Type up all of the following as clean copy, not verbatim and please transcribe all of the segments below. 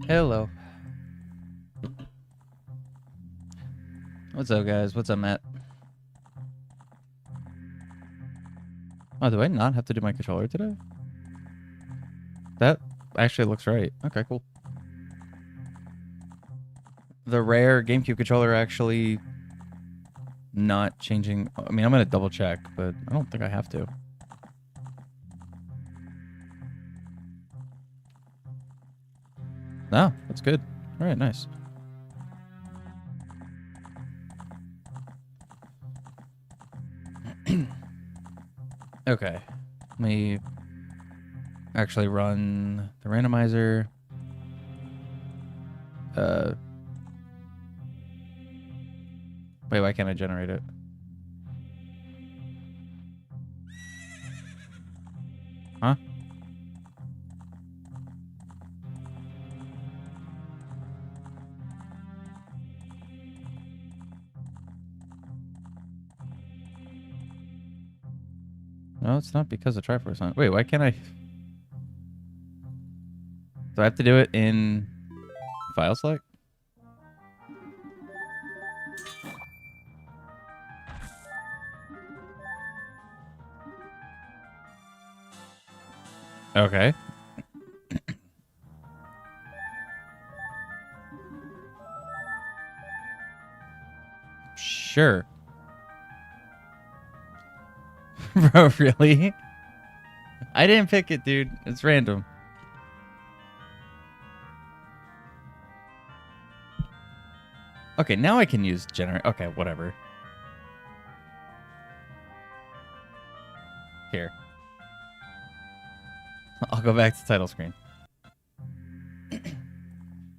Hello. What's up, guys? What's up, Matt? Oh, do I not have to do my controller today? That actually looks right. Okay, cool. The rare GameCube controller actually not changing. I mean, I'm going to double check, but I don't think I have to. No, that's good. All right, nice. Okay. Let me actually run the randomizer. Wait, why can't I generate it? Huh? No, it's not because of Triforce on. Wait, why can't I? Do I have to do it in file select? Okay. Sure. Bro, really? I didn't pick it, dude. It's random. Okay, now I can use generate. Okay, whatever. Here. I'll go back to title screen.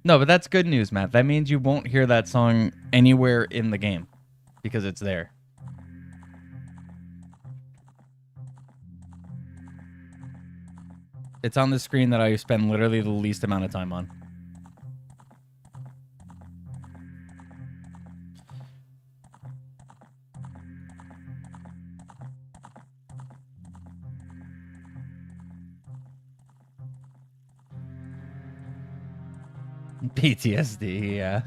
No, but that's good news, Matt. That means you won't hear that song anywhere in the game because it's there. It's on the screen that I spend literally the least amount of time on. PTSD, yeah.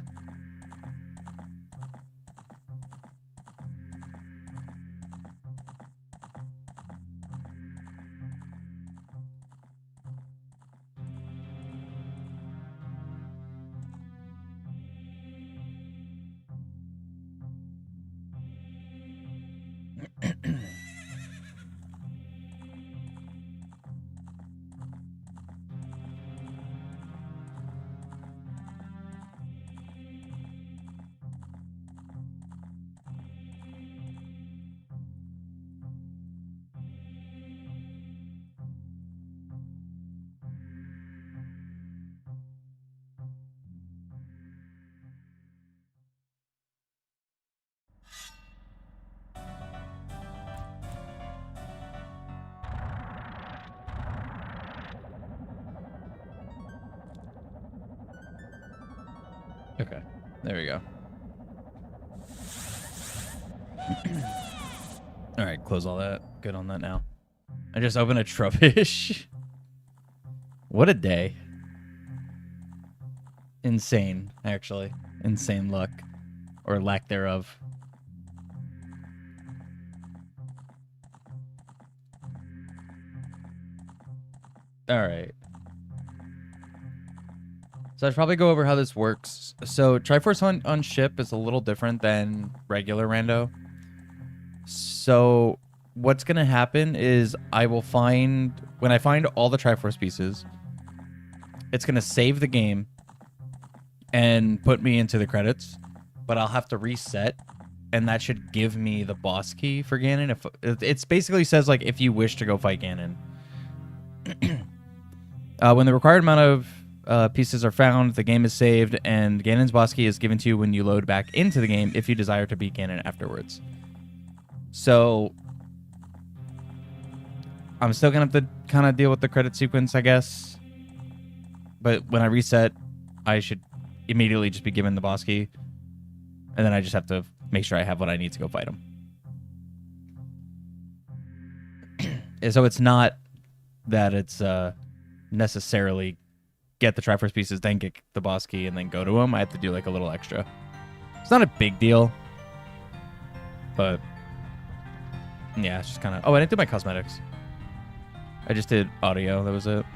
Okay, there we go. All right, close all that. Good on that now. I just opened a Trubbish. What a day. Insane, actually. Insane luck. Or lack thereof. All right. So I'd probably go over how this works. So Triforce on ship is a little different than regular rando. So what's going to happen is I will find... When I find all the Triforce pieces, it's going to save the game and put me into the credits. But I'll have to reset, and that should give me the boss key for Ganon. If it's basically says, like, if you wish to go fight Ganon. When the required amount of pieces are found, the game is saved, and Ganon's boss key is given to you when you load back into the game if you desire to beat Ganon afterwards. So I'm still going to have to kind of deal with the credit sequence, I guess. But when I reset, I should immediately just be given the boss key. And then I just have to make sure I have what I need to go fight him. So it's not that it's necessarily get the Triforce pieces, then get the boss key, and then go to him. I have to do like a little extra. It's not a big deal, but yeah, it's just kind of... Oh, I didn't do my cosmetics. I just did audio. That was it.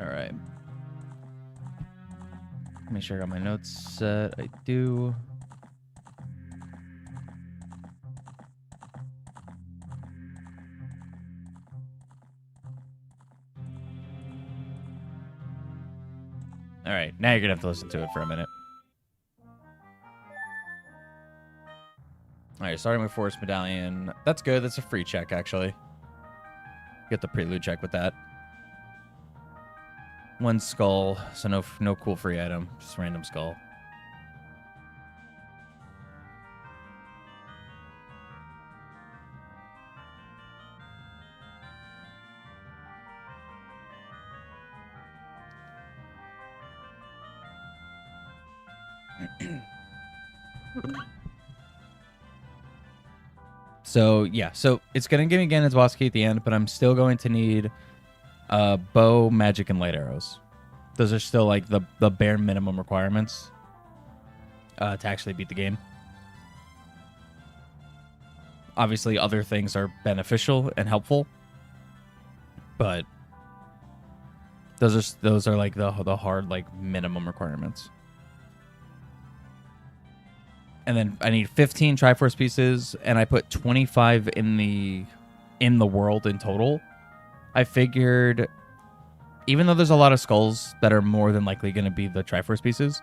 All right. Make sure I got my notes set. I do. All right. Now you're going to have to listen to it for a minute. All right. Starting with Forest Medallion. That's good. That's a free check, actually. Get the prelude check with that. One skull, so no cool free item, just random skull. So yeah, so it's gonna give me Ganon's boss key at the end, but I'm still going to need bow, magic, and light arrows. Those are still like the bare minimum requirements to actually beat the game. Obviously, other things are beneficial and helpful, but those are like the hard like minimum requirements. And then I need 15 Triforce pieces, and I put 25 in the world in total. I figured, even though there's a lot of skulls that are more than likely going to be the Triforce pieces,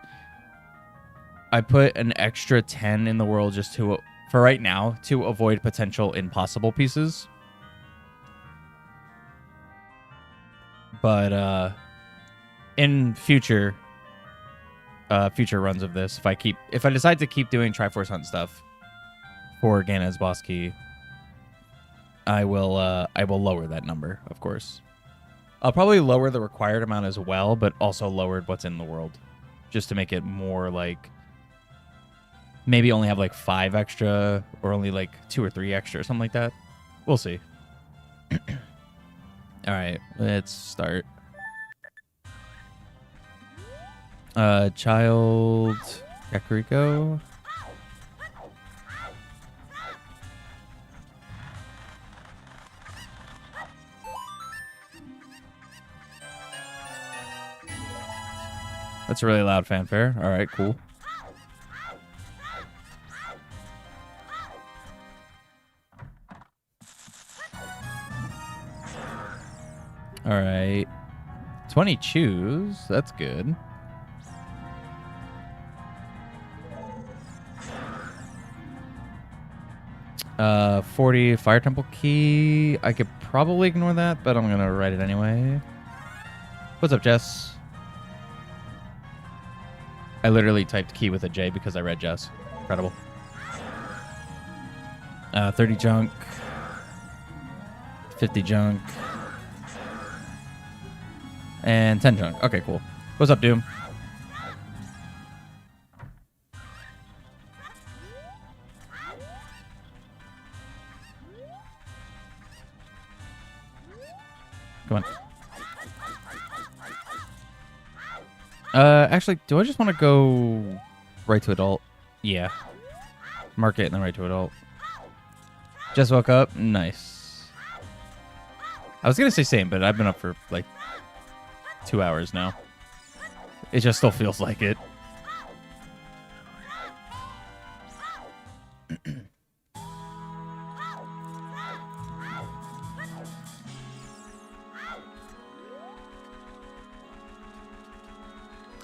I put an extra 10 in the world just to, for right now, to avoid potential impossible pieces. But in future runs of this, if I decide to keep doing Triforce Hunt stuff for Ganon's boss key, I will lower that number, of course. I'll probably lower the required amount as well, but also lower what's in the world, just to make it more like maybe only have like 5 extra or only like 2 or 3 extra or something like that. We'll see. All right, let's start. Child Kakariko. That's a really loud fanfare. All right, cool. All right. 20 chews. That's good. 40 Fire Temple key. I could probably ignore that, but I'm going to write it anyway. What's up, Jess? I literally typed key with a J because I read Jess. Incredible. 30 junk. 50 junk. And 10 junk. Okay, cool. What's up, Doom? Come on. Actually, do I just want to go right to adult? Yeah. Mark it and then right to adult. Just woke up. Nice. I was going to say same, but I've been up for like 2 hours now. It just still feels like it.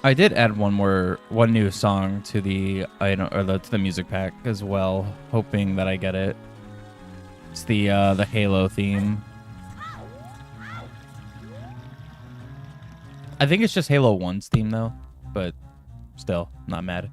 I did add one new song to the item or to the music pack as well, hoping that I get it. It's the Halo theme. I think it's just Halo 1's theme though, but still not mad.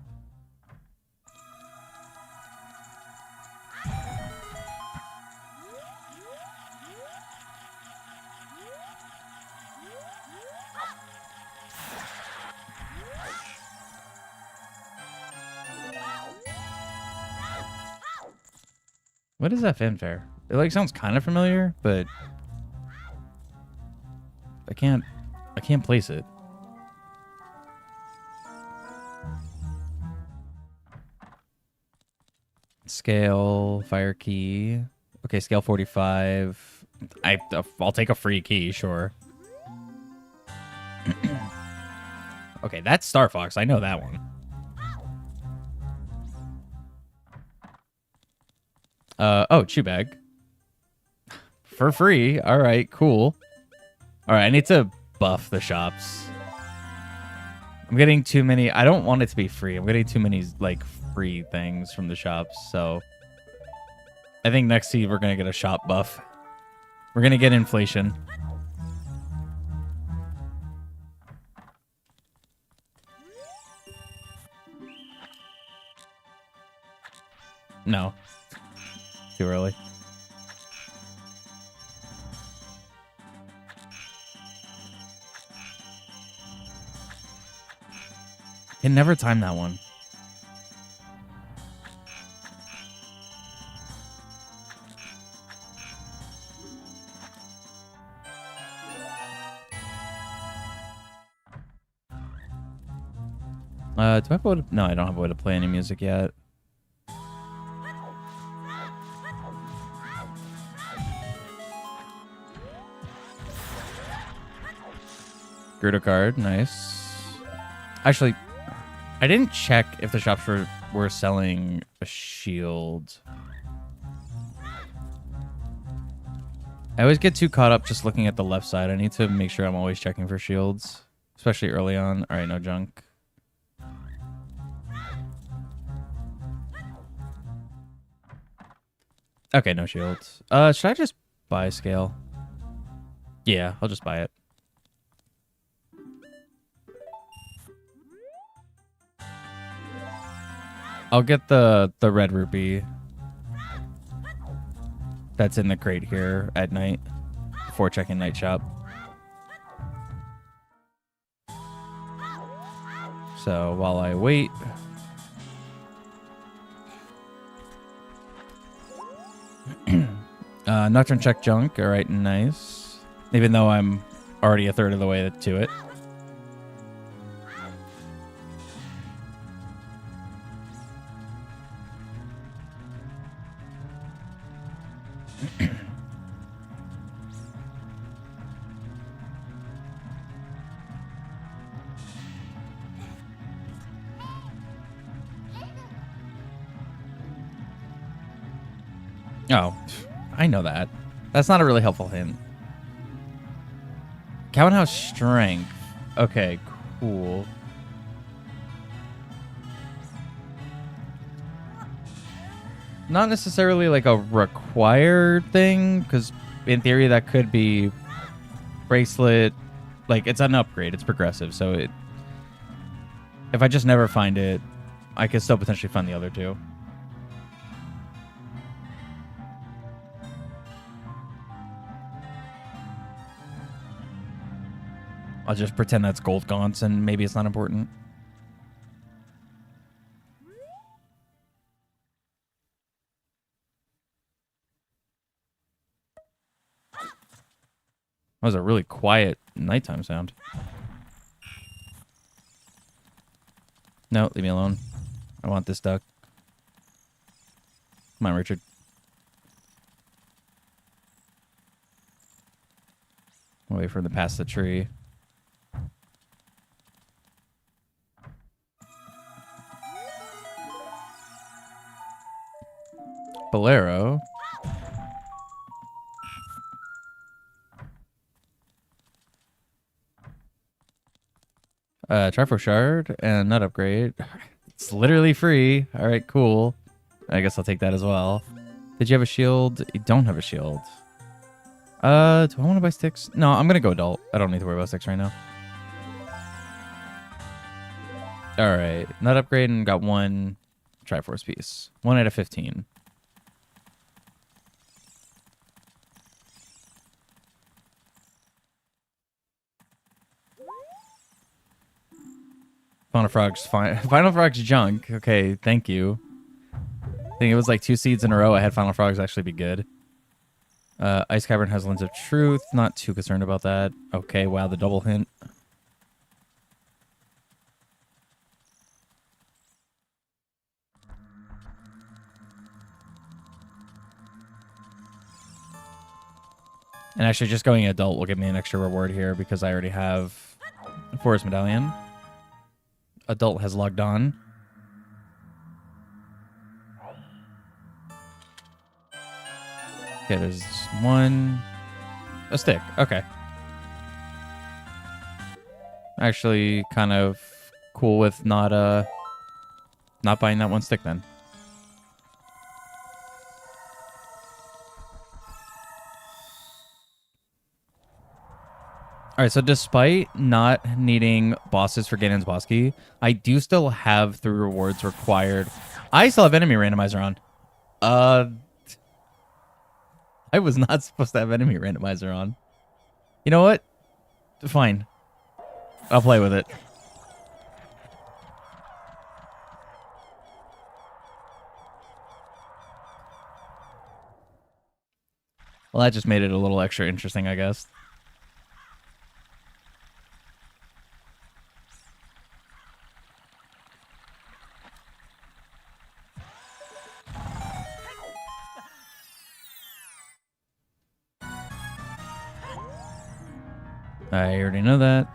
What is that fanfare? It like sounds kind of familiar, but I can't place it. Scale, fire key. Okay, scale 45. I'll take a free key, sure. Okay, that's Star Fox. I know that one. Oh, chew bag. For free. All right, cool. All right, I need to buff the shops. I'm getting too many. I don't want it to be free. I'm getting too many, like, free things from the shops, so I think next seed we're going to get a shop buff. We're going to get inflation. No. Too early. Can never time that one. Do I have a way to... No, I don't have a way to play any music yet. Gerudo card, nice. Actually, I didn't check if the shops were selling a shield. I always get too caught up just looking at the left side. I need to make sure I'm always checking for shields, especially early on. All right, no junk. Okay, no shields. Should I just buy scale? Yeah, I'll just buy it. I'll get the red rupee that's in the crate here at night before checking night shop. So while I wait, Nocturne check junk. All right, nice. Even though I'm already a third of the way to it. Oh, I know that. That's not a really helpful hint. Cow and House strength. Okay, cool. Not necessarily like a required thing, because in theory that could be bracelet. Like, it's an upgrade. It's progressive, so if I just never find it, I could still potentially find the other two. I'll just pretend that's gold gaunts and maybe it's not important. That was a really quiet nighttime sound. No, leave me alone. I want this duck. Come on, Richard. I'll wait for him to pass the tree. Bolero. Triforce Shard and Nut Upgrade. It's literally free. All right, cool. I guess I'll take that as well. Did you have a shield? You don't have a shield. Do I want to buy sticks? No, I'm going to go adult. I don't need to worry about sticks right now. All right. Nut Upgrade and got one Triforce piece. 1 out of 15. Final Frog's junk. Okay, thank you. I think it was like 2 seeds in a row. I had Final Frogs actually be good. Ice Cavern has Lens of Truth. Not too concerned about that. Okay, wow, the double hint. And actually, just going adult will give me an extra reward here because I already have Forest Medallion. Adult has logged on. Okay, there's a stick. Okay. Actually, kind of cool with not buying that one stick then. All right, so despite not needing bosses for Ganon's boss key, I do still have 3 rewards required. I still have enemy randomizer on. I was not supposed to have enemy randomizer on. You know what? Fine. I'll play with it. Well, that just made it a little extra interesting, I guess. I already know that.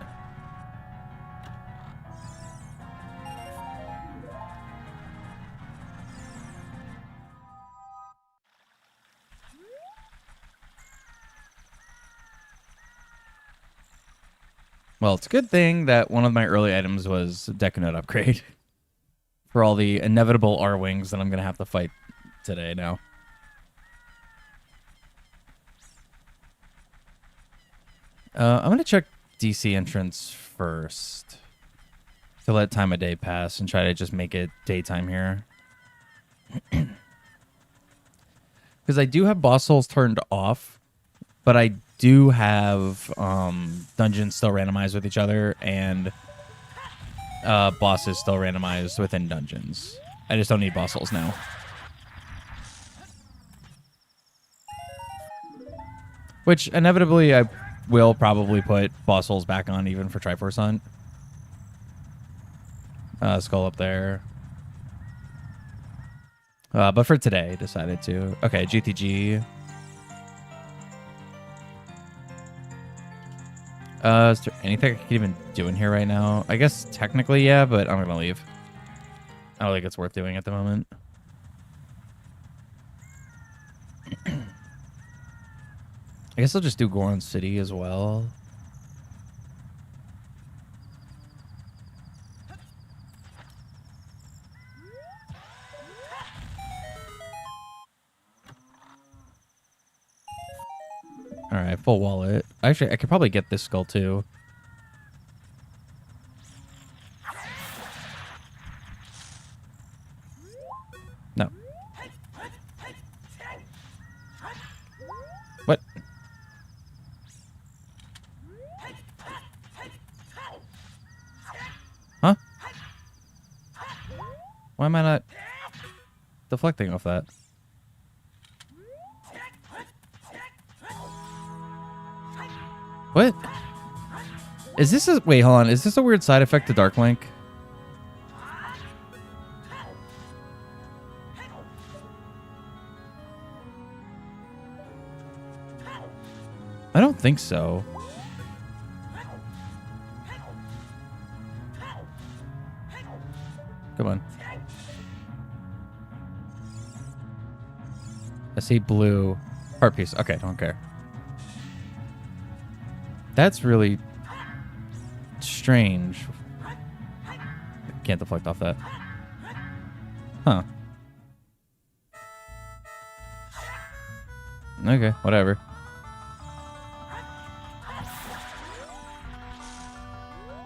Well, it's a good thing that one of my early items was Deku Note upgrade. For all the inevitable R-Wings that I'm going to have to fight today now. I'm going to check DC entrance first. To let time of day pass and try to just make it daytime here. Because I do have boss souls turned off. But I do have dungeons still randomized with each other. And bosses still randomized within dungeons. I just don't need boss souls now. Which inevitably I will probably put boss souls back on even for Triforce Hunt. Skull up there. But for today, decided to. Okay, GTG. Is there anything I can even do in here right now? I guess technically, yeah, but I'm going to leave. I don't think it's worth doing at the moment. I guess I'll just do Goron City as well. All right, full wallet. Actually, I could probably get this skull too. No. What? Huh? Why am I not deflecting off that? What? Is this a... Wait, hold on. Is this a weird side effect to Dark Link? I don't think so. Come on. I see blue. Heart piece. Okay, don't care. That's really strange. can't deflect off that. Huh. Okay, whatever.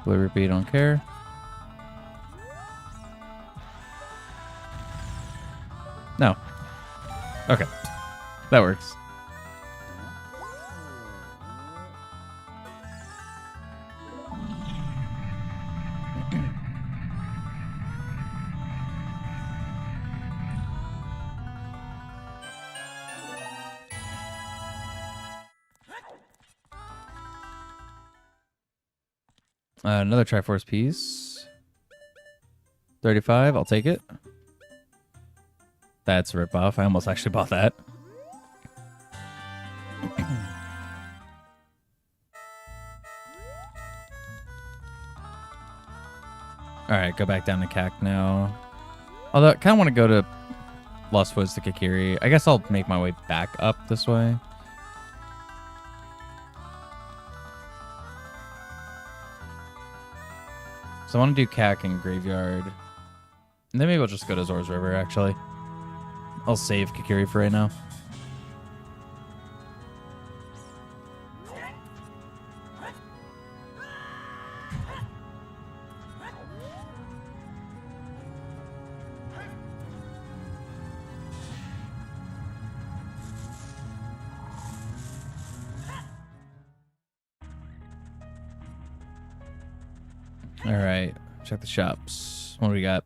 Blue rupee, don't care. No. Okay. That works. Another Triforce piece. 35, I'll take it. That's a ripoff. I almost actually bought that. Alright, go back down to CAC now. Although, I kind of want to go to Lost Woods to Kikiri. I guess I'll make my way back up this way. So I want to do CAC and Graveyard. And then maybe I'll just go to Zor's River, actually. I'll save Kikiri for right now. Alright, check the shops. What do we got?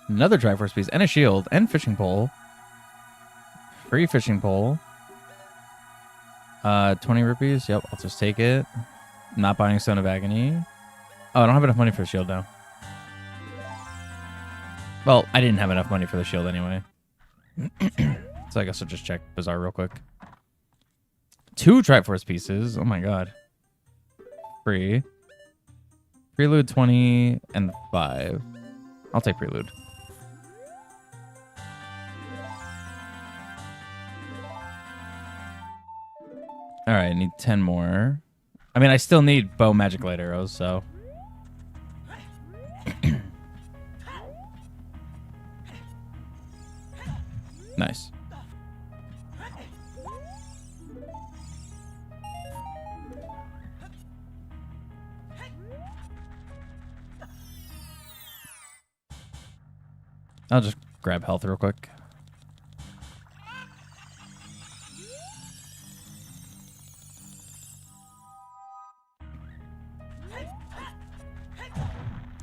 Another Triforce piece, and a shield, and fishing pole. Free fishing pole. 20 rupees. Yep, I'll just take it. Not buying Stone of Agony. Oh, I don't have enough money for the shield now. Well, I didn't have enough money for the shield anyway. So I guess I'll just check Bazaar real quick. 2 Triforce pieces. Oh my god. Free. Prelude 20 and 5. I'll take Prelude. Alright, I need 10 more. I mean, I still need bow magic light arrows, so. Nice. I'll just grab health real quick.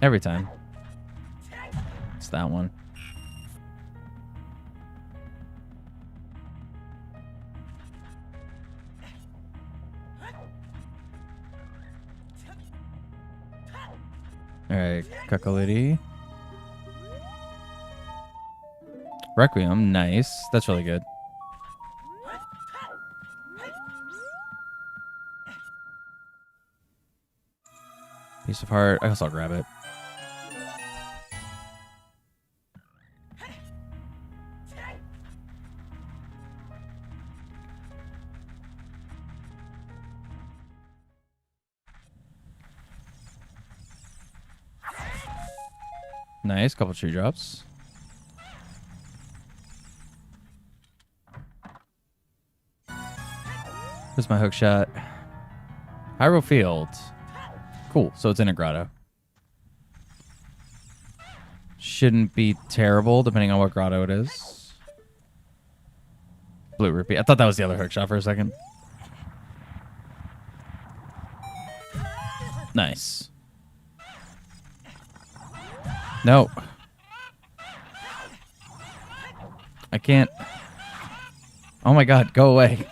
Every time. It's that one. Alright, Kakalidi. Requiem, nice. That's really good. Piece of heart. I guess I'll grab it. Nice, couple tree drops. Where's my hook shot? Pyro Field. Cool, so it's in a grotto. Shouldn't be terrible, depending on what grotto it is. Blue rupee. I thought that was the other hook shot for a second. Nice. No. I can't. Oh my god, go away.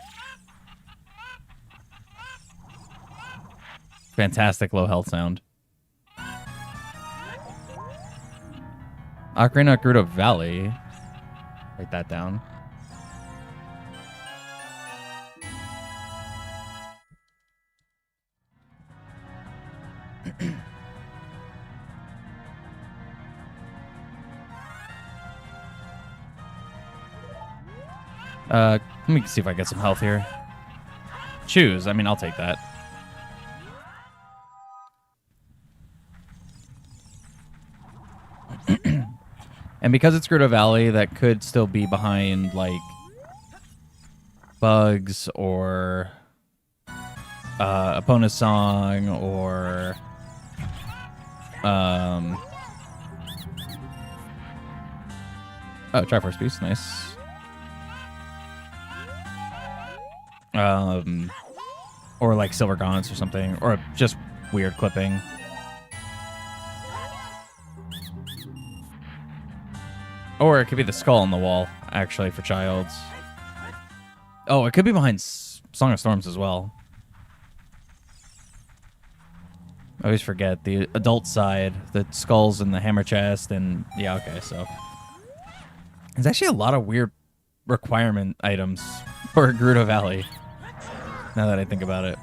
Fantastic low health sound. Ocarina of Gerudo Valley. Write that down. Let me see if I get some health here. Choose. I mean, I'll take that. And because it's Gerudo Valley, that could still be behind, like, bugs or Epona's Song or oh, Triforce Piece, nice. Or like Silver Gaunts or something, or just weird clipping. Or it could be the skull on the wall, actually, for Childs. Oh, it could be behind Song of Storms as well. I always forget the adult side, the skulls and the hammer chest, and yeah, okay, so there's actually a lot of weird requirement items for Gerudo Valley, now that I think about it.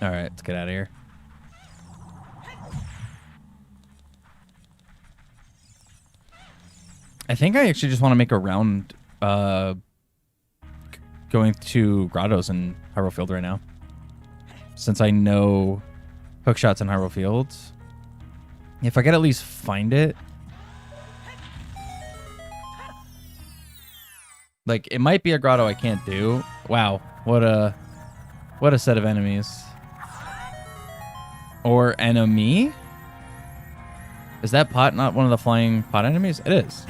All right, let's get out of here. I think I actually just want to make a round going to grottos in Hyrule Field right now, since I know hookshot's in Hyrule Field. If I could at least find it. Like, it might be a grotto I can't do. Wow, what a set of enemies. Or enemy? Is that pot not one of the flying pot enemies? It is.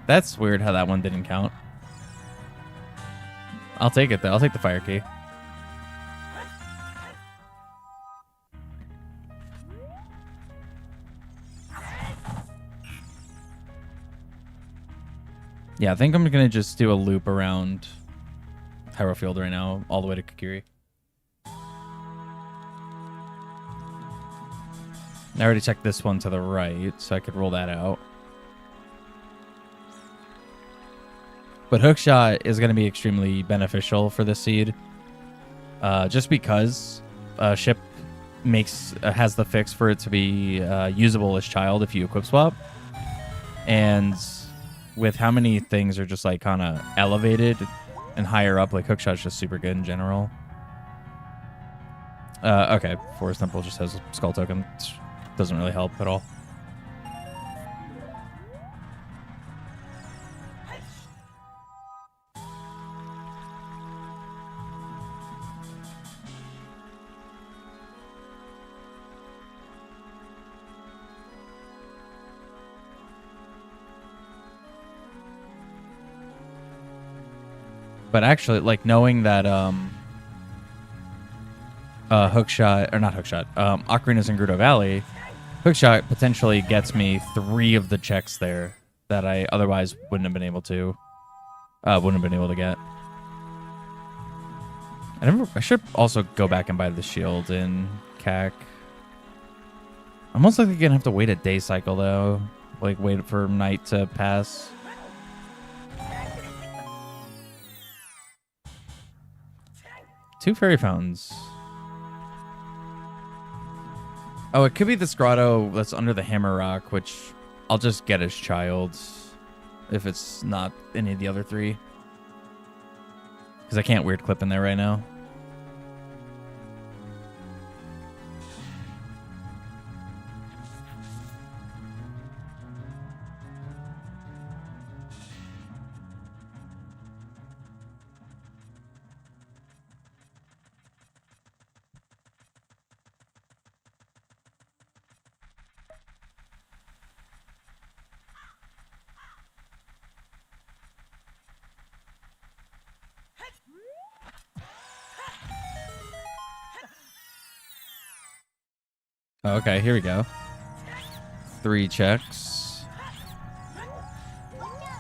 That's weird how that one didn't count. I'll take it, though. I'll take the fire key. Yeah, I think I'm going to just do a loop around Hyrule Field right now, all the way to Kokiri. I already checked this one to the right, so I could roll that out. But hookshot is going to be extremely beneficial for this seed, just because ship has the fix for it to be usable as child if you equip swap, and with how many things are just like kind of elevated and higher up, like hookshot's just super good in general. Okay, Forest Temple just has a skull token. Doesn't really help at all. But actually, like, knowing that hookshot, or not hookshot, Ocarina's in Gerudo Valley, hookshot potentially gets me 3 of the checks there that I otherwise wouldn't have been able to get. I should also go back and buy the shield in CAC. I'm most likely gonna have to wait a day cycle though, like wait for night to pass. Two fairy fountains. Oh, it could be this grotto that's under the hammer rock, which I'll just get as child if it's not any of the other 3. Because I can't weird clip in there right now. Okay, here we go. 3 checks.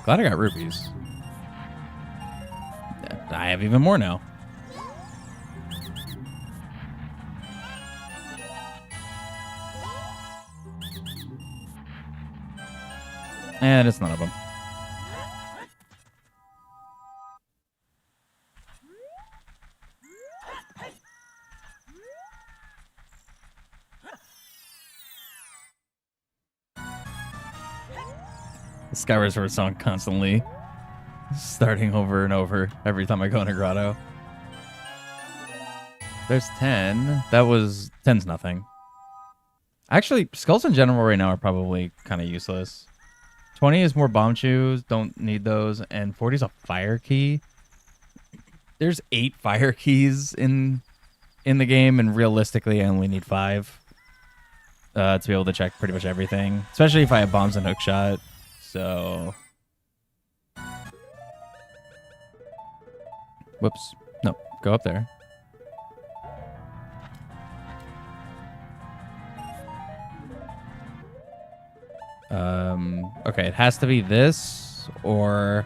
Glad I got rupees. I have even more now. And it's none of them. The Skyward Sword song constantly Starting over and over every time I go in a grotto. There's 10. That was... 10's nothing. Actually, skulls in general right now are probably kind of useless. 20 is more bomb shoes. Don't need those. And 40 is a fire key. There's 8 fire keys in the game, and realistically, I only need 5 to be able to check pretty much everything. Especially if I have bombs and hookshot. So... Whoops. No, go up there. Okay, it has to be this, or...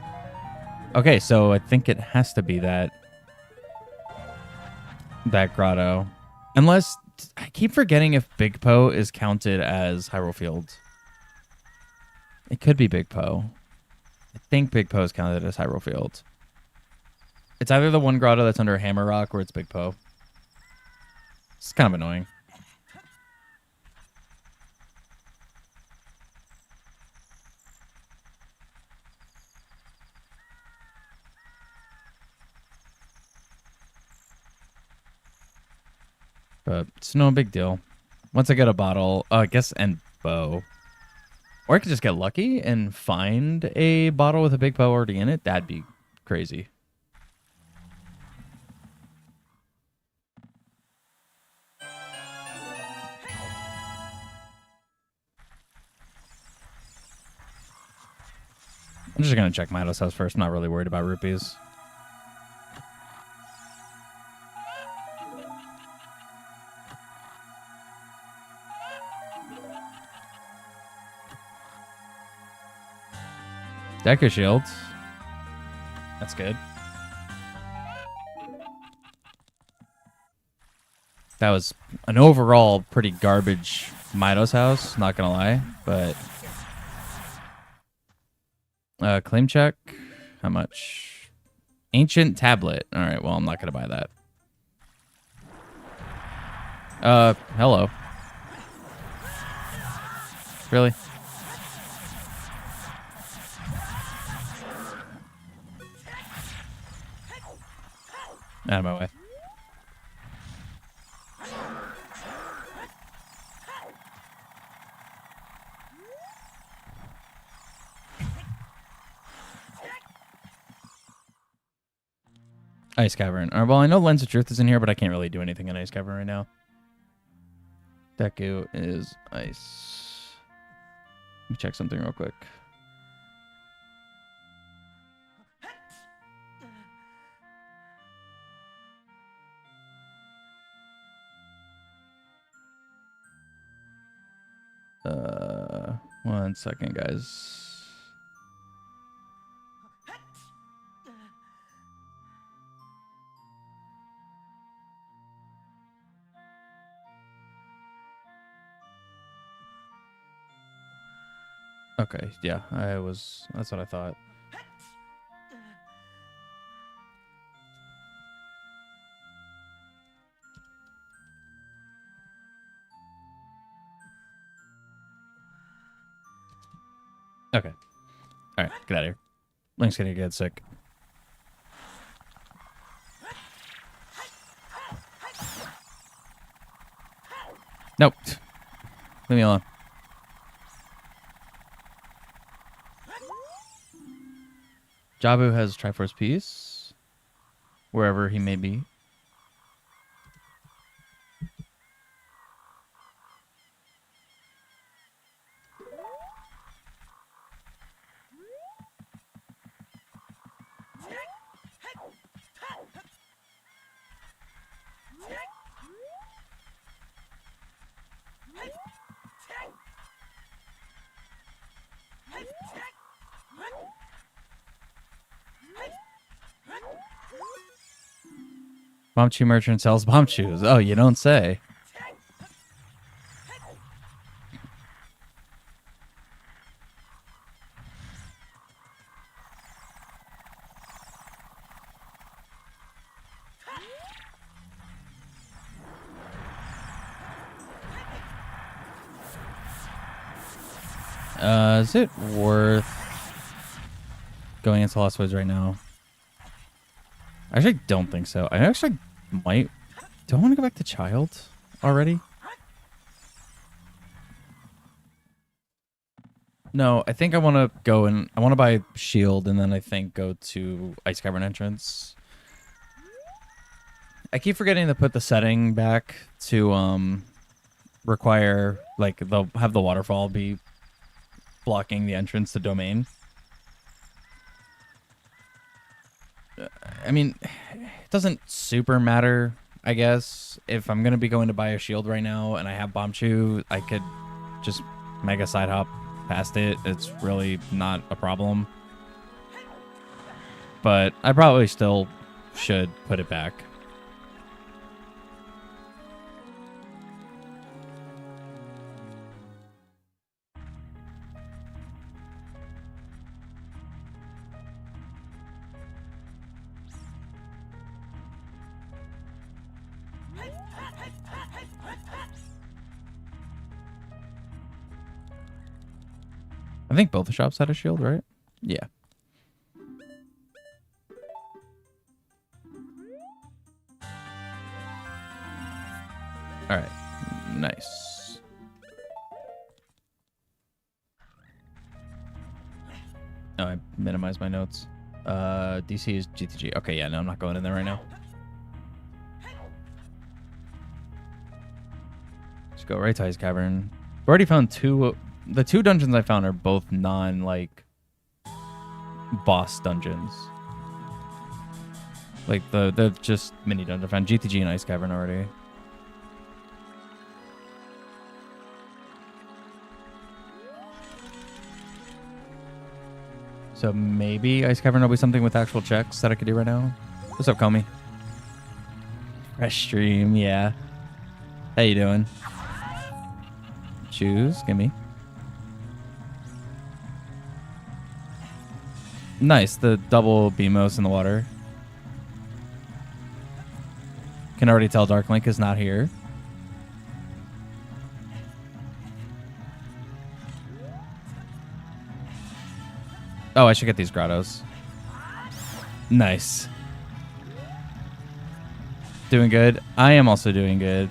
Okay, so I think it has to be that grotto. Unless... I keep forgetting if Big Po is counted as Hyrule Field. It could be Big Po. I think Big Po is counted as Hyrule Field. It's either the one grotto that's under Hammer Rock or it's Big Po. It's kind of annoying. But it's no big deal. Once I get a bottle, I guess, and bow. Or I could just get lucky and find a bottle with a big bow already in it. That'd be crazy. I'm just going to check Milo's house first. I'm not really worried about rupees. Deku shields. That's good. That was an overall pretty garbage Milo's house, not gonna lie, but... claim check. How much? Ancient tablet. Alright, well, I'm not gonna buy that. Hello. Really? Out of my way. Ice Cavern. Well, I know Lens of Truth is in here, but I can't really do anything in Ice Cavern right now. Deku is ice. Let me check something real quick. One second, guys. Okay, yeah, that's what I thought. Okay. Alright, get out of here. Link's gonna get sick. Nope. Leave me alone. Jabu has Triforce Piece. Wherever he may be. Bomb Chew merchant sells bomb chews. Oh, you don't say. Is it worth going into Lost Woods right now? I actually don't think so. I actually might. Do I want to go back to Child already? No, I think I want to go and I want to buy Shield and then I think go to Ice Cavern entrance. I keep forgetting to put the setting back to require, like, they'll have the waterfall be blocking the entrance to Domain. I mean, it doesn't super matter, I guess. If I'm going to be going to buy a shield right now and I have Bombchu, I could just mega side hop past it. It's really not a problem. But I probably still should put it back. I think both the shops had a shield, right? Yeah. All right. Nice. Oh, I minimized my notes. DC is GTG. Okay, yeah, no, I'm not going in there right now. Let's go right to Ice Cavern. I've already found two. The two dungeons I found are both non, boss dungeons. Like, they're just mini dungeons. I found GTG and Ice Cavern already. So maybe Ice Cavern will be something with actual checks that I could do right now. What's up, Comey? Fresh stream, yeah. How you doing? Choose, gimme. Nice, the double BMOS in the water. Can already tell Dark Link is not here. Oh, I should get these grottos. Nice. Doing good. I am also doing good.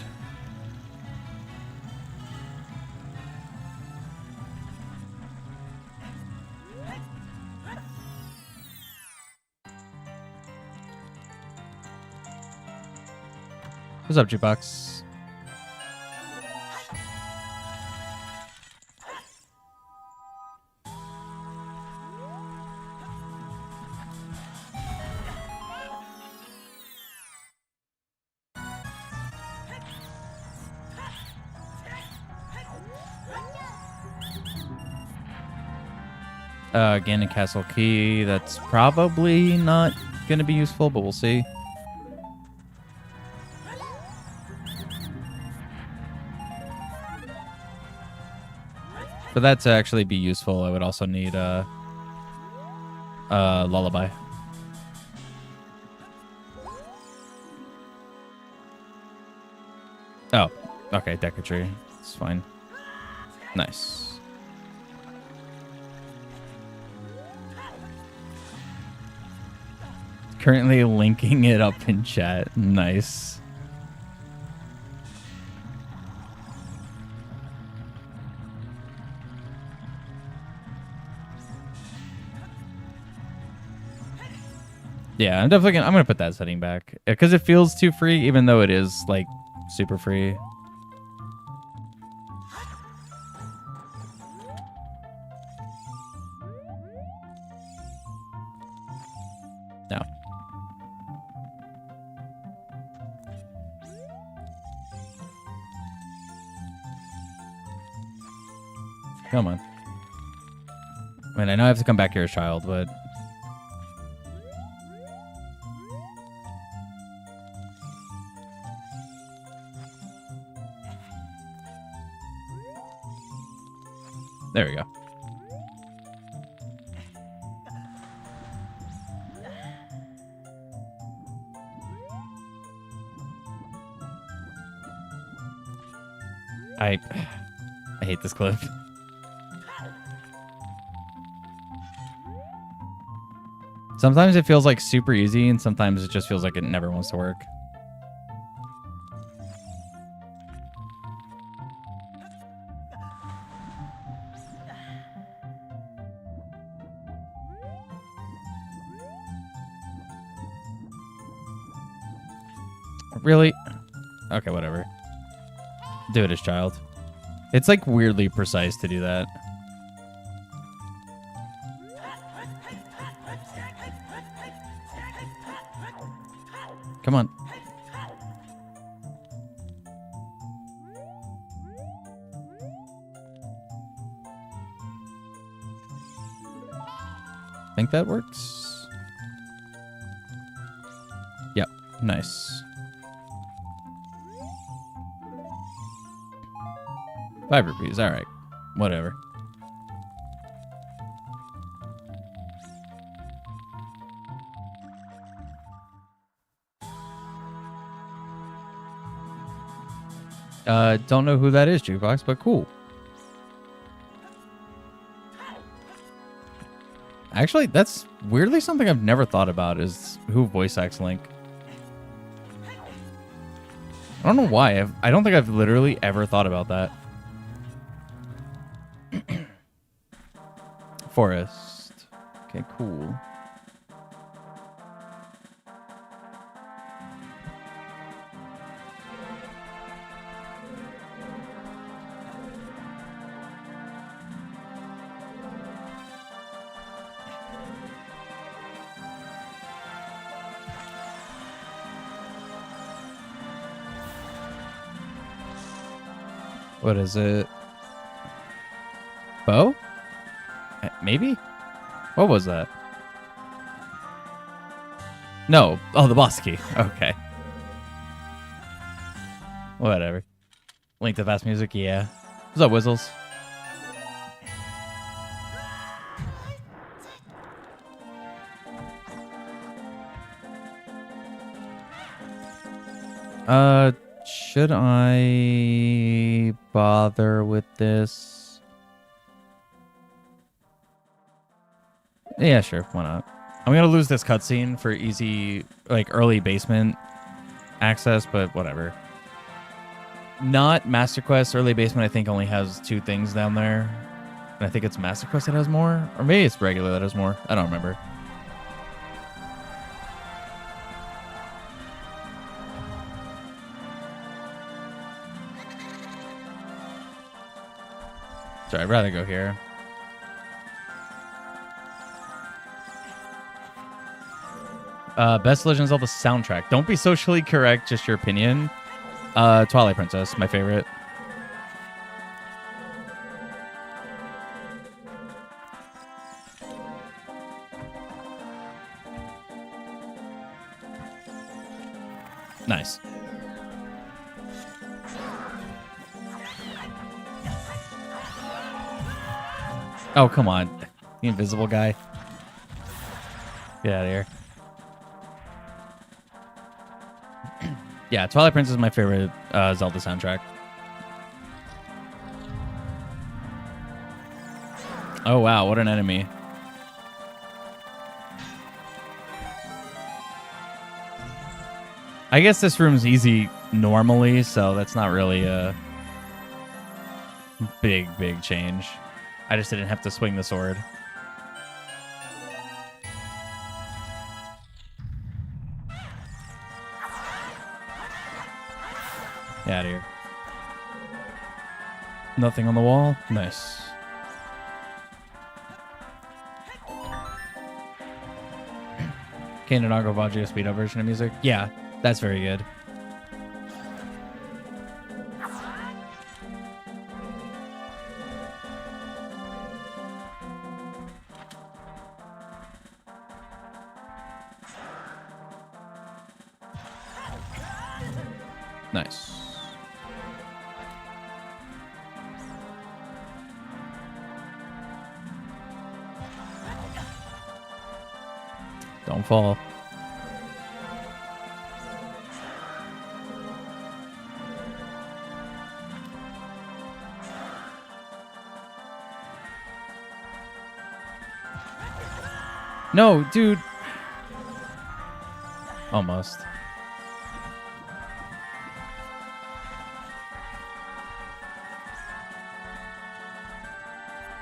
What's up, Jukebox? Ganon Castle Key. That's probably not going to be useful, but we'll see. For that to actually be useful, I would also need a Lullaby. Oh, okay, Decatry. It's fine. Nice. Currently linking it up in chat. Nice. Yeah, I'm definitely gonna put that setting back because it feels too free, even though it is like super free. No. Come on. I mean, I know I have to come back here as Child, but there we go. I hate this clip. Sometimes it feels like super easy, and sometimes it just feels like it never wants to work. Really? Okay, whatever. Do it as child. It's like weirdly precise to do that. Come on. Think that works? Yep. Nice. 5 rupees. All right. Whatever. Don't know who that is, Jukebox, but cool. Actually, that's weirdly something I've never thought about, is who voice acts Link. I don't know why. I don't think I've literally ever thought about that. Forest. Okay, cool. What is it? Bow? Maybe? What was that? No. Oh, the boss key. Okay. Whatever. Link to fast music? Yeah. What's up, Whistles? Should I bother with this? Yeah, sure. Why not? I'm gonna lose this cutscene for easy, like, early basement access, but whatever. Not Master Quest. Early basement, I think, only has 2 things down there. And I think it's Master Quest that has more. Or maybe it's regular that has more. I don't remember. Sorry, I'd rather go here. Best Legend of Zelda soundtrack. Don't be socially correct, just your opinion. Twilight Princess, my favorite. Nice. Oh, come on. The invisible guy. Get out of here. Yeah, Twilight Princess is my favorite Zelda soundtrack. Oh, wow. What an enemy. I guess this room's easy normally, so that's not really a big change. I just didn't have to swing the sword. Get out of here. Nothing on the wall? Nice. Canon Agro Vajra speed up version of music? Yeah, that's very good. Nice. Don't fall. No, dude. Almost.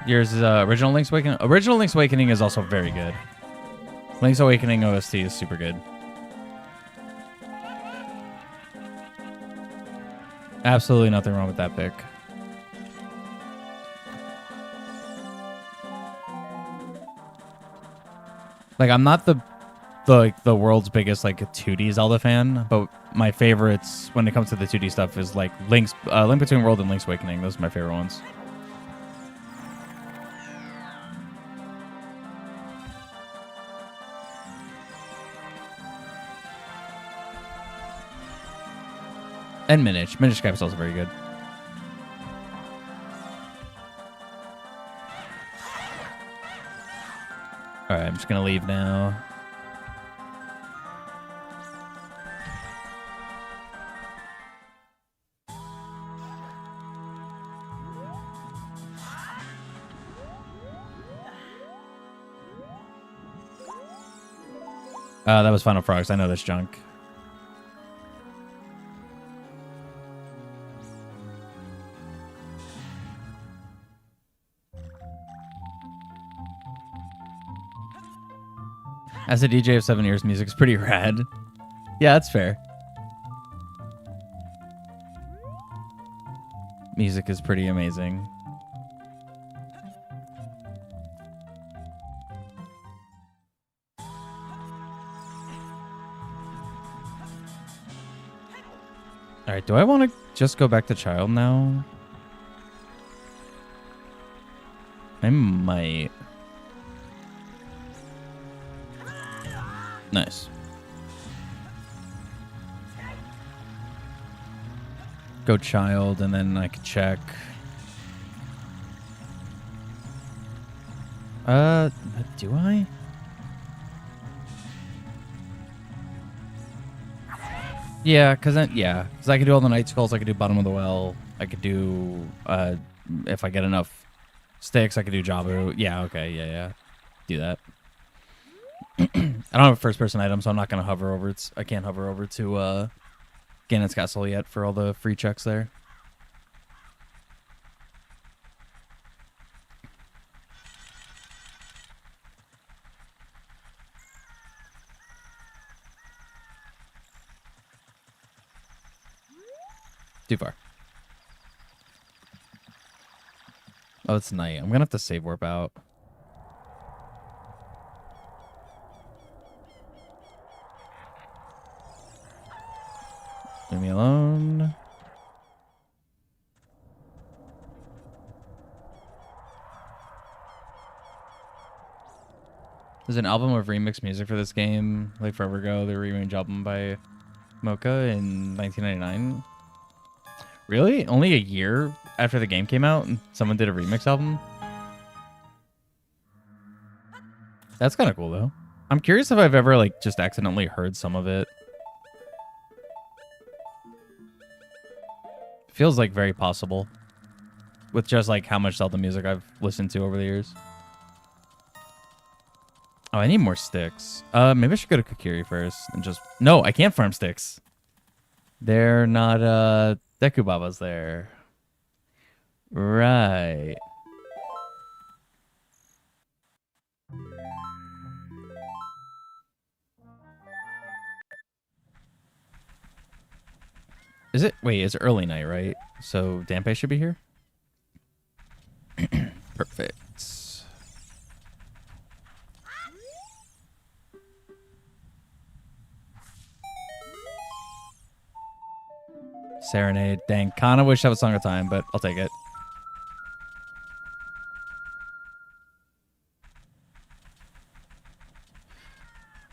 Yours is original Link's Awakening. Original Link's Awakening is also very good. Link's Awakening OST is super good. Absolutely nothing wrong with that pick. Like, I'm not the world's biggest like 2D Zelda fan, but my favorites when it comes to the 2D stuff is like Link Between Worlds and Link's Awakening. Those are my favorite ones. And Minish. Minish Cap is also very good. Alright, I'm just gonna leave now. That was Final Frogs. I know this junk. As a DJ of 7 years, music's pretty rad. Yeah, that's fair. Music is pretty amazing. Alright, do I want to just go back to Child now? I might. Nice. Go Child, and then I could check. Do I? Yeah, because I could do all the Night Skulls, I could do Bottom of the Well, I could do, if I get enough sticks, I could do Jabu. Yeah, okay, yeah. Do that. I don't have a first-person item, so I'm not going to hover over. I can't hover over to Ganon's Castle yet for all the free checks there. Too far. Oh, it's night. I'm going to have to save warp out. Leave me alone. There's an album of remix music for this game, like forever ago. The rearrange album by Mocha in 1999. Really? Only a year after the game came out and someone did a remix album? That's kind of cool, though. I'm curious if I've ever, like, just accidentally heard some of it. Feels like very possible. With just, like, how much Zelda music I've listened to over the years. Oh, I need more sticks. Maybe I should go to Kokiri first and just... No, I can't farm sticks. They're not, Deku Baba's there. Right. Is it? Wait, it's early night, right? So Dampé should be here? Perfect. Serenade. Dang, kinda wish I was Song of Time, but I'll take it.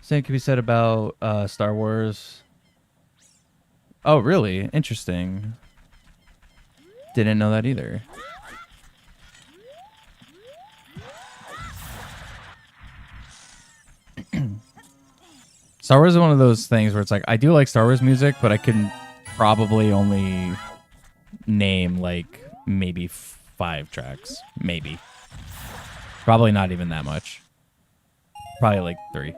Same could be said about Star Wars. Oh, really? Interesting. Didn't know that either. Star Wars is one of those things where it's like, I do like Star Wars music, but I can probably only name like maybe 5 tracks. Maybe. Probably not even that much. Probably like 3.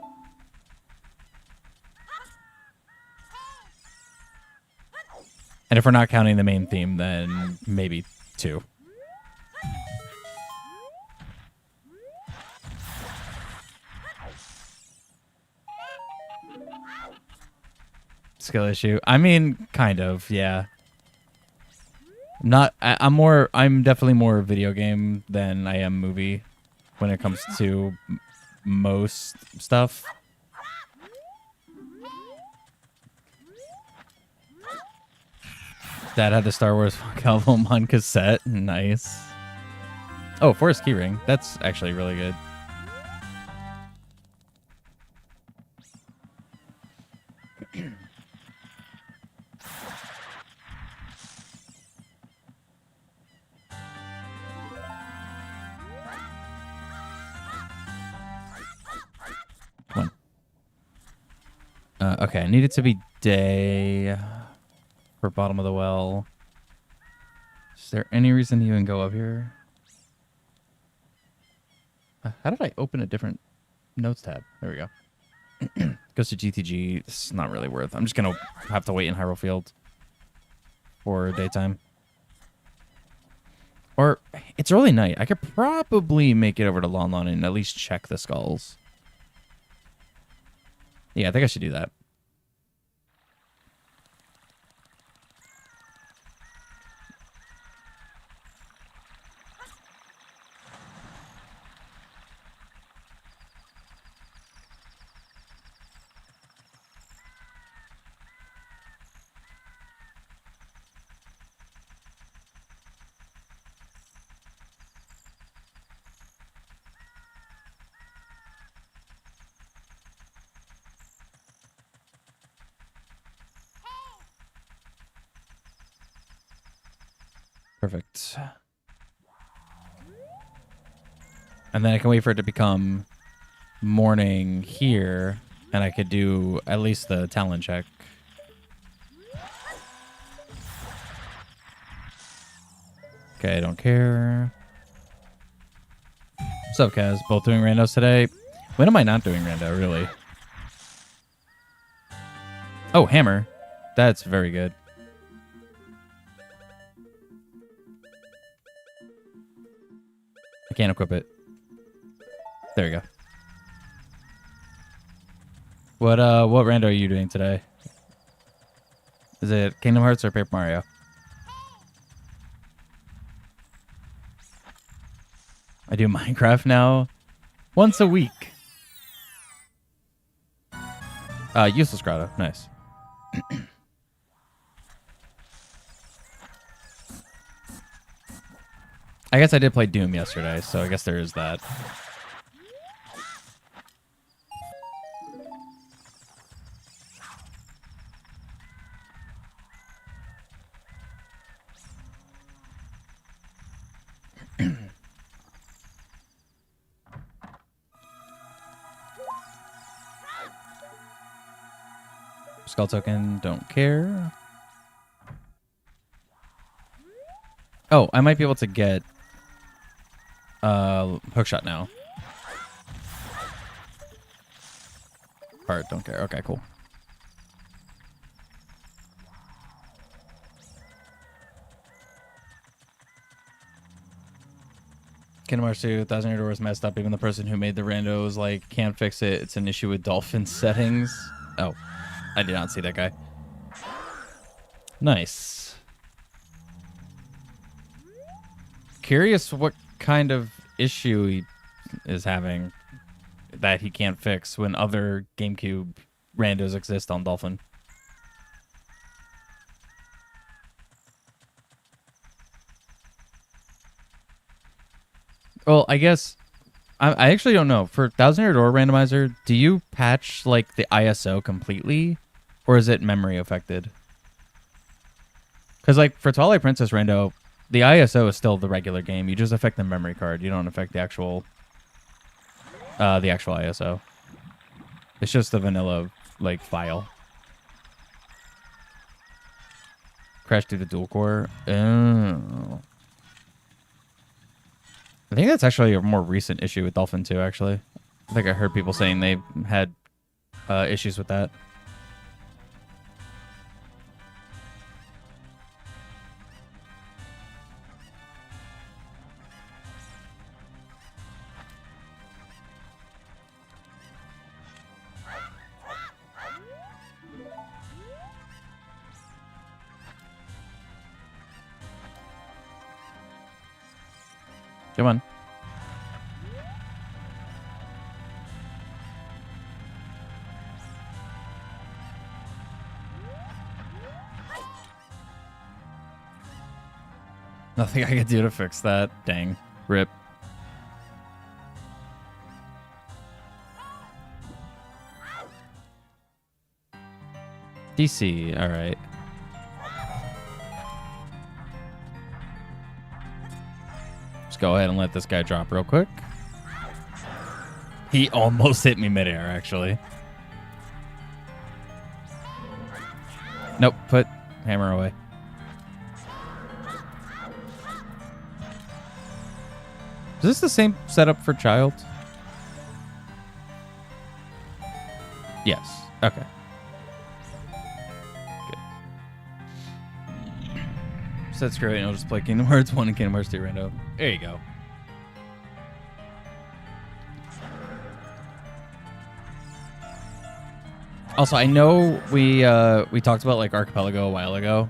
And if we're not counting the main theme, then maybe 2. Skill issue. I mean, kind of, yeah. I'm definitely more video game than I am movie when it comes to most stuff. Dad had the Star Wars album on cassette. Nice. Oh, Forest Keyring. That's actually really good. Come on. Okay, I need it to be day for bottom of the well. Is there any reason to even go up here? How did I open a different notes tab? There we go. Goes to GTG. It's not really worth. I'm just going to have to wait in Hyrule Field for daytime. Or it's early night. I could probably make it over to Lon Lon and at least check the skulls. Yeah, I think I should do that. Perfect. And then I can wait for it to become morning here, and I could do at least the talent check. Okay, I don't care. What's up, Kaz? Both doing randos today? When am I not doing rando, really? Oh, hammer. That's very good. I can't equip it. There you go. What rando are you doing today? Is it Kingdom Hearts or Paper Mario? I do Minecraft now once a week. Useless grotto. Nice. I guess I did play Doom yesterday, so I guess there is that. Skull token, don't care. Oh, I might be able to get hookshot now. Heart, don't care. Okay, cool. Kingdom Hearts 2, 1,000 Year Door is messed up. Even the person who made the rando was like, can't fix it. It's an issue with dolphin settings. Oh, I did not see that guy. Nice. Curious what kind of issue he is having that he can't fix when other GameCube randos exist on Dolphin. Well, I guess I actually don't know. For 1,000 Year Door Randomizer, do you patch like the ISO completely, or is it memory affected? Because like for Twilight Princess Rando, the ISO is still the regular game. You just affect the memory card. You don't affect the actual ISO. It's just the vanilla like file. Crash through the dual core. Oh. I think that's actually a more recent issue with Dolphin 2, actually. I think I heard people saying they had issues with that. Come on. Nothing I can do to fix that. Dang. Rip. DC. All right. Just go ahead and let this guy drop real quick. He almost hit me midair, actually. Nope. Put hammer away. Is this the same setup for child? Yes. Okay. Good. Said screw it, and I'll just play Kingdom Hearts 1 and Kingdom Hearts 2 random. There you go. Also, I know we talked about like Archipelago a while ago,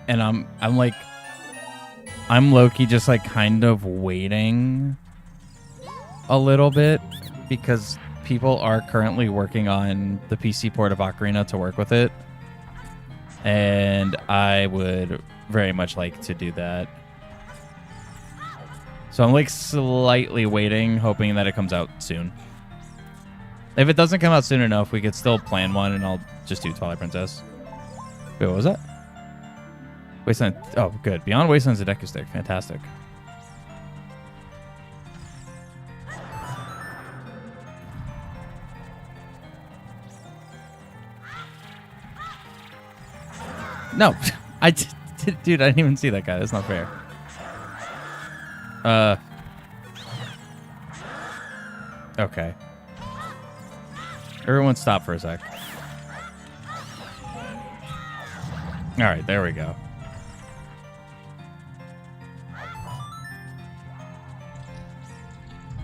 and I'm low-key just like kind of waiting a little bit because people are currently working on the PC port of Ocarina to work with it, and I would very much like to do that. So I'm like slightly waiting, hoping that it comes out soon. If it doesn't come out soon enough, we could still plan one, and I'll just do Twilight Princess. Wait, what was that? Wasteland. Oh, good. Beyond Wasteland's a Deku Stick. Fantastic. No, dude, I didn't even see that guy. That's not fair. Okay. Everyone stop for a sec. All right, there we go.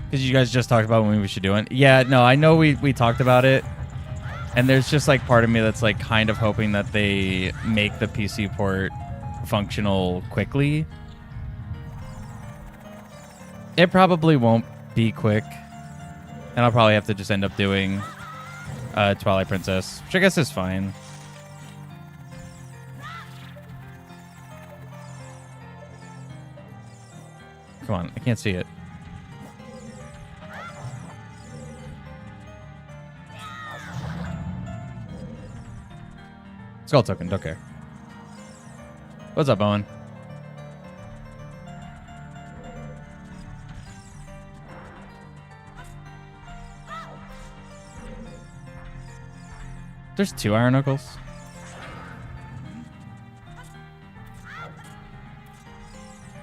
Because you guys just talked about when we should do it. Yeah, no, I know we talked about it. And there's just like part of me that's like kind of hoping that they make the PC port functional quickly. It probably won't be quick. And I'll probably have to just end up doing Twilight Princess, which I guess is fine. Come on, I can't see it. Skull token, don't care. What's up, Owen? There's 2 Iron Knuckles.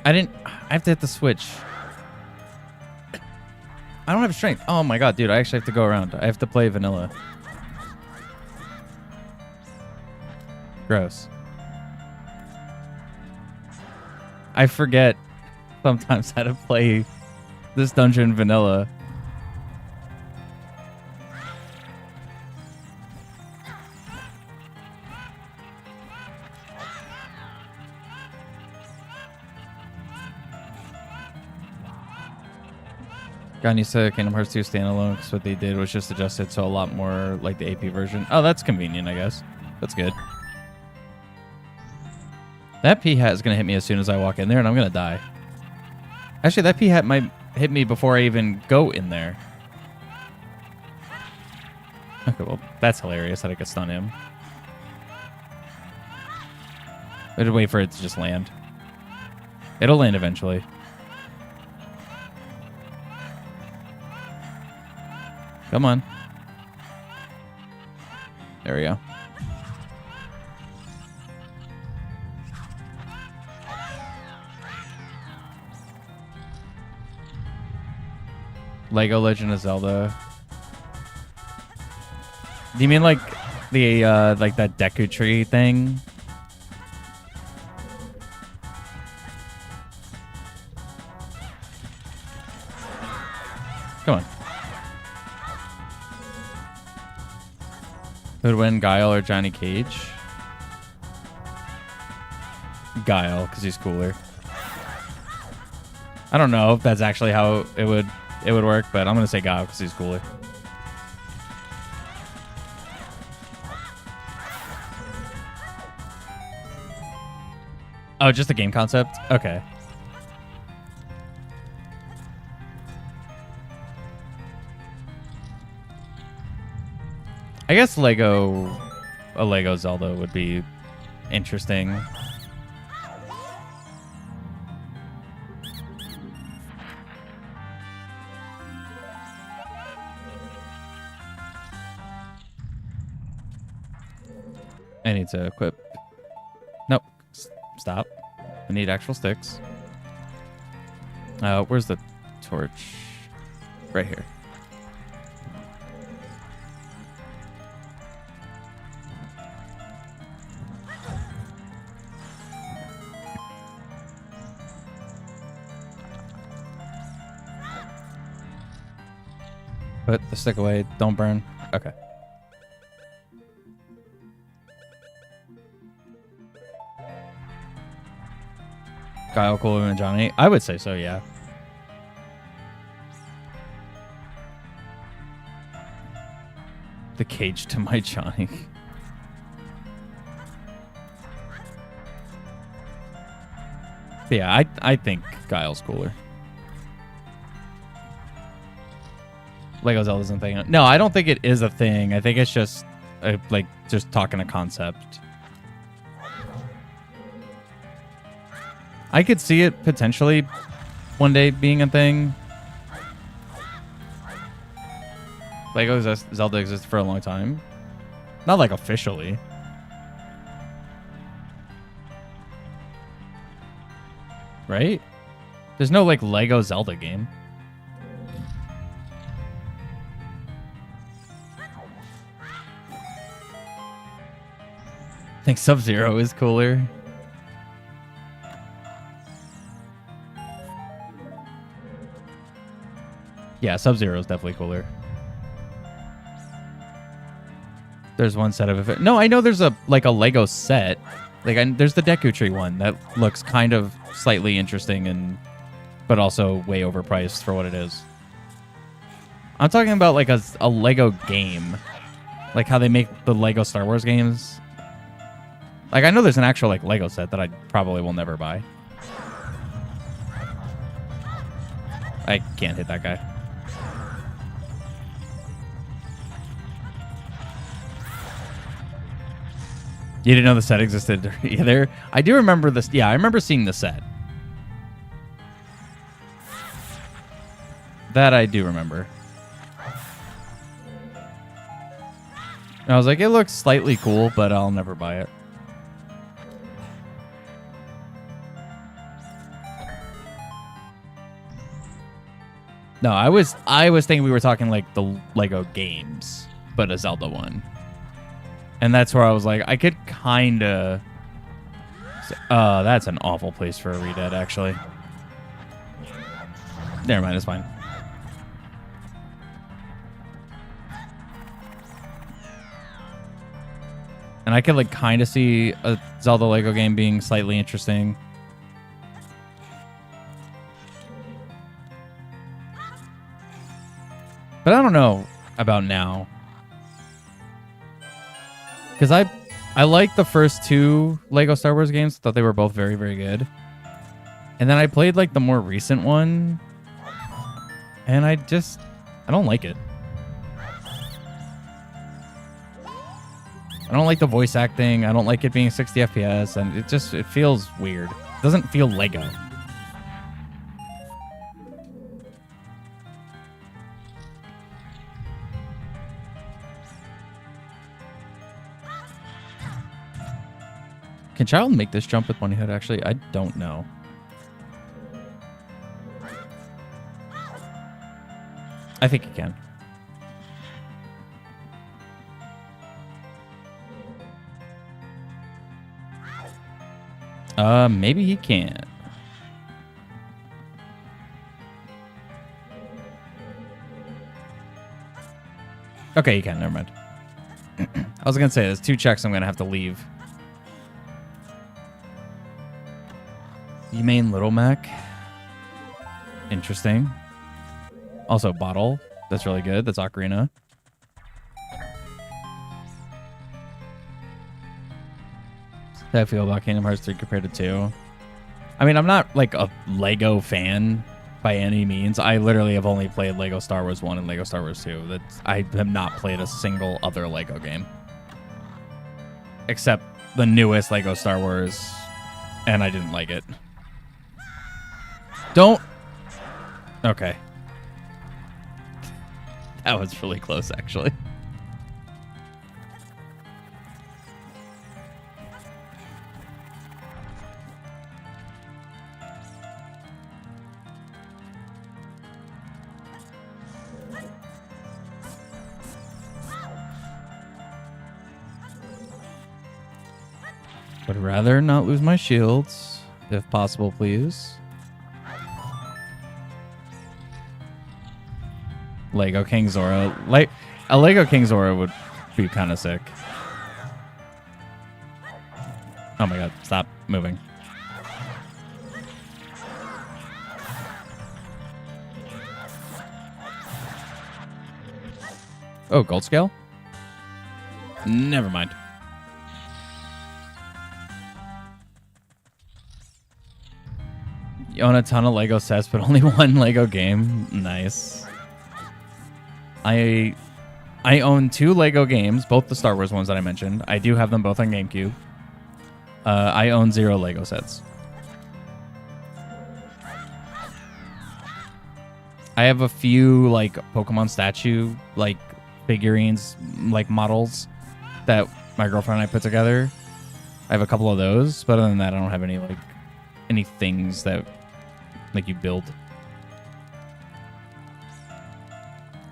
I have to hit the switch. I don't have strength. Oh my god, dude, I actually have to go around. I have to play vanilla. Gross. I forget sometimes how to play this dungeon vanilla. Got used to Kingdom Hearts 2 standalone because what they did was just adjust it so a lot more like the AP version. Oh, that's convenient, I guess. That's good. That pea hat is going to hit me as soon as I walk in there, and I'm going to die. Actually, that pea hat might hit me before I even go in there. Okay, well, that's hilarious that I could stun him. I had to wait for it to just land. It'll land eventually. Come on. There we go. Lego Legend of Zelda. Do you mean like the like that Deku Tree thing? Come on. Who'd win, Guile or Johnny Cage? Guile, because he's cooler. I don't know if that's actually how it would work, but I'm gonna say Guile because he's cooler. Oh, just the game concept? Okay. I guess a Lego Zelda would be interesting. I need to equip. Nope. Stop. I need actual sticks. Where's the torch? Right here. Put the stick away. Don't burn. Okay. Guile cooler than Johnny? I would say so, yeah. The cage to my Johnny. Yeah, I think Guile's cooler. Lego Zelda's a thing. No, I don't think it is a thing. I think it's just like just talking a concept. I could see it potentially one day being a thing. Lego Zelda existed for a long time. Not like officially. Right? There's no like Lego Zelda game. I think Sub-Zero is cooler. Yeah, Sub-Zero is definitely cooler. There's one set of it. No, I know there's a Lego set. Like there's the Deku Tree one that looks kind of slightly interesting but also way overpriced for what it is. I'm talking about like a Lego game. Like how they make the Lego Star Wars games. Like I know there's an actual like Lego set that I probably will never buy. I can't hit that guy. You didn't know the set existed either? I do remember this. Yeah, I remember seeing the set. That I do remember. And I was like, it looks slightly cool, but I'll never buy it. No, I was thinking we were talking like the Lego games, but a Zelda one. And that's where I was like, I could kind of... that's an awful place for a Redead, actually. Never mind, it's fine. And I could like kind of see a Zelda Lego game being slightly interesting. But I don't know about now. Because I liked the first two Lego Star Wars games. Thought they were both very, very good. And then I played like the more recent one. And I don't like it. I don't like the voice acting. I don't like it being 60 FPS. And it feels weird. It doesn't feel Lego. Can Child make this jump with one hit, actually? I don't know. I think he can. Maybe he can't. Okay, he can. Never mind. I was going to say, there's 2 checks I'm going to have to leave. You mean Little Mac? Interesting. Also, Bottle. That's really good. That's Ocarina. How do I feel about Kingdom Hearts 3 compared to 2? I mean, I'm not like a Lego fan by any means. I literally have only played Lego Star Wars 1 and Lego Star Wars 2. I have not played a single other Lego game. Except the newest Lego Star Wars, and I didn't like it. Don't... Okay. That was really close, actually. Would rather not lose my shields, if possible, please. Lego King Zora. Like a Lego King Zora would be kind of sick. Oh my god, stop moving. Oh, gold scale? Never mind. You own a ton of Lego sets, but only one Lego game. Nice. I own 2 Lego games, both the Star Wars ones that I mentioned. I do have them both on GameCube. I own 0 Lego sets. I have a few like Pokemon statue like figurines, like models that my girlfriend and I put together. I have a couple of those, but other than that, I don't have any things that like you build.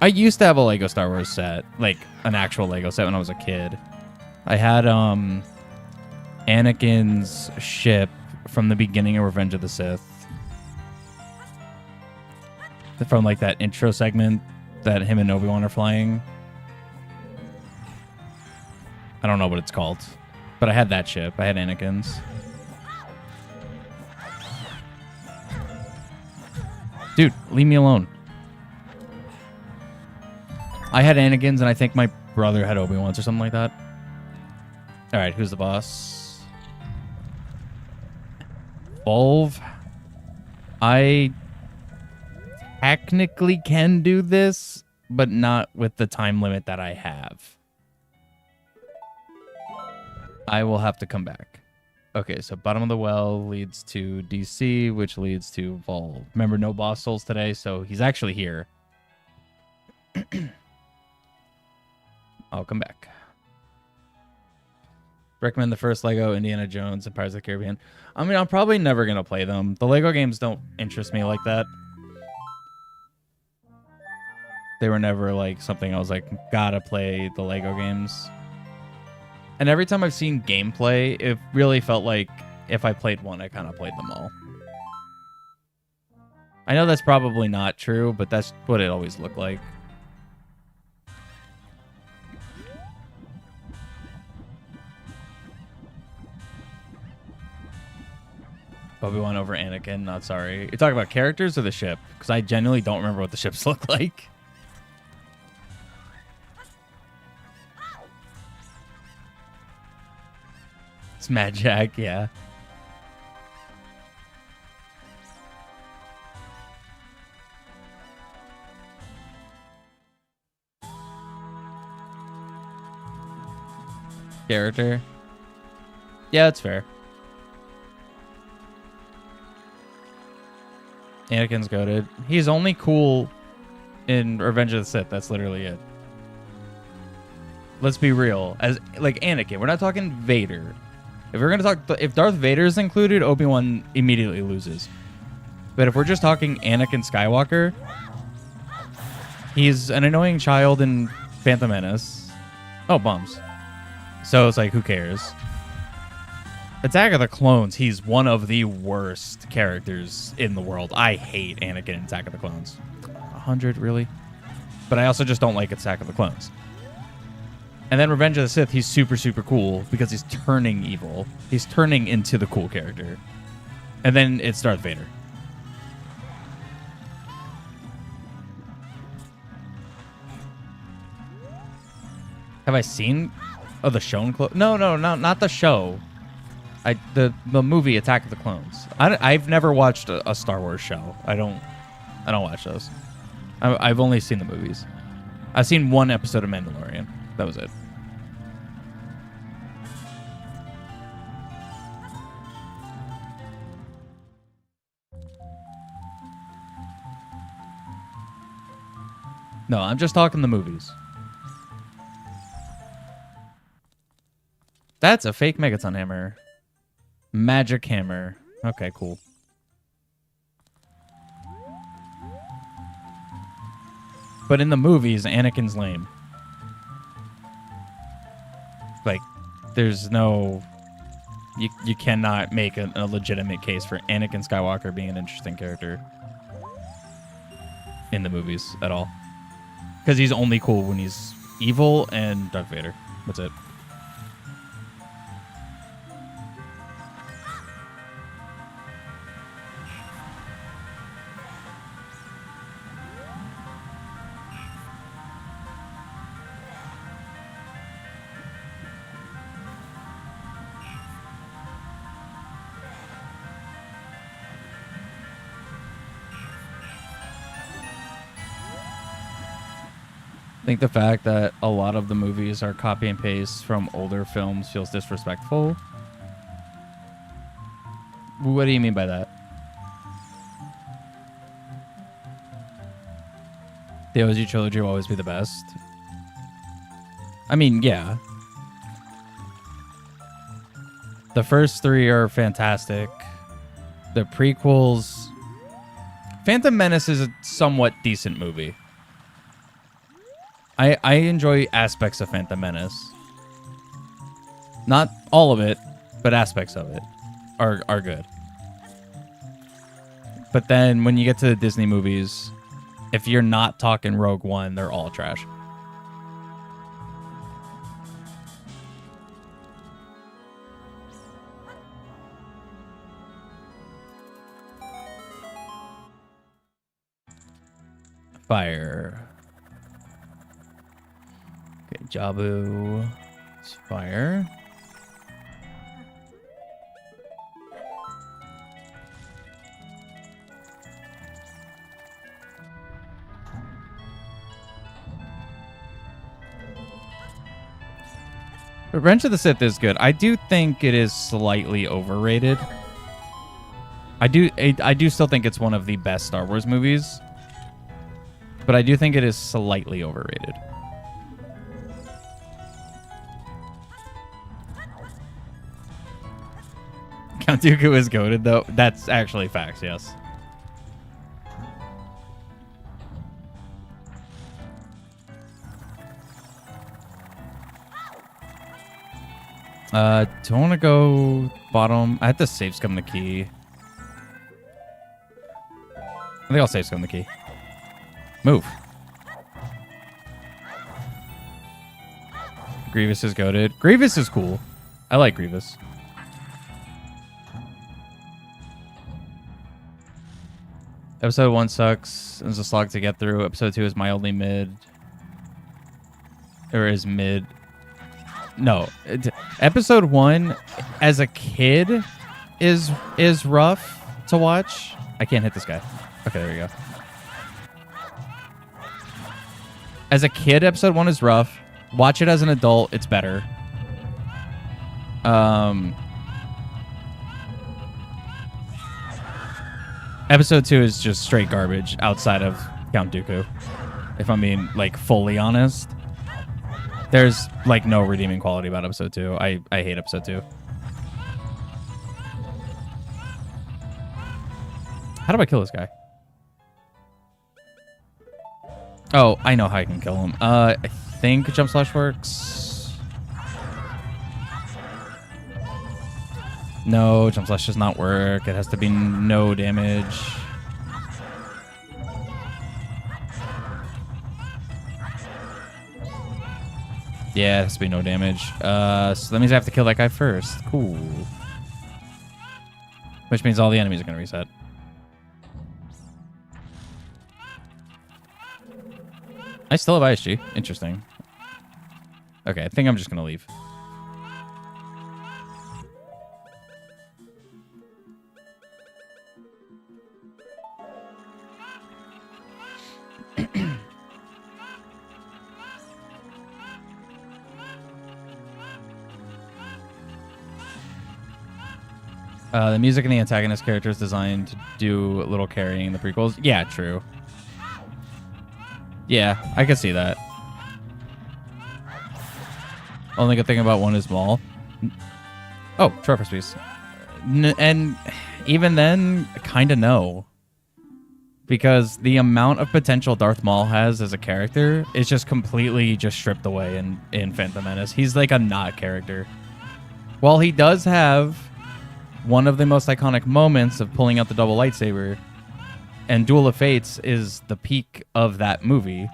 I used to have a Lego Star Wars set, like an actual Lego set when I was a kid. I had Anakin's ship from the beginning of Revenge of the Sith. From like that intro segment that him and Obi-Wan are flying. I don't know what it's called, but I had that ship. I had Anakin's. Dude, leave me alone. I had Anakin's, and I think my brother had Obi-Wan's or something like that. All right, who's the boss? Volve. I technically can do this, but not with the time limit that I have. I will have to come back. Okay, so bottom of the well leads to DC, which leads to Volve. Remember, no boss souls today, so he's actually here. I'll come back. Recommend the first Lego, Indiana Jones, and Pirates of the Caribbean. I mean, I'm probably never going to play them. The Lego games don't interest me like that. They were never like something I was like, gotta play the Lego games. And every time I've seen gameplay, it really felt like if I played one, I kind of played them all. I know that's probably not true, but that's what it always looked like. Obi-Wan over Anakin, not sorry. You're talking about characters or the ship? Because I genuinely don't remember what the ships look like. It's Mad Jack, yeah. Character? Yeah, that's fair. Anakin's goated. He's only cool in Revenge of the Sith. That's literally it. Let's be real. As like Anakin, we're not talking Vader. If we're gonna talk, if Darth Vader is included, Obi-Wan immediately loses. But if we're just talking Anakin Skywalker, he's an annoying child in Phantom Menace. Oh, bums. So it's like, who cares? Attack of the Clones, he's one of the worst characters in the world. I hate Anakin in Attack of the Clones. 100, really? But I also just don't like Attack of the Clones. And then Revenge of the Sith, he's super, super cool because he's turning evil. He's turning into the cool character. And then it's Darth Vader. Have I seen? Oh, the show and clone? No, not the show. The movie Attack of the Clones. I've never watched a Star Wars show. I don't watch those. I've only seen the movies. I've seen one episode of Mandalorian. That was it. No, I'm just talking the movies. That's a fake Megaton hammer. Magic hammer. Okay, cool. But in the movies, Anakin's lame. Like, there's no... You cannot make a legitimate case for Anakin Skywalker being an interesting character in the movies at all. Because he's only cool when he's evil and Darth Vader. That's it. I think the fact that a lot of the movies are copy and paste from older films feels disrespectful. What do you mean by that? The OG trilogy will always be the best. I mean, yeah. The first three are fantastic. The prequels... Phantom Menace is a somewhat decent movie. I enjoy aspects of Phantom Menace. Not all of it, but aspects of it are good. But then when you get to the Disney movies, if you're not talking Rogue One, they're all trash. Fire. Okay, Jabu. It's fire. Revenge of the Sith is good. I do think it is slightly overrated. I do still think it's one of the best Star Wars movies. But I do think it is slightly overrated. Count Dooku is goated, though. That's actually facts, yes. Do I want to go bottom? I have to save scum the key. I think I'll save scum the key. Move. Grievous is goated. Grievous is cool. I like Grievous. Episode 1 sucks. There's a slog to get through. Episode 2 is mildly mid. Or is mid. No. Episode 1, as a kid, is rough to watch. I can't hit this guy. Okay, there we go. As a kid, episode 1 is rough. Watch it as an adult, it's better. Episode 2 is just straight garbage outside of Count Dooku. If I'm being, like, fully honest. There's, like, no redeeming quality about episode 2. I hate episode 2. How do I kill this guy? Oh, I know how I can kill him. I think Jump Slash works. No, Jump Slash does not work. It has to be no damage. Yeah, it has to be no damage. So that means I have to kill that guy first. Cool. Which means all the enemies are going to reset. I still have ISG. Interesting. Okay, I think I'm just gonna leave. The music and the antagonist character is designed to do a little carrying in the prequels. Yeah, true. Yeah, I can see that. Only good thing about one is Maul. Oh, Triforce Piece. And even then, kind of no. Because the amount of potential Darth Maul has as a character is just completely just stripped away in Phantom Menace. He's like a not character. While he does have one of the most iconic moments of pulling out the double lightsaber, and Duel of Fates is the peak of that movie,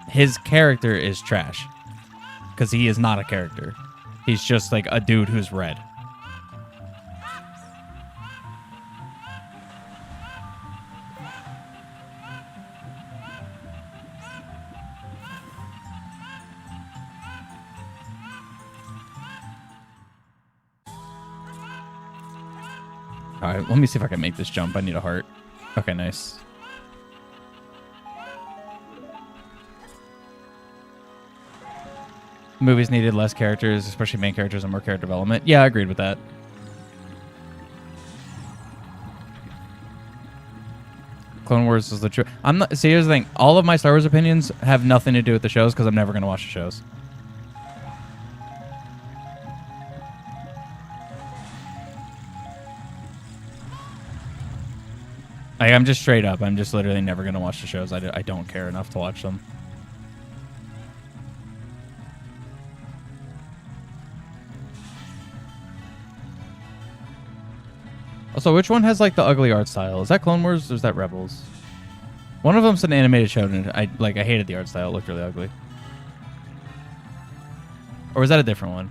his character is trash. Because he is not a character. He's just like a dude who's red. All right, let me see if I can make this jump. I need a heart. Okay, nice. Movies needed less characters, especially main characters, and more character development. Yeah, I agreed with that. Clone Wars is the truth. I'm not. See, here's the thing. All of my Star Wars opinions have nothing to do with the shows because I'm never going to watch the shows. I'm just straight up. I'm just literally never going to watch the shows. I don't care enough to watch them. Also, which one has like the ugly art style? Is that Clone Wars or is that Rebels? One of them's an animated show, and I hated the art style. It looked really ugly. Or was that a different one?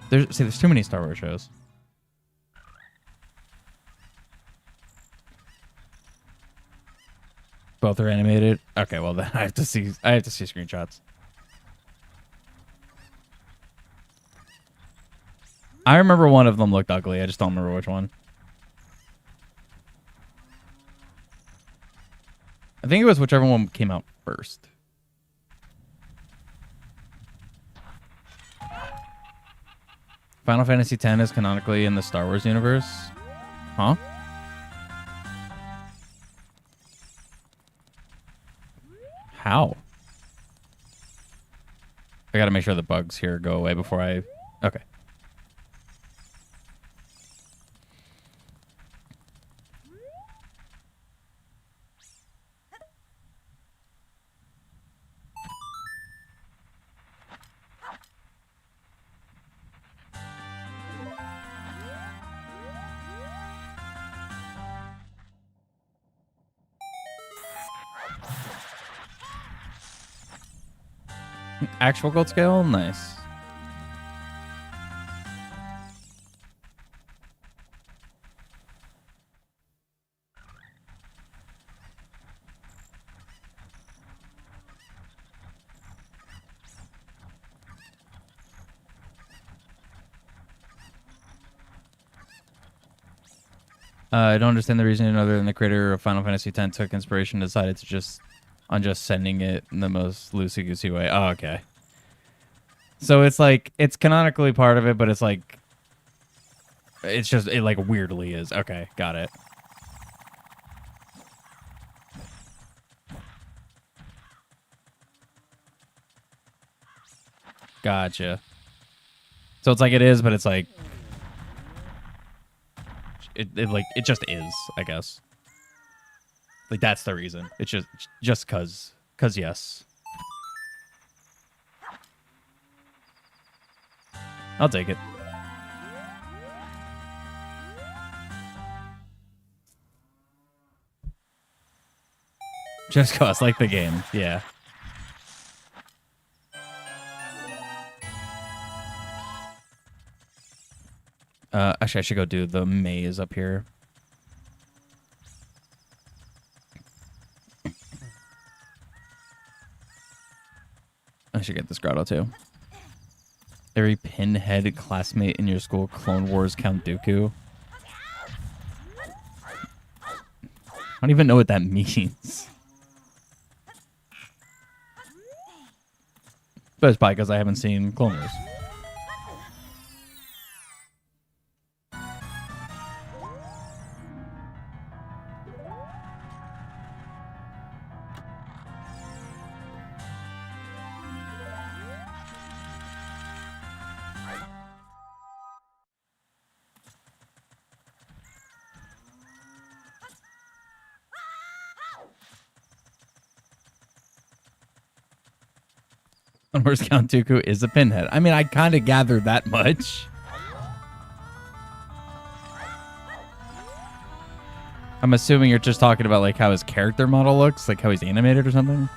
There's too many Star Wars shows. Both are animated. Okay, well then I have to see screenshots. I remember one of them looked ugly. I just don't remember which one. I think it was whichever one came out first. Final Fantasy X is canonically in the Star Wars universe. Huh? How? I gotta make sure the bugs here go away before I... Okay. Actual gold scale? Nice. I don't understand the reasoning other than the creator of Final Fantasy X took inspiration and decided to just sending it in the most loosey-goosey way. Oh, okay. So it's like, it's canonically part of it, but it's like, it's just, it like weirdly is. Okay, got it. Gotcha. So it's like it is, but it's like, it just is, I guess. Like that's the reason. It's just cause yes. I'll take it. Just cause, like the game, yeah. Actually, I should go do the maze up here. should get this grotto too. Every pinhead classmate in your school, Clone Wars Count Dooku. I don't even know what that means. But it's probably because I haven't seen Clone Wars. Where's Count Dooku is a pinhead. I mean, I kind of gathered that much. I'm assuming you're just talking about like how his character model looks, like how he's animated or something.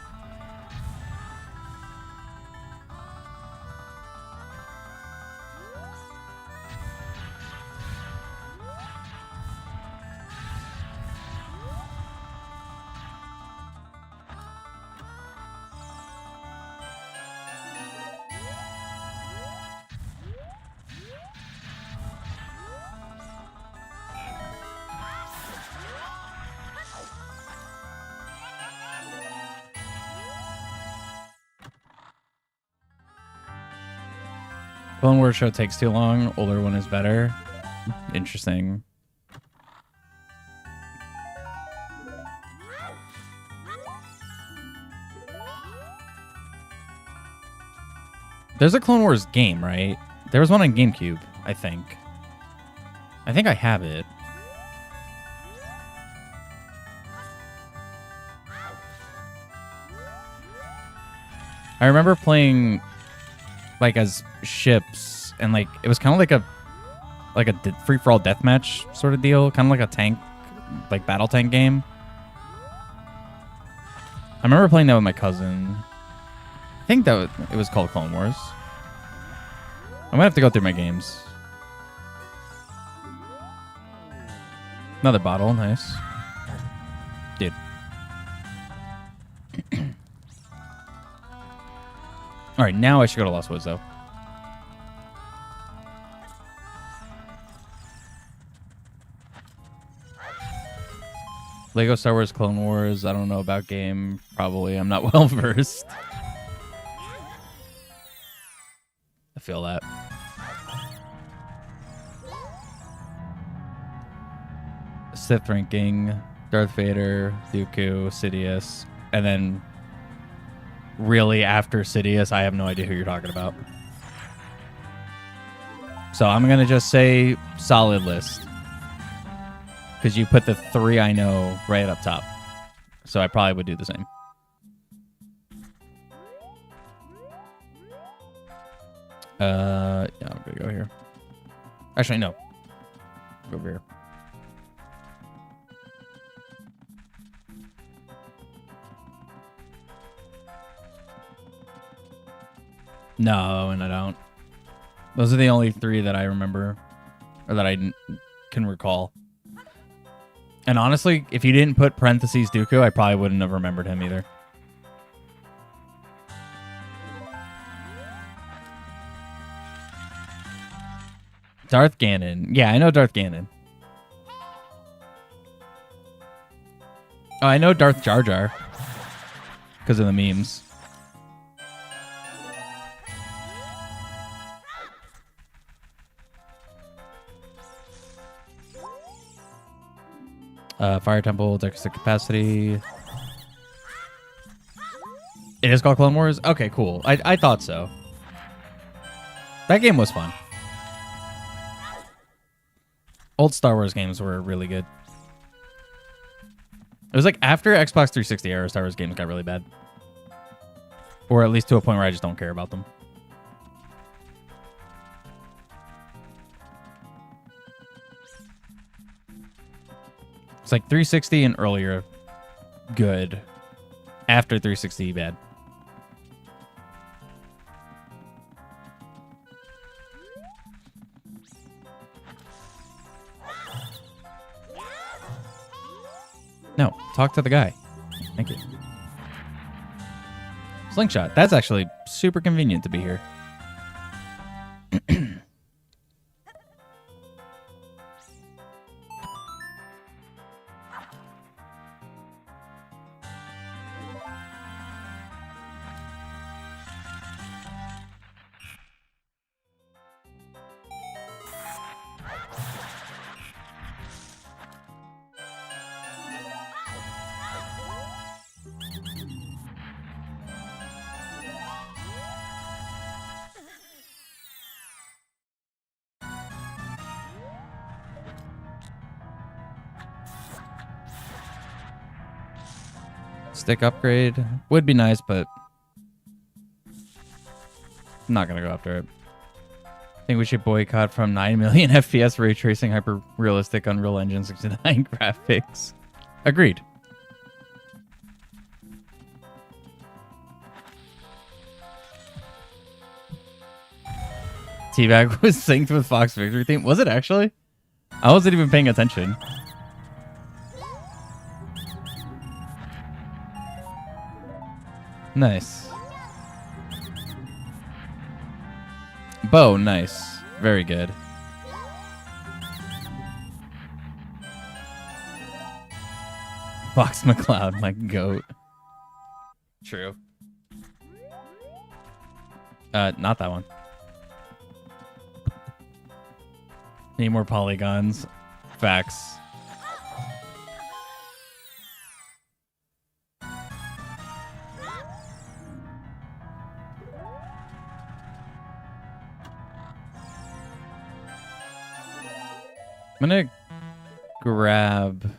Clone Wars show takes too long. Older one is better. Interesting. There's a Clone Wars game, right? There was one on GameCube, I think. I think I have it. I remember playing like as ships, and like it was kind of like a free-for-all deathmatch sort of deal, kind of like a tank, like battle tank game. I remember playing that with my cousin. I think that it was called Clone Wars. I might have to go through my games. Another bottle, nice. Dude. All right, now I should go to Lost Woods, though. Lego Star Wars Clone Wars. I don't know about game. Probably. I'm not well versed. I feel that. Sith ranking. Darth Vader, Dooku, Sidious, and then really after Sidious, I have no idea who you're talking about. So I'm going to just say solid list. Because you put the three I know right up top. So I probably would do the same. Yeah, I'm going to go here. Actually, no. Go over here. No, and I don't. Those are the only three that I remember, or that I can recall. And honestly, if you didn't put parentheses Dooku, I probably wouldn't have remembered him either. Darth Ganon. Yeah, I know Darth Ganon. Oh, I know Darth Jar Jar. Because of the memes. Fire Temple, Deficit Capacity. It is called Clone Wars? Okay, cool. I thought so. That game was fun. Old Star Wars games were really good. It was like after Xbox 360 era, Star Wars games got really bad. Or at least to a point where I just don't care about them. It's like 360 and earlier, good. After 360, bad. No, talk to the guy. Thank you. Slingshot. That's actually super convenient to be here. Stick upgrade would be nice, but I'm not gonna go after it. I think we should boycott from 9 million FPS ray tracing hyper realistic Unreal Engine 69 graphics. Agreed. Teabag was synced with Fox Victory theme. Was it actually? I wasn't even paying attention. Nice. Bow, nice. Very good. Fox McCloud, my goat. True. Not that one. Need more polygons. Facts. I'm gonna grab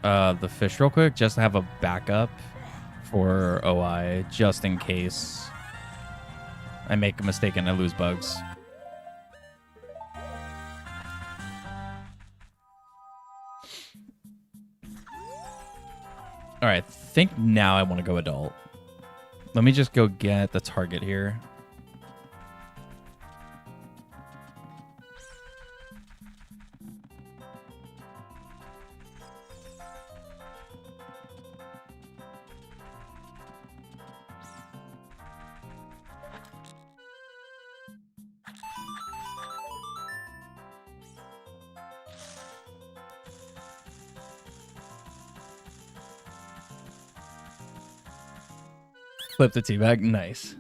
the fish real quick just to have a backup for OI just in case I make a mistake and I lose bugs. All right, I think now I want to go adult. Let me just go get the target here. Flip the teabag. Nice.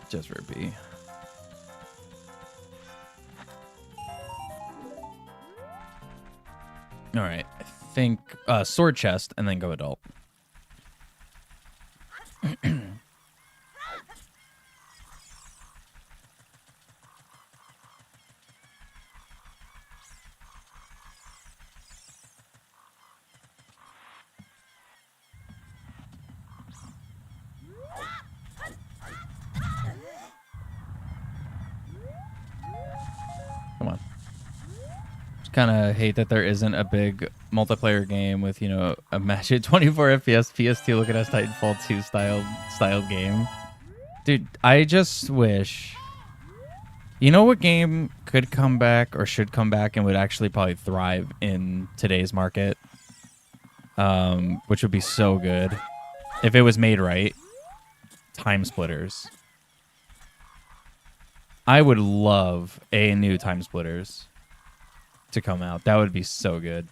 Just for B. All right. I think sword chest and then go adult. Kind of hate that there isn't a big multiplayer game with, you know, a match at 24 FPS PS2 look at us Titanfall 2 styled game. Dude, I just wish, you know what game could come back or should come back and would actually probably thrive in today's market, which would be so good if it was made right? Time Splitters. I would love a new Time Splitters to come out. That would be so good.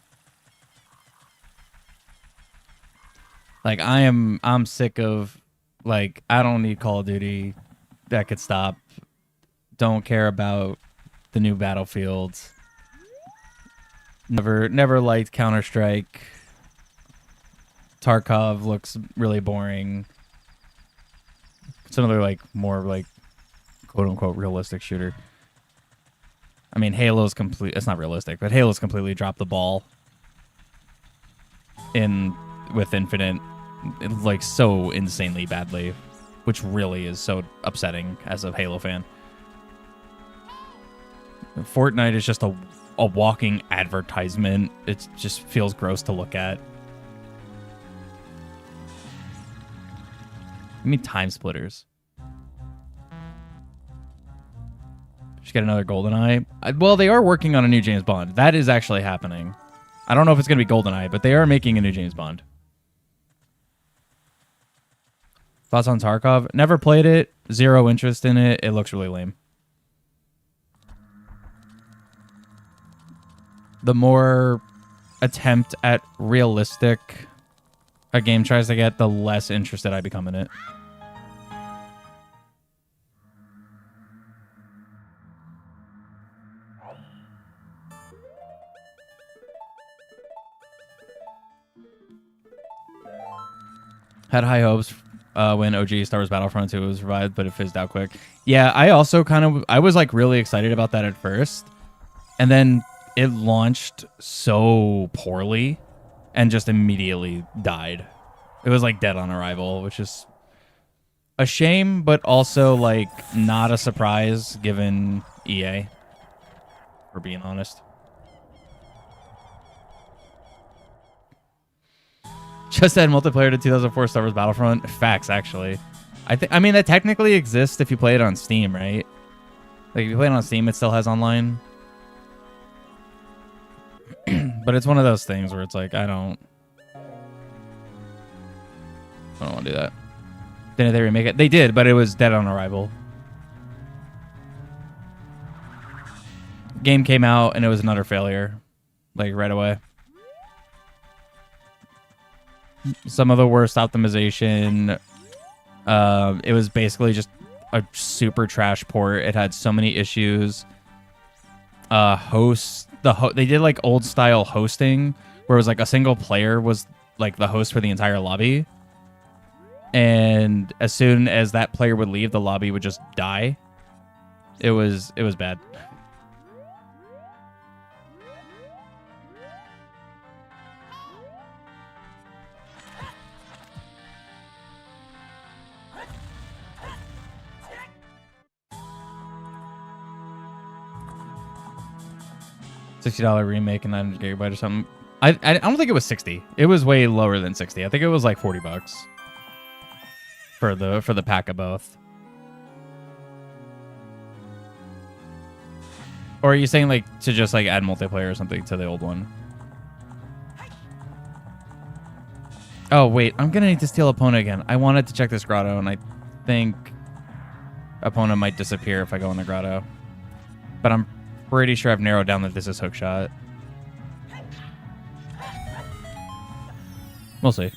Like I'm sick of, like, I don't need Call of Duty. That could stop. Don't care about the new Battlefields. Never liked Counter-Strike. Tarkov looks really boring. It's another like more like quote unquote realistic shooter. I mean, Halo's complete. It's not realistic, but Halo's completely dropped the ball with Infinite, like so insanely badly, which really is so upsetting as a Halo fan. Fortnite is just a walking advertisement. It just feels gross to look at. Give me Time Splitters. Just get another GoldenEye. Well, they are working on a new James Bond. That is actually happening. I don't know if it's going to be GoldenEye, but they are making a new James Bond. Thoughts on Tarkov? Never played it. Zero interest in it. It looks really lame. The more attempt at realistic a game tries to get, the less interested I become in it. Had high hopes when OG Star Wars Battlefront 2 was revived, but it fizzed out quick. Yeah, I also I was like really excited about that at first. And then it launched so poorly and just immediately died. It was like dead on arrival, which is a shame, but also like not a surprise given EA, for being honest. Just add multiplayer to 2004 Star Wars Battlefront. Facts, actually. I mean, that technically exists if you play it on Steam, right? Like, if you play it on Steam, it still has online. But it's one of those things where it's like, I don't want to do that. Didn't they remake it? They did, but it was dead on arrival. Game came out, and it was another failure. Like, right away. Some of the worst optimization. It was basically just a super trash port. It had so many issues. Hosts, they did like old style hosting, where it was like a single player was like the host for the entire lobby, and as soon as that player would leave, the lobby would just die. It was bad. $60 remake and 900 gigabyte or something. I don't think it was 60. It was way lower than 60. I think it was like $40 for the pack of both. Or are you saying like to just like add multiplayer or something to the old one? Oh wait, I'm gonna need to steal Epona again. I wanted to check this grotto, and I think Epona might disappear if I go in the grotto. But I'm pretty sure I've narrowed down that this is hookshot. We'll see.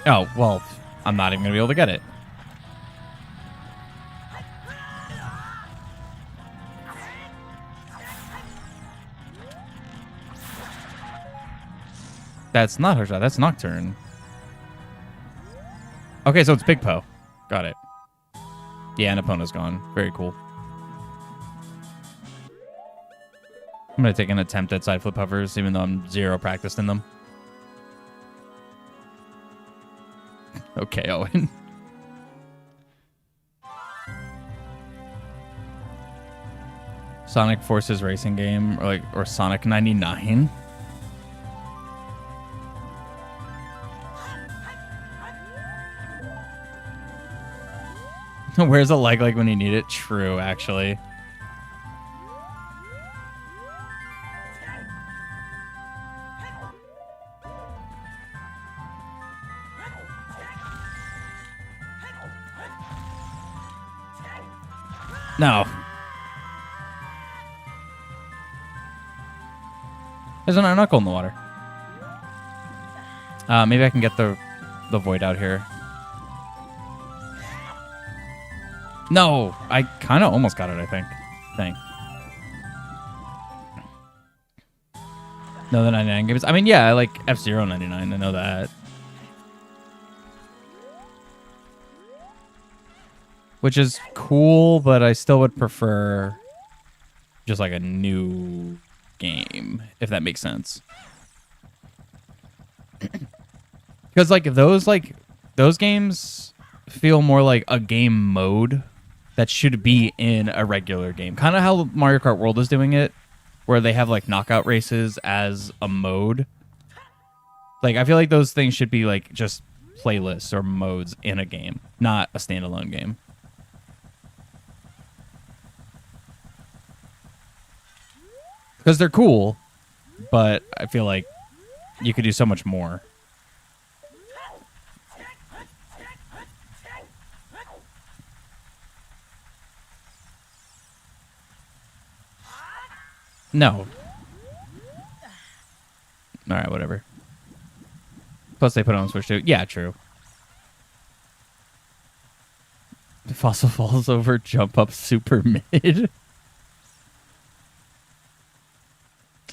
Oh, well, I'm not even going to be able to get it. That's not hookshot. That's Nocturne. Okay, so it's Big Poe. Got it. Yeah, and Epona's gone. Very cool. I'm going to take an attempt at side flip hovers, even though I'm zero practiced in them. Okay, Owen. Sonic Forces racing game, or Sonic 99. Where's a leg like when you need it? True, actually. No. There's an knuckle in the water. Maybe I can get the void out here. No, I kind of almost got it, I think. Dang. No, the 99 games. I mean, yeah, I like F-Zero 99. I know that. Which is cool, but I still would prefer just like a new game, if that makes sense. Because those games feel more like a game mode that should be in a regular game. Kind of how Mario Kart World is doing it, where they have like knockout races as a mode. Like, I feel like those things should be like just playlists or modes in a game, not a standalone game. Because they're cool, but I feel like you could do so much more. No. All right, whatever. Plus, they put it on Switch too. Yeah, true. Fossil falls over, jump up super mid.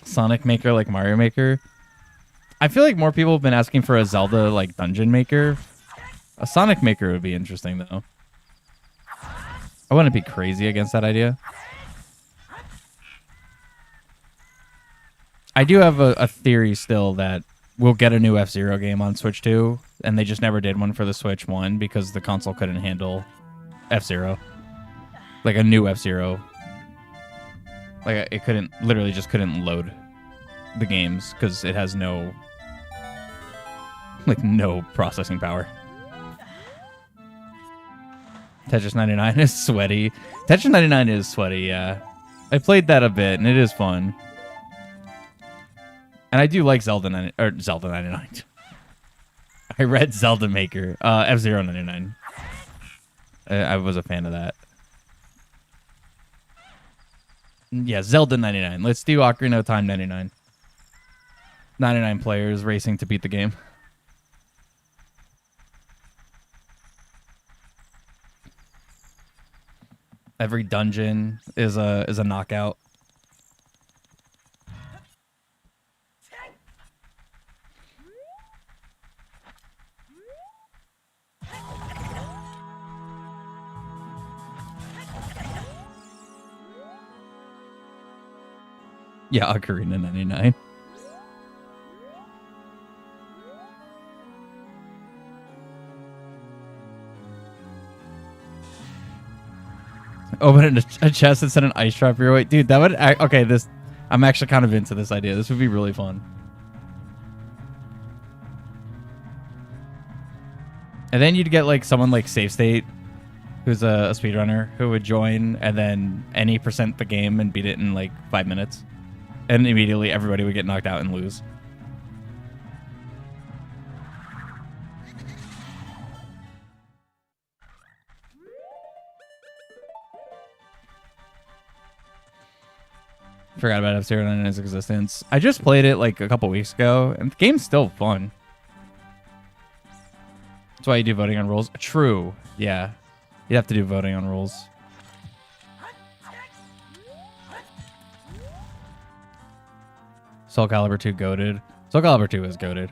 Sonic Maker like Mario Maker. I feel like more people have been asking for a Zelda like Dungeon Maker. A Sonic Maker would be interesting though. I wouldn't be crazy against that idea. I do have a theory still that we'll get a new F-Zero game on Switch 2, and they just never did one for the Switch 1 because the console couldn't handle F-Zero. Like a new F-Zero. Like it couldn't, literally just couldn't load the games because it has no processing power. Tetris 99 is sweaty. Tetris 99 is sweaty, yeah. I played that a bit, and it is fun. And I do like Zelda 99. I read Zelda Maker. F-Zero 99. I was a fan of that. Yeah, Zelda 99. Let's do Ocarina of Time 99. 99 players racing to beat the game. Every dungeon is a knockout. Yeah, Ocarina 99. Open a chest and send an ice trap your way. Dude, that would... Okay, this... I'm actually kind of into this idea. This would be really fun. And then you'd get, like, someone like Safe State, who's a speedrunner, who would join and then any percent the game and beat it in, like, 5 minutes. And immediately everybody would get knocked out and lose. Forgot about F-Zero 99's existence. I just played it like a couple weeks ago, and the game's still fun. That's why you do voting on rules. True. Yeah. You'd have to do voting on rules. Soul Calibur 2 goated. Soul Calibur 2 is goated.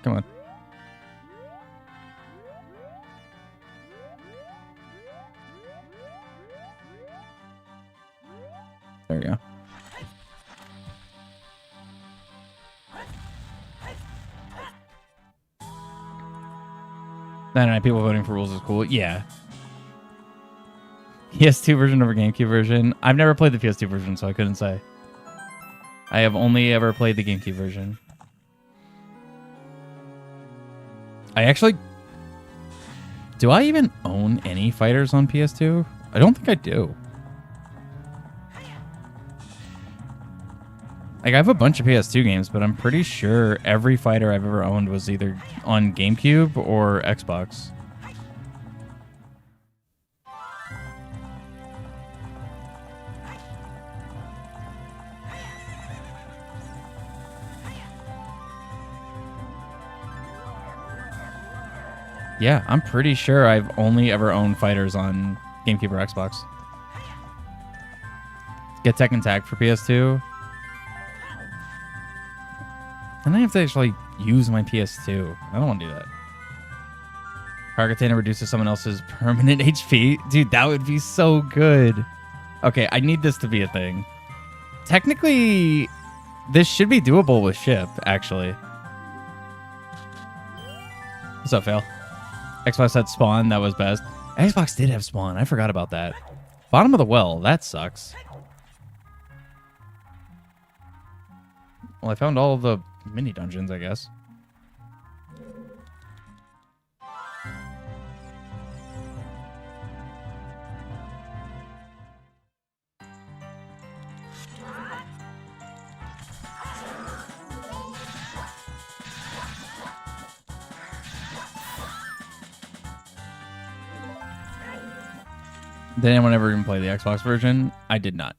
Come on. There we go. 99 people voting for rules is cool. Yeah. PS2 version over GameCube version. I've never played the PS2 version, so I couldn't say. I have only ever played the GameCube version. I actually... Do I even own any fighters on PS2? I don't think I do. Like, I have a bunch of PS2 games, but I'm pretty sure every fighter I've ever owned was either on GameCube or Xbox. Yeah, I'm pretty sure I've only ever owned fighters on GameCube or Xbox. Get Tekken Tag for PS2. And I have to actually use my PS2. I don't want to do that. Power Katana reduces someone else's permanent HP. Dude, that would be so good. Okay, I need this to be a thing. Technically, this should be doable with ship, actually. What's up, Fail? Xbox had Spawn, that was best. Xbox did have Spawn, I forgot about that. Bottom of the well, that sucks. Well, I found all of the mini dungeons, I guess. Did anyone ever even play the Xbox version? I did not.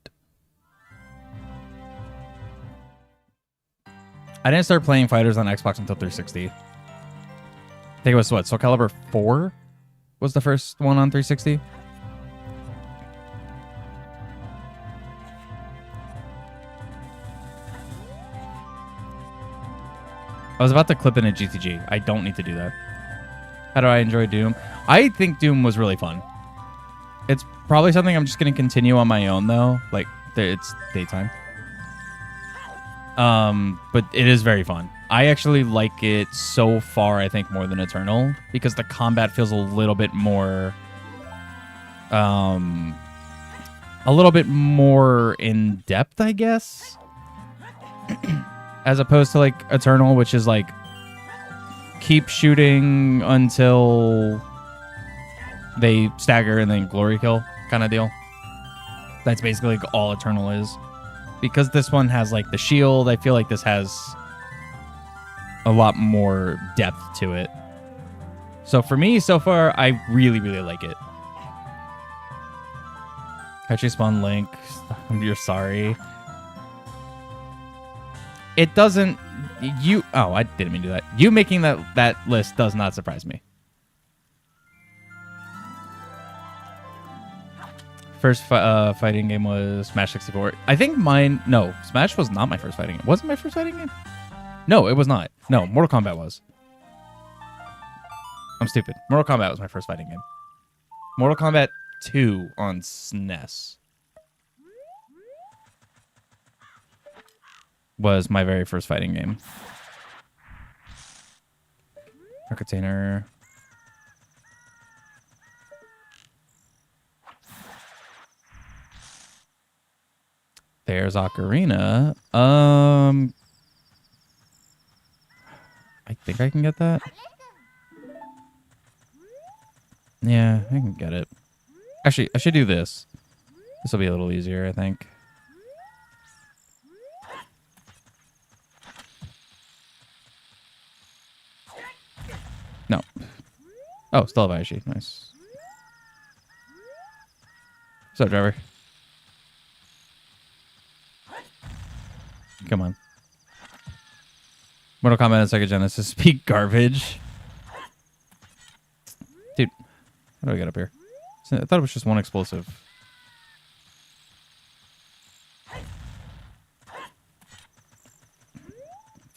I didn't start playing fighters on Xbox until 360. I think it was what? Soul Calibur 4 was the first one on 360. I was about to clip in a GTG. I don't need to do that. How do I enjoy Doom? I think Doom was really fun. It's probably something I'm just going to continue on my own, though. Like, it's daytime. But it is very fun. I actually like it so far, I think, more than Eternal, because the combat feels a little bit more... a little bit more in-depth, I guess? As opposed to, like, Eternal, which is, like, keep shooting until they stagger and then glory kill kind of deal. That's basically like all Eternal is. Because this one has like the shield, I feel like this has a lot more depth to it. So for me, so far, I really, really like it. Actually spawn Link. You're sorry. It doesn't... You... Oh, I didn't mean to do that. You making that list does not surprise me. First fighting game was Smash 64. I think mine... No, Smash was not my first fighting game. Was it my first fighting game? No, it was not. No, Mortal Kombat was. I'm stupid. Mortal Kombat was my first fighting game. Mortal Kombat 2 on SNES was my very first fighting game. A container. There's Ocarina. I think I can get that. Yeah, I can get it. Actually, I should do this. This will be a little easier, I think. No. Oh, still have Aishi. Nice. What's up, driver? Come on. Mortal Kombat and Sega Genesis speak garbage. Dude, how do I get up here? I thought it was just one explosive.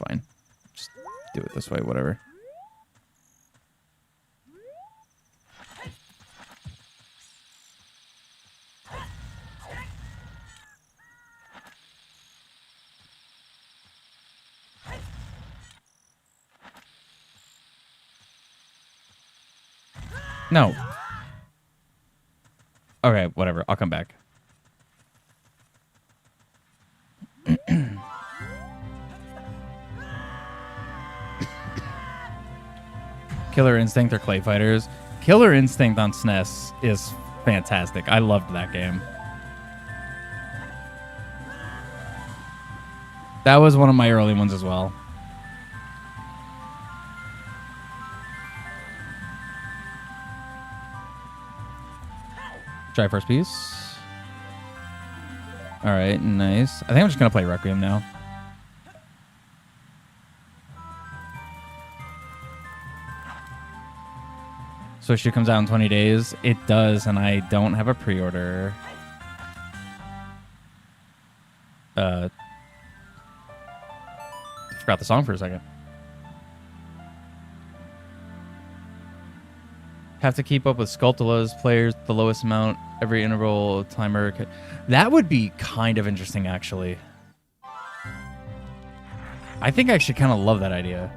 Fine. Just do it this way, whatever. No. Okay, whatever. I'll come back. Killer Instinct or Clay Fighters. Killer Instinct on SNES is fantastic. I loved that game. That was one of my early ones as well. Triforce Piece. Alright, nice. I think I'm just going to play Requiem now. So she comes out in 20 days. It does, and I don't have a pre-order. I forgot the song for a second. Have to keep up with Skulltula's players, the lowest amount, every interval timer. That would be kind of interesting, actually. I think I should kind of love that idea.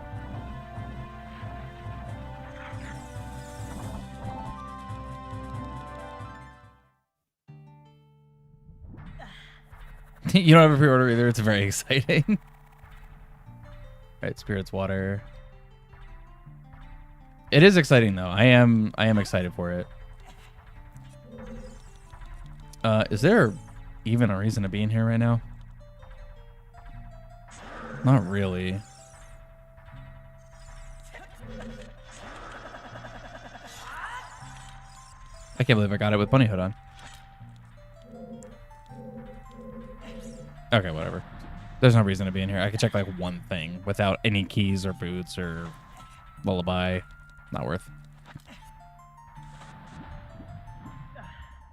You don't have a pre-order either. It's very exciting. All right, Spirit's Water. It is exciting though. I am excited for it. Is there even a reason to be in here right now? Not really. I can't believe I got it with Bunny Hood on. Okay, whatever. There's no reason to be in here. I could check like one thing without any keys or boots or lullaby. Not worth.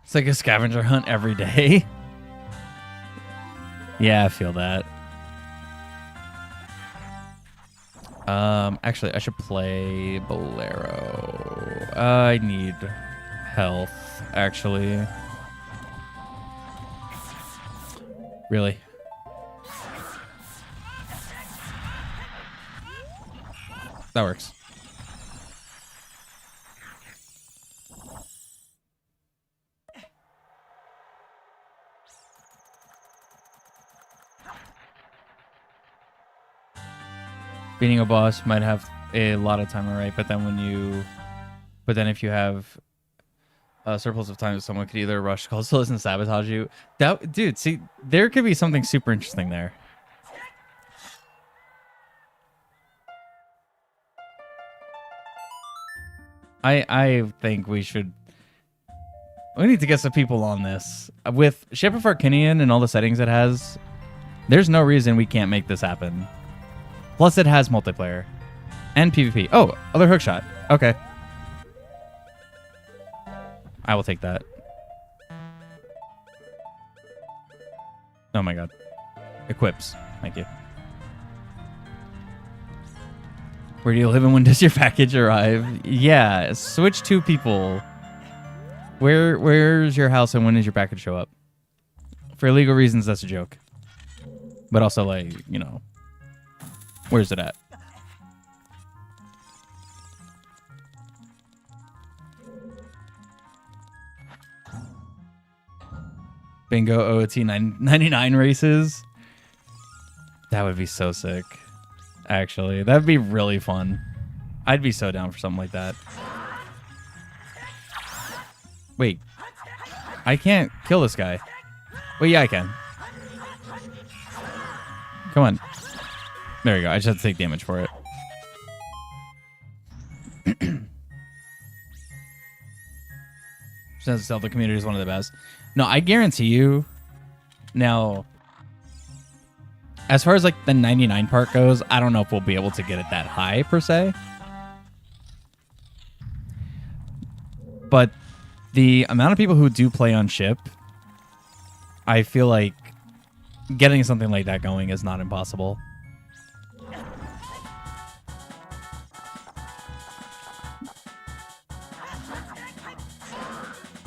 It's like a scavenger hunt every day. Yeah, I feel that. Actually, I should play Bolero. I need health, actually. Really? That works. Beating a boss might have a lot of time, right? But then if you have a surplus of time, someone could either rush Calcillus and sabotage you. That dude, see, there could be something super interesting there. I think we need to get some people on this. With Ship of Arcanian and all the settings it has, there's no reason we can't make this happen. Plus, it has multiplayer and PvP. Oh, other hookshot. Okay. I will take that. Oh my god. Equips. Thank you. Where do you live and when does your package arrive? Yeah, switch two people. Where's your house and when does your package show up? For legal reasons, that's a joke. But also, like, you know, where's it at? Bingo OOT 99 races. That would be so sick. Actually, that'd be really fun. I'd be so down for something like that. Wait. I can't kill this guy. Wait, yeah, I can. Come on. There you go. I just have to take damage for it. Since Zelda community is one of the best. No, I guarantee you. Now, as far as like the 99 part goes, I don't know if we'll be able to get it that high per se. But the amount of people who do play on ship, I feel like getting something like that going is not impossible.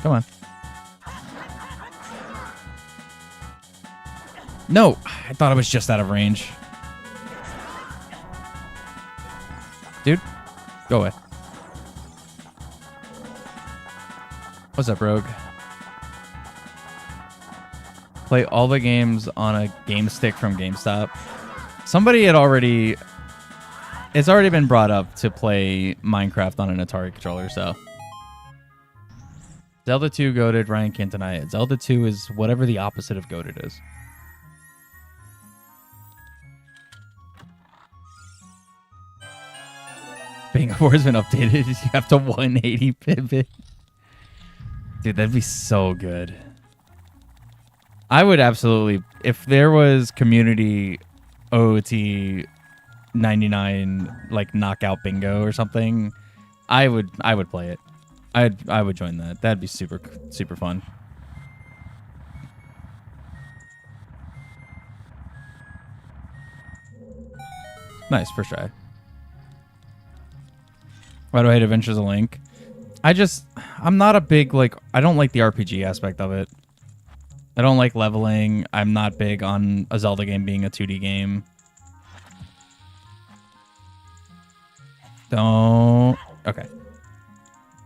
Come on. No, I thought I was just out of range. Dude, go away. What's up, Rogue? Play all the games on a game stick from GameStop. Somebody had already... It's already been brought up to play Minecraft on an Atari controller, so... Zelda 2 goated, Ryan can't deny it. Zelda 2 is whatever the opposite of goated is. Bingo 4 has been updated. You have to 180 pivot. Dude, that'd be so good. I would absolutely... If there was community OT 99 like knockout bingo or something, I would play it. I would join that. That'd be super fun. Nice, first try. Why do I hate Adventures of Link? I'm not a big, like, I don't like the RPG aspect of it. I don't like leveling. I'm not big on a Zelda game being a 2D game. Don't. Okay.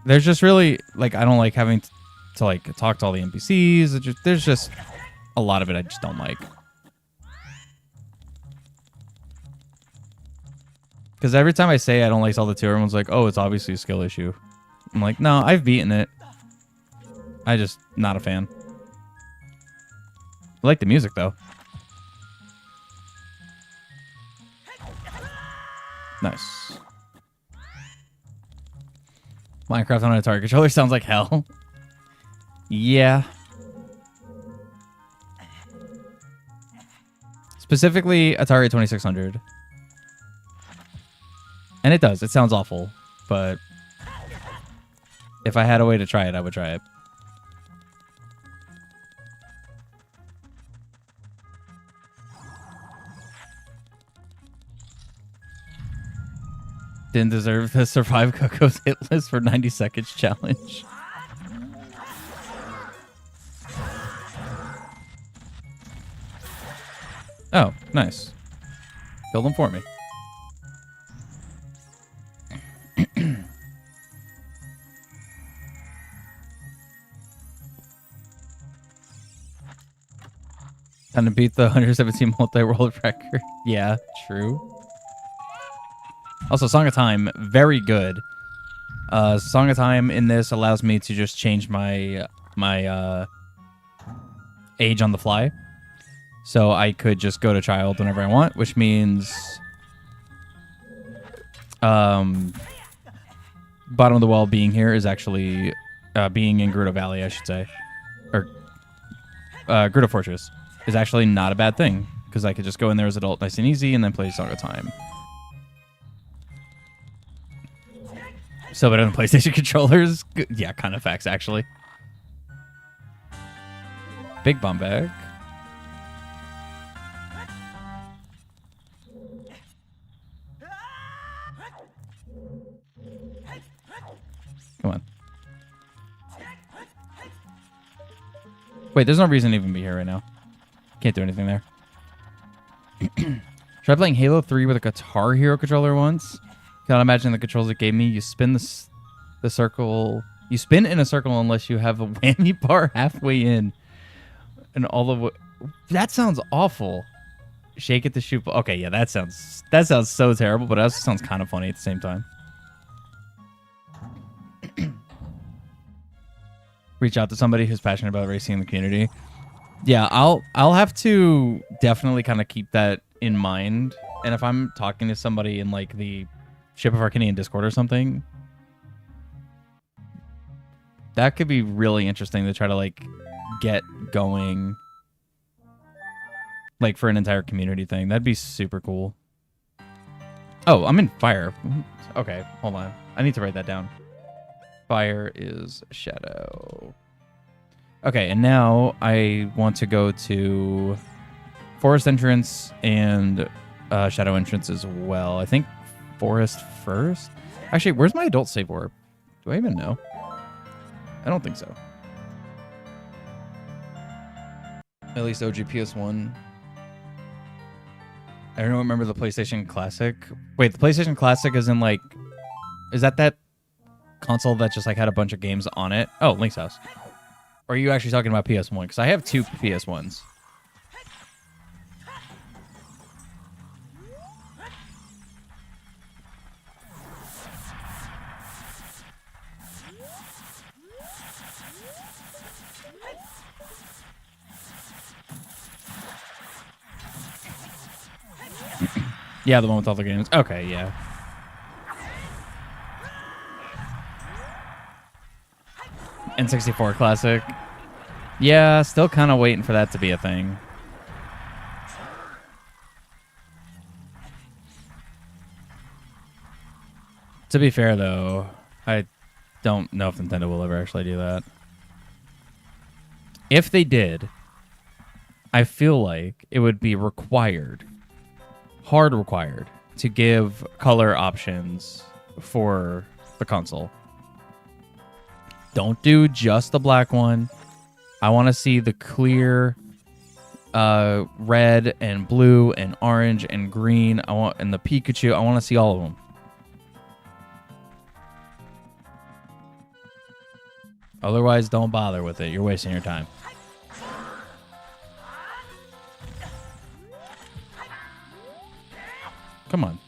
There's just really, like, I don't like having to like, talk to all the NPCs. There's just a lot of it I just don't like. Because every time I say I don't like Zelda 2, everyone's like, oh, it's obviously a skill issue. I'm like, no, I've beaten it. I just not a fan. I like the music, though. Nice. Minecraft on a Atari controller sounds like hell. Yeah. Specifically, Atari 2600. And it does. It sounds awful, but if I had a way to try it, I would try it. Didn't deserve the Survive Coco's hit list for 90 seconds challenge. Oh, nice. Killed him for me. Time to beat the 117 multi-world record. Yeah, true. Also, Song of Time, very good. Song of Time in this allows me to just change my age on the fly. So I could just go to child whenever I want, which means bottom of the well being here is actually being in Gerudo Valley, I should say. Or Gerudo Fortress is actually not a bad thing because I could just go in there as adult nice and easy and then play Song of Time. So better than PlayStation controllers? Yeah, kind of facts, actually. Big bomb bag. Come on. Wait, there's no reason to even be here right now. Can't do anything there. Tried playing Halo 3 with a Guitar Hero controller once. Cannot imagine the controls it gave me. You spin the circle. You spin in a circle unless you have a whammy bar halfway in. And all of that sounds awful. Shake it to shoot. Okay, yeah, that sounds so terrible, but it also sounds kind of funny at the same time. Reach out to somebody who's passionate about racing in the community. Yeah, I'll have to definitely kind of keep that in mind. And if I'm talking to somebody in like the Ship of Arcanian Discord or something, that could be really interesting to try to like get going, like for an entire community thing. That'd be super cool. Oh, I'm in fire. Okay, hold on. I need to write that down. Fire is shadow. Okay, and now I want to go to forest entrance and shadow entrance as well. I think forest first. Actually, where's my adult save orb? Do I even know? I don't think so. At least OG PS1. I don't remember the PlayStation Classic. Wait, the PlayStation Classic is in like... Is that console that just like had a bunch of games on it? Oh, Link's House. Or are you actually talking about PS1? Because I have two PS1s. Yeah, the one with all the games. Okay, yeah. N64 Classic. Yeah, still kind of waiting for that to be a thing. To be fair, though, I don't know if Nintendo will ever actually do that. If they did, I feel like it would be required, hard required, to give color options for the console. Don't do just the black one. I want to see the clear red and blue and orange and green. And the Pikachu. I want to see all of them. Otherwise, don't bother with it. You're wasting your time. Come on.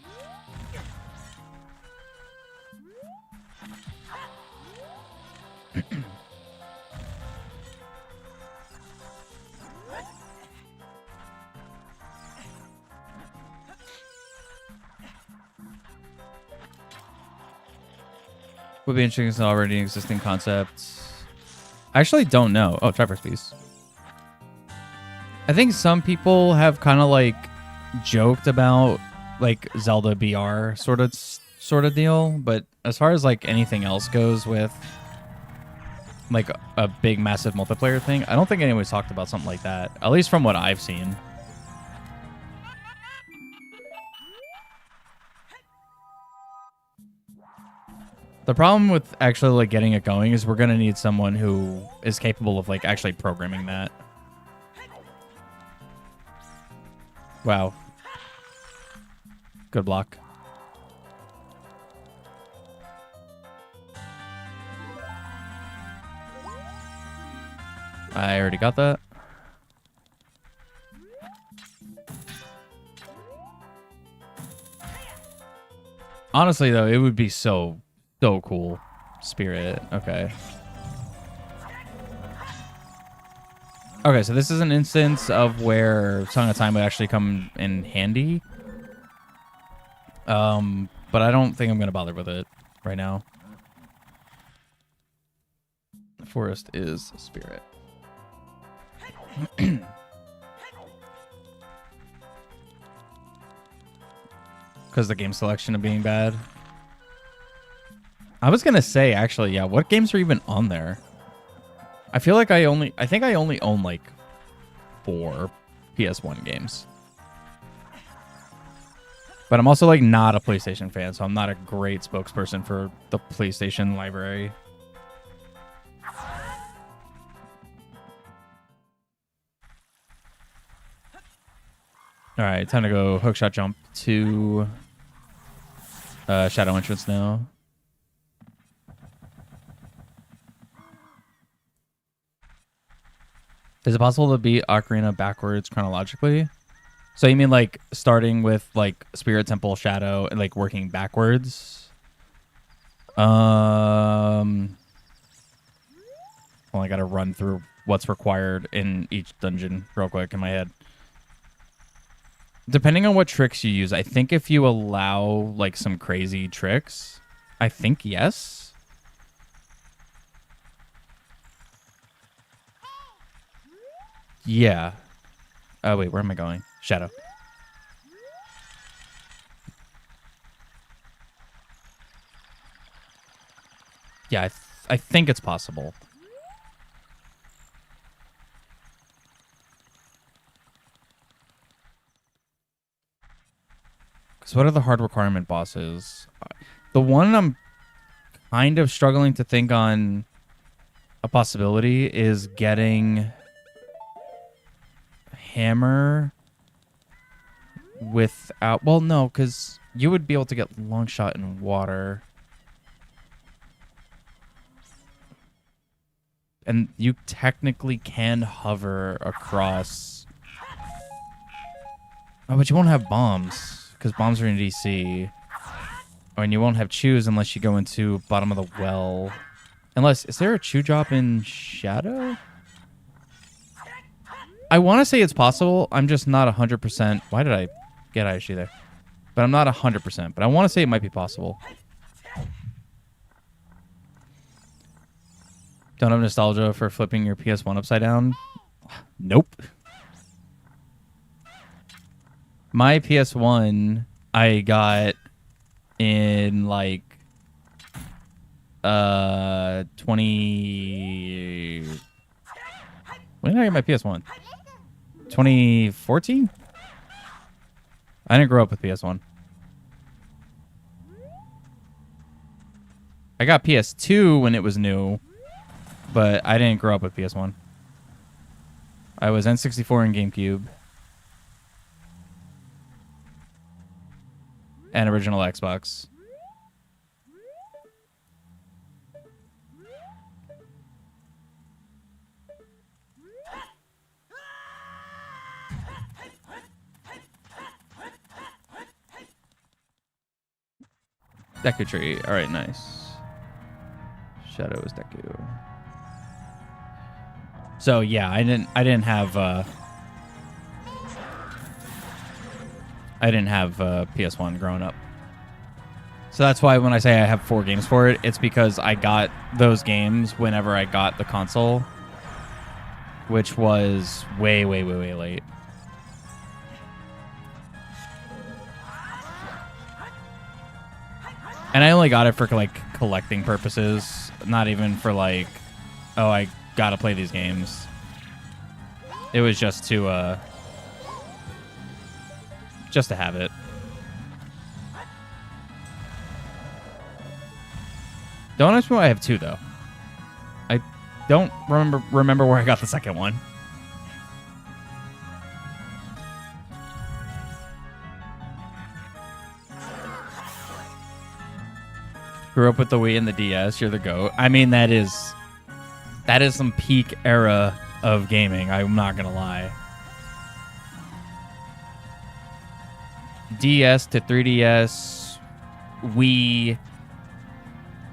Would be interesting as already existing concepts. I actually don't know. Oh, Triforce Piece. I think some people have kind of like joked about like Zelda BR sort of deal, but as far as like anything else goes with like a big massive multiplayer thing, I don't think anyone's talked about something like that, at least from what I've seen. The problem with actually like getting it going is we're gonna need someone who is capable of like actually programming that. Wow. Good block. I already got that. Honestly, though, it would be so cool. Spirit. Okay. Okay, so this is an instance of where Song of Time would actually come in handy. But I don't think I'm going to bother with it right now. The forest is Spirit. Because the game selection of being bad. I was gonna say, actually, yeah, what games are even on there? I feel like I think I only own like 4 PS1 games. But I'm also like not a PlayStation fan, so I'm not a great spokesperson for the PlayStation library. All right, time to go hookshot jump to Shadow Entrance now. Is it possible to beat Ocarina backwards chronologically? So you mean like starting with like Spirit Temple Shadow and like working backwards? Well, I gotta run through what's required in each dungeon real quick in my head. Depending on what tricks you use, I think if you allow like some crazy tricks, I think yes. Yeah. Oh wait, where am I going? Shadow. Yeah, I think it's possible. So what are the hard requirement bosses? The one I'm kind of struggling to think on a possibility is getting Hammer without... Well, no, because you would be able to get long shot in water. And you technically can hover across... Oh, but you won't have bombs. Because bombs are in DC. Oh, and you won't have chews unless you go into bottom of the well. Unless, is there a chew drop in Shadow? I want to say it's possible. I'm just not 100%. Why did I get Aishi there? But I'm not 100%. But I want to say it might be possible. Don't have nostalgia for flipping your PS1 upside down? Nope. My PS1, I got in like 20... When did I get my PS1? 2014? I didn't grow up with PS1. I got PS2 when it was new, but I didn't grow up with PS1. I was N64 and GameCube. And original Xbox. Deku tree. All right, nice. Shadow is Deku. So yeah, I didn't have PS1 growing up. So that's why when I say I have 4 games for it, it's because I got those games whenever I got the console, which was way late. And I only got it for like collecting purposes, not even for like, oh, I gotta play these games. It was just to have it. Don't ask me why I have 2 though. I don't remember where I got the second one. Grew up with the Wii and the DS. You're the GOAT. I mean, that is some peak era of gaming. I'm not gonna lie. DS to 3DS, Wii,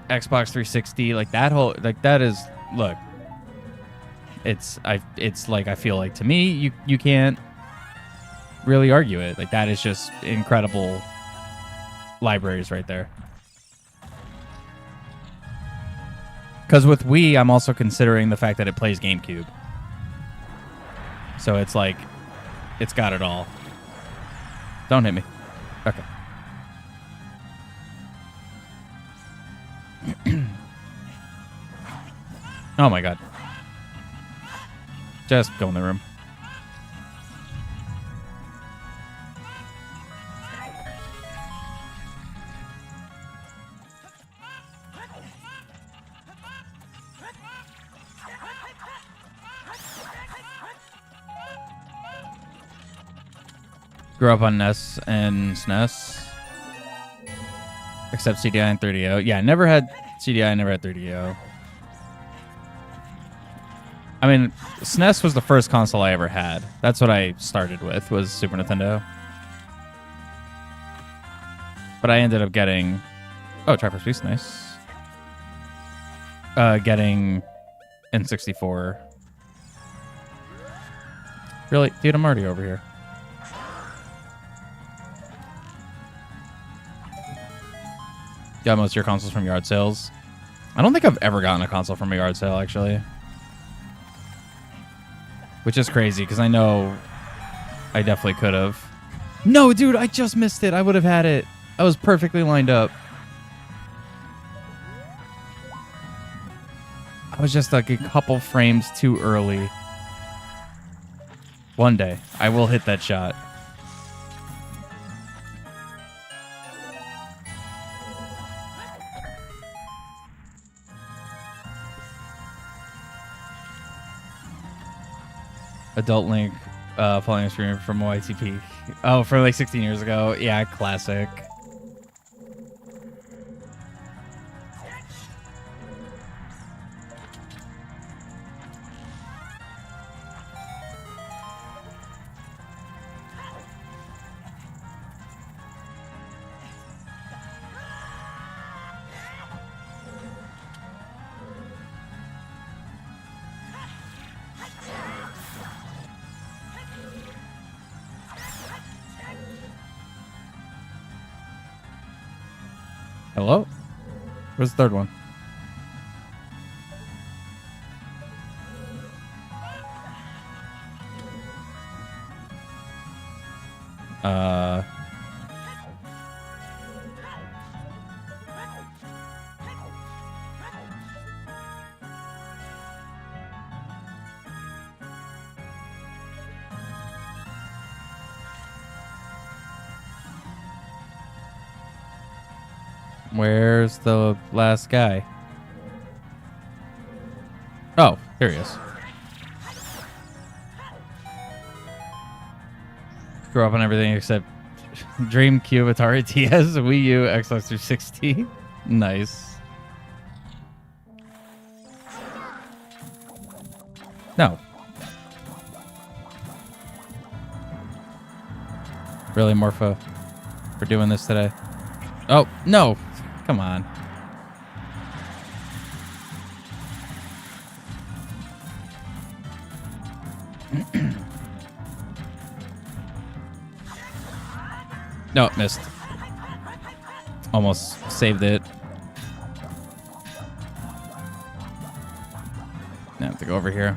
Xbox 360, like that whole, like that is, look, it's like, I feel like to me, you can't really argue it. Like that is just incredible libraries right there. Because with Wii, I'm also considering the fact that it plays GameCube. So it's like, it's got it all. Don't hit me. Okay. Oh my god. Just go in the room. Grew up on NES and SNES. Except CDI and 3DO. Yeah, never had CDI, never had 3DO. I mean, SNES was the first console I ever had. That's what I started with, was Super Nintendo. But I ended up getting... Oh, Triforce Pieces, nice. Getting N64. Really? Dude, I'm already over here. Got most of your consoles from yard sales. I don't think I've ever gotten a console from a yard sale, actually. Which is crazy, because I know I definitely could have. No, dude, I just missed it. I would have had it. I was perfectly lined up. I was just like a couple frames too early. One day, I will hit that shot. Adult Link following a stream from YTP. Oh, from like 16 years ago. Yeah, classic. Hello? Where's the third one? Where's the last guy? Oh, here he is. Grew up on everything except GameCube, Atari TS, Wii U, Xbox 360. Nice. No. Really, Morpho, for doing this today? Oh, no. Come on. No, missed. Almost saved it. I have to go over here.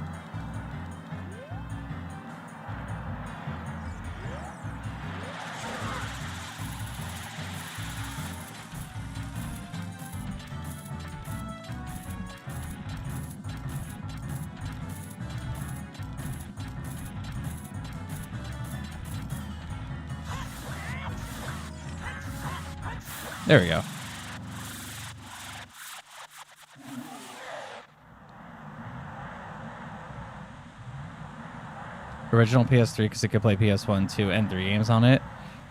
There we go. Original PS3 because it could play PS1, 2, and 3 games on it.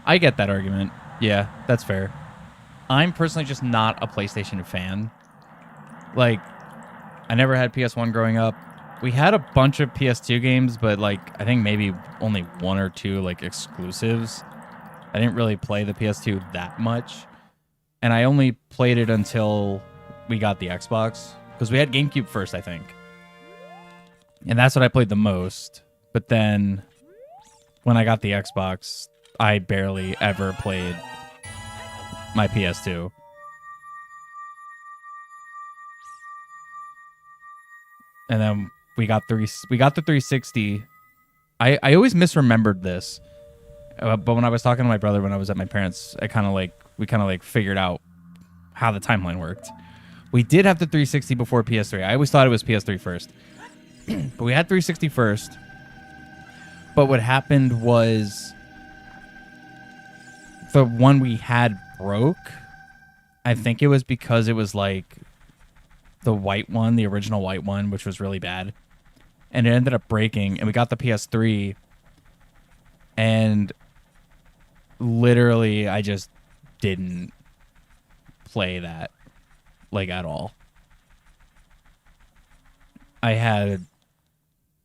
I get that argument. Yeah, that's fair. I'm personally just not a PlayStation fan. Like, I never had PS1 growing up. We had a bunch of PS2 games, but like I think maybe only 1 or 2 like exclusives. I didn't really play the PS2 that much. And I only played it until we got the Xbox. Because we had GameCube first, I think. And that's what I played the most. But then when I got the Xbox, I barely ever played my PS2. And then we got the 360. I always misremembered this. But when I was talking to my brother when I was at my parents', we kind of like figured out how the timeline worked. We did have the 360 before PS3. I always thought it was PS3 first. But we had 360 first. But what happened was the one we had broke. I think it was because it was like the white one, the original white one, which was really bad. And it ended up breaking. And we got the PS3. And literally, I just didn't play that like at all. I had...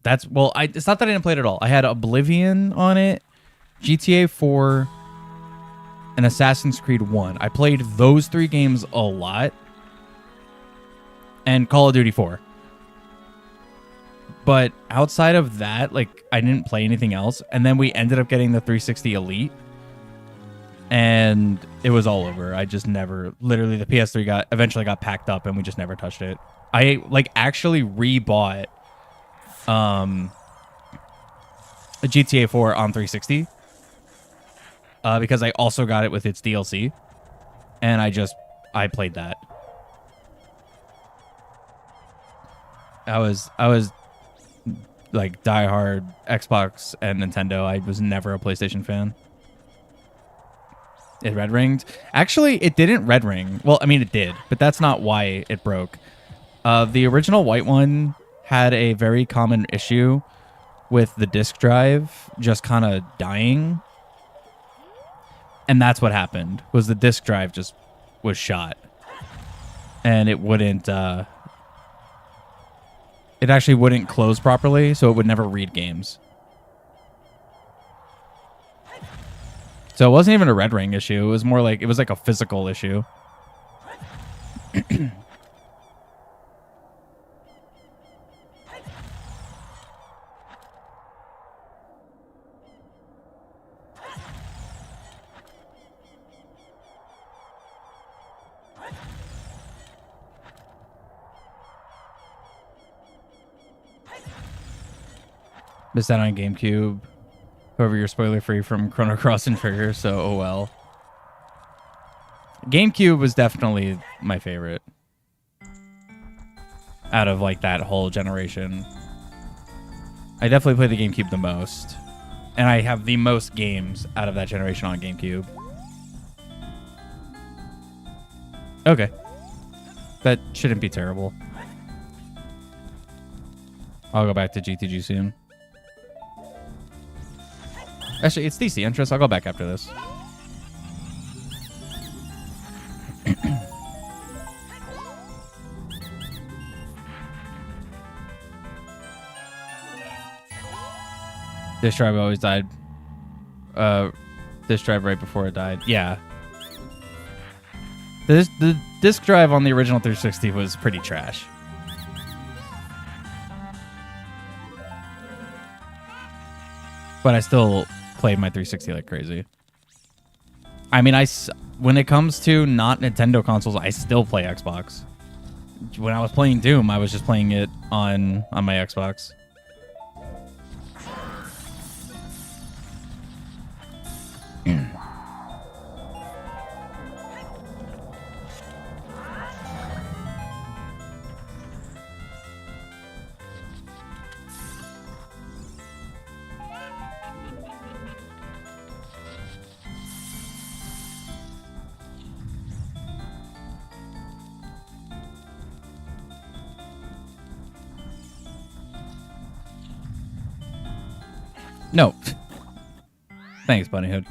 It's not that I didn't play it at all. I had Oblivion on it, GTA 4, and Assassin's Creed 1. I played those 3 games a lot. And Call of Duty 4. But outside of that, like, I didn't play anything else. And then we ended up getting the 360 Elite. And it was all over. I just never... Literally, the PS3 eventually got packed up, and we just never touched it. I, like, actually rebought a GTA 4 on 360 because I also got it with its DLC, and I played that. I was like diehard Xbox and Nintendo. I was never a PlayStation fan. It red ringed. Actually, it didn't red ring. Well, I mean, it did, but that's not why it broke. The original white one had a very common issue with the disk drive just kind of dying. And that's what happened, was the disk drive just was shot. And it wouldn't... it actually wouldn't close properly, so it would never read games. So it wasn't even a red ring issue. It was more like... It was like a physical issue. Missed out on GameCube. However, you're spoiler free from Chrono Cross and Trigger, so oh well. GameCube was definitely my favorite out of like that whole generation. I definitely played the GameCube the most, and I have the most games out of that generation on GameCube. Okay, that shouldn't be terrible. I'll go back to GTG soon. Actually, it's DC interest. I'll go back after this. Disk drive always died. Disk drive right before it died. Yeah. The disk drive on the original 360 was pretty trash. But I still played my 360 like crazy. I mean, when it comes to not Nintendo consoles, I still play Xbox. When I was playing Doom, I was just playing it on my Xbox. No. Thanks, Bunnyhood.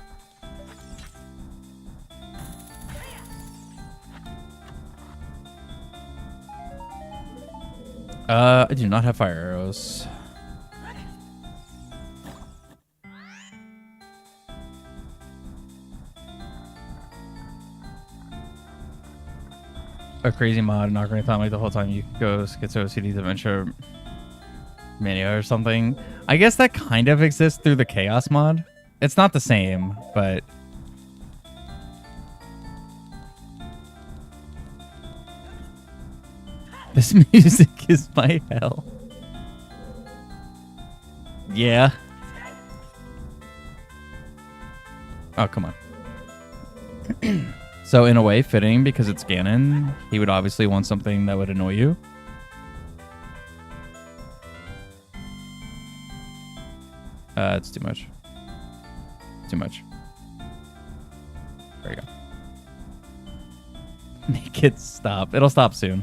I do not have fire arrows. A crazy mod in Ocarina of Time, like the whole time you go Schizo CD's Adventure Mania or something. I guess that kind of exists through the Chaos mod. It's not the same, but this music is my hell. Yeah. Oh, come on. So in a way, fitting because it's Ganon. He would obviously want something that would annoy you. It's too much. Too much. There you go. Make it stop. It'll stop soon.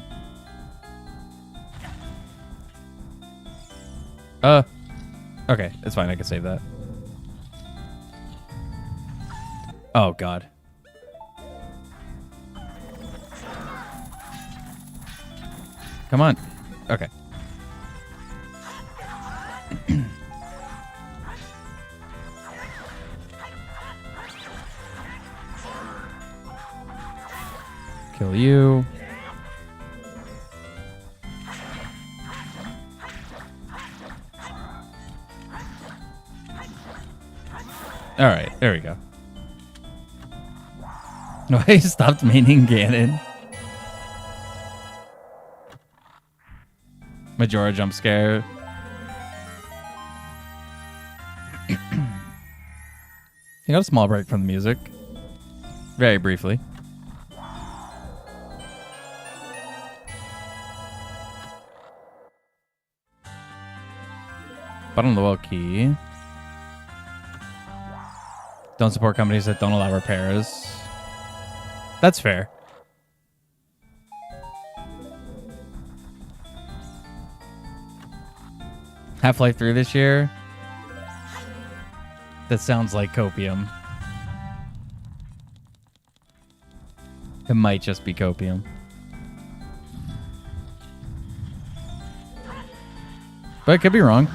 Okay, it's fine. I can save that. Oh, God. Come on. Okay. Kill you. All right, there we go. No, I stopped maining Ganon. Majora jump scare. You got a small break from the music. Very briefly. Bottom of the well key. Don't support companies that don't allow repairs. That's fair. Half-Life 3 this year? That sounds like copium. It might just be copium. But I could be wrong.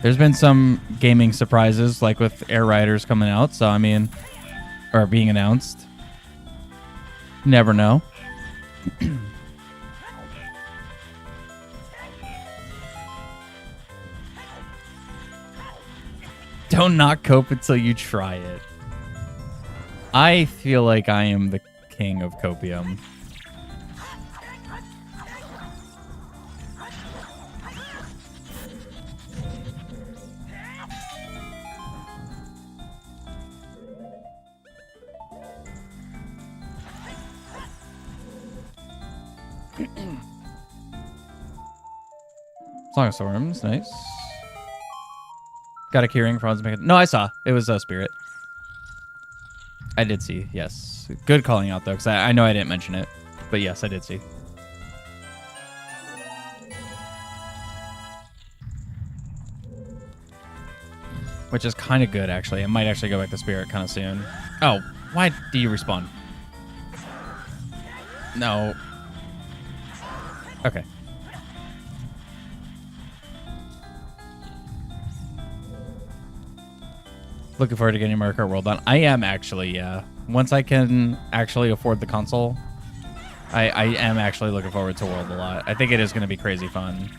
There's been some gaming surprises, like with Air Riders coming out, so I mean, or being announced. Never know. Don't not cope until you try it. I feel like I am the king of copium. Song of Storms, nice. Got a keyring from No, I saw. It was a spirit. I did see, yes. Good calling out, though, because I know I didn't mention it. But yes, I did see. Which is kind of good, actually. I might actually go back to spirit kind of soon. Oh, why do you respawn? No. Okay. Looking forward to getting Mario Kart World on. I am actually, yeah. Once I can actually afford the console, I am actually looking forward to World a lot. I think it is going to be crazy fun.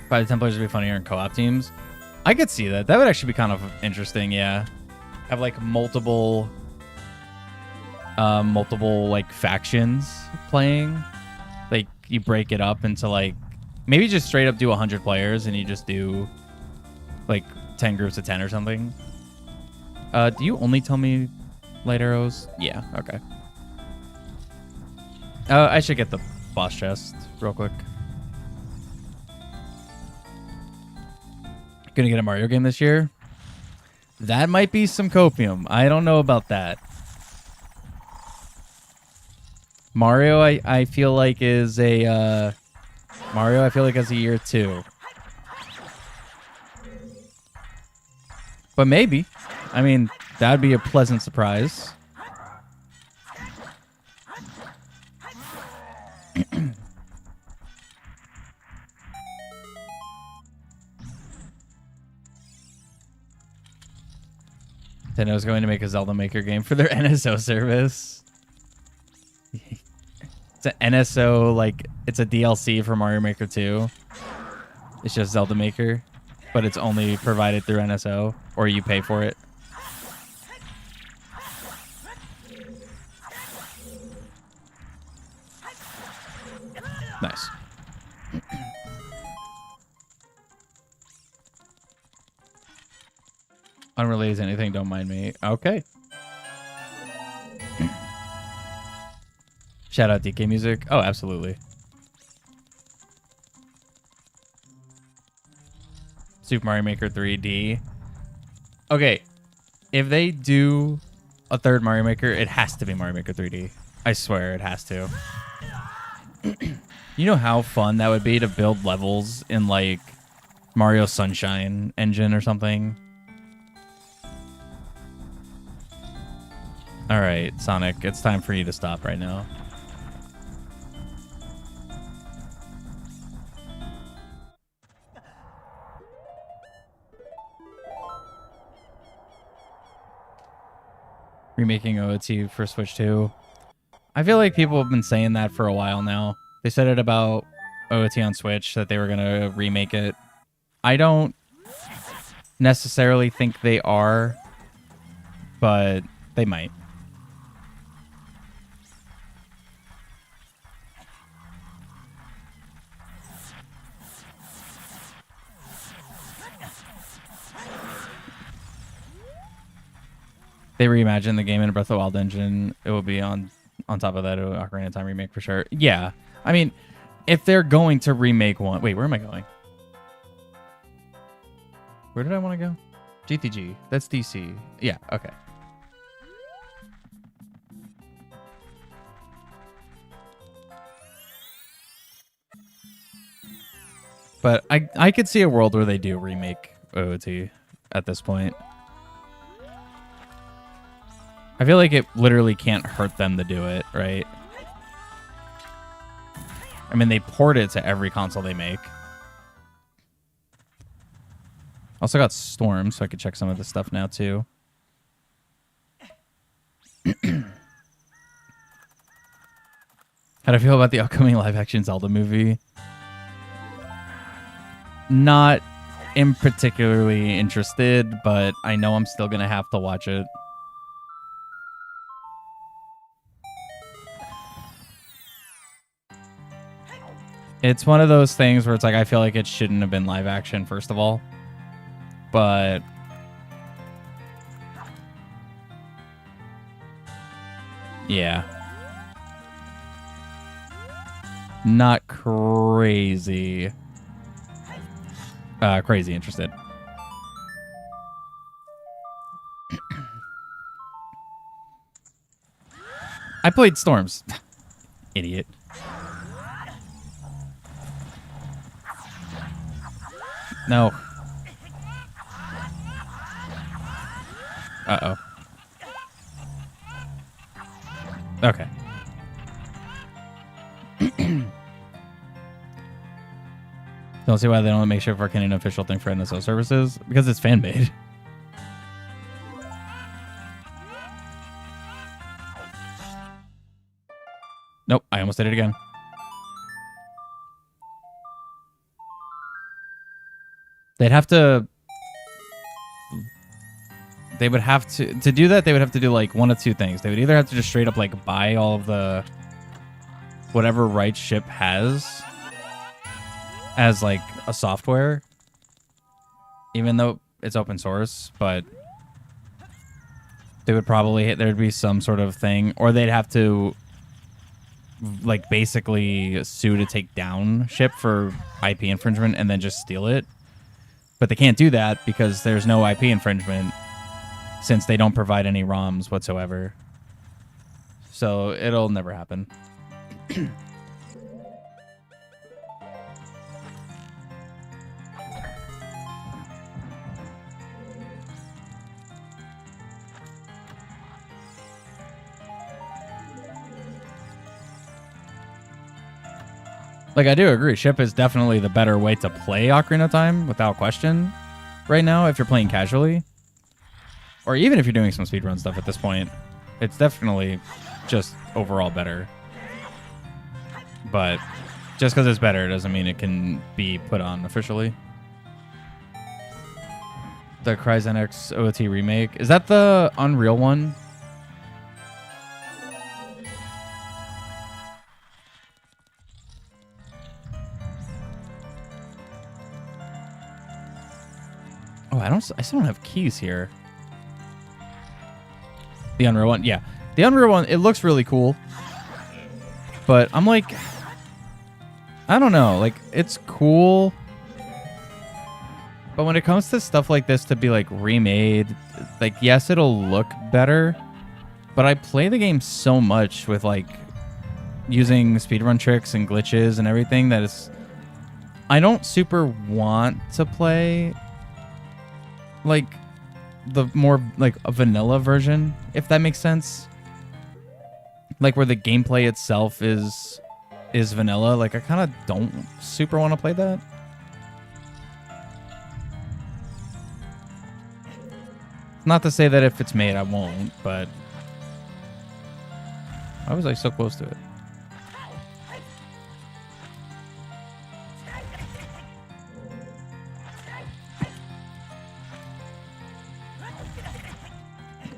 By the Templars would be funnier in co-op teams. I could see that. That would actually be kind of interesting, yeah. Have like multiple like factions playing. Like you break it up into like maybe just straight up do 100 players and you just do like 10 groups of 10 or something. Do you only tell me light arrows? Yeah, okay. I should get the boss chest real quick. Gonna get a Mario game this year? That might be some copium. I don't know about that. Mario, I feel like is a Mario, I feel like, has a year too. But maybe. I mean, that'd be a pleasant surprise. Nintendo's going to make a Zelda Maker game for their NSO service. It's an NSO, like, it's a DLC for Mario Maker 2. It's just Zelda Maker, but it's only provided through NSO, or you pay for it. Nice. Unrelated to anything, don't mind me. Okay. Shout out DK Music. Oh, absolutely. Super Mario Maker 3D. Okay. If they do a third Mario Maker, it has to be Mario Maker 3D. I swear it has to. You know how fun that would be to build levels in, like, Mario Sunshine engine or something? All right, Sonic, it's time for you to stop right now. Remaking OOT for Switch 2. I feel like people have been saying that for a while now. They said it about OOT on Switch, that they were going to remake it. I don't necessarily think they are, but they might. They reimagine the game in a Breath of the Wild engine, it will be on top of that Ocarina of Time remake for sure. Yeah. I mean, if they're going to remake one... Wait, where am I going? Where did I want to go? GTG. That's DC. Yeah, okay. But I could see a world where they do remake OOT at this point. I feel like it literally can't hurt them to do it, right? I mean, they port it to every console they make. Also got Storm, so I could check some of this stuff now, too. How do I feel about the upcoming live-action Zelda movie? Not particularly interested, but I know I'm still going to have to watch it. It's one of those things where it's like, I feel like it shouldn't have been live action, first of all. But yeah. Not crazy. Crazy interested. I played Storms. Idiot. No. Uh-oh. Okay. Don't see why they don't make sure for an official thing for NSO services. Because it's fan-made. Nope, I almost did it again. They'd have to... They would have to do that, they would have to do like one of two things. They would either have to just straight up like buy all of the whatever rights Ship has as like a software, even though it's open source, but they would probably there'd be some sort of thing, or they'd have to like basically sue to take down Ship for IP infringement and then just steal it. But they can't do that because there's no IP infringement, since they don't provide any ROMs whatsoever. So it'll never happen. Like, I do agree. Ship is definitely the better way to play Ocarina of Time, without question, right now, if you're playing casually. Or even if you're doing some speedrun stuff at this point. It's definitely just overall better. But just because it's better doesn't mean it can be put on officially. The Cryzen OT remake. Is that the Unreal one? Oh, I still don't have keys here. The Unreal one, yeah. The Unreal one, it looks really cool. But I'm like, I don't know. Like, it's cool. But when it comes to stuff like this to be, like, remade, like, yes, it'll look better. But I play the game so much with, like, using speedrun tricks and glitches and everything that is... I don't super want to play, like, the more, like, a vanilla version, if that makes sense. Like, where the gameplay itself is vanilla. Like, I kind of don't super want to play that. Not to say that if it's made, I won't, but... I was, like, so close to it.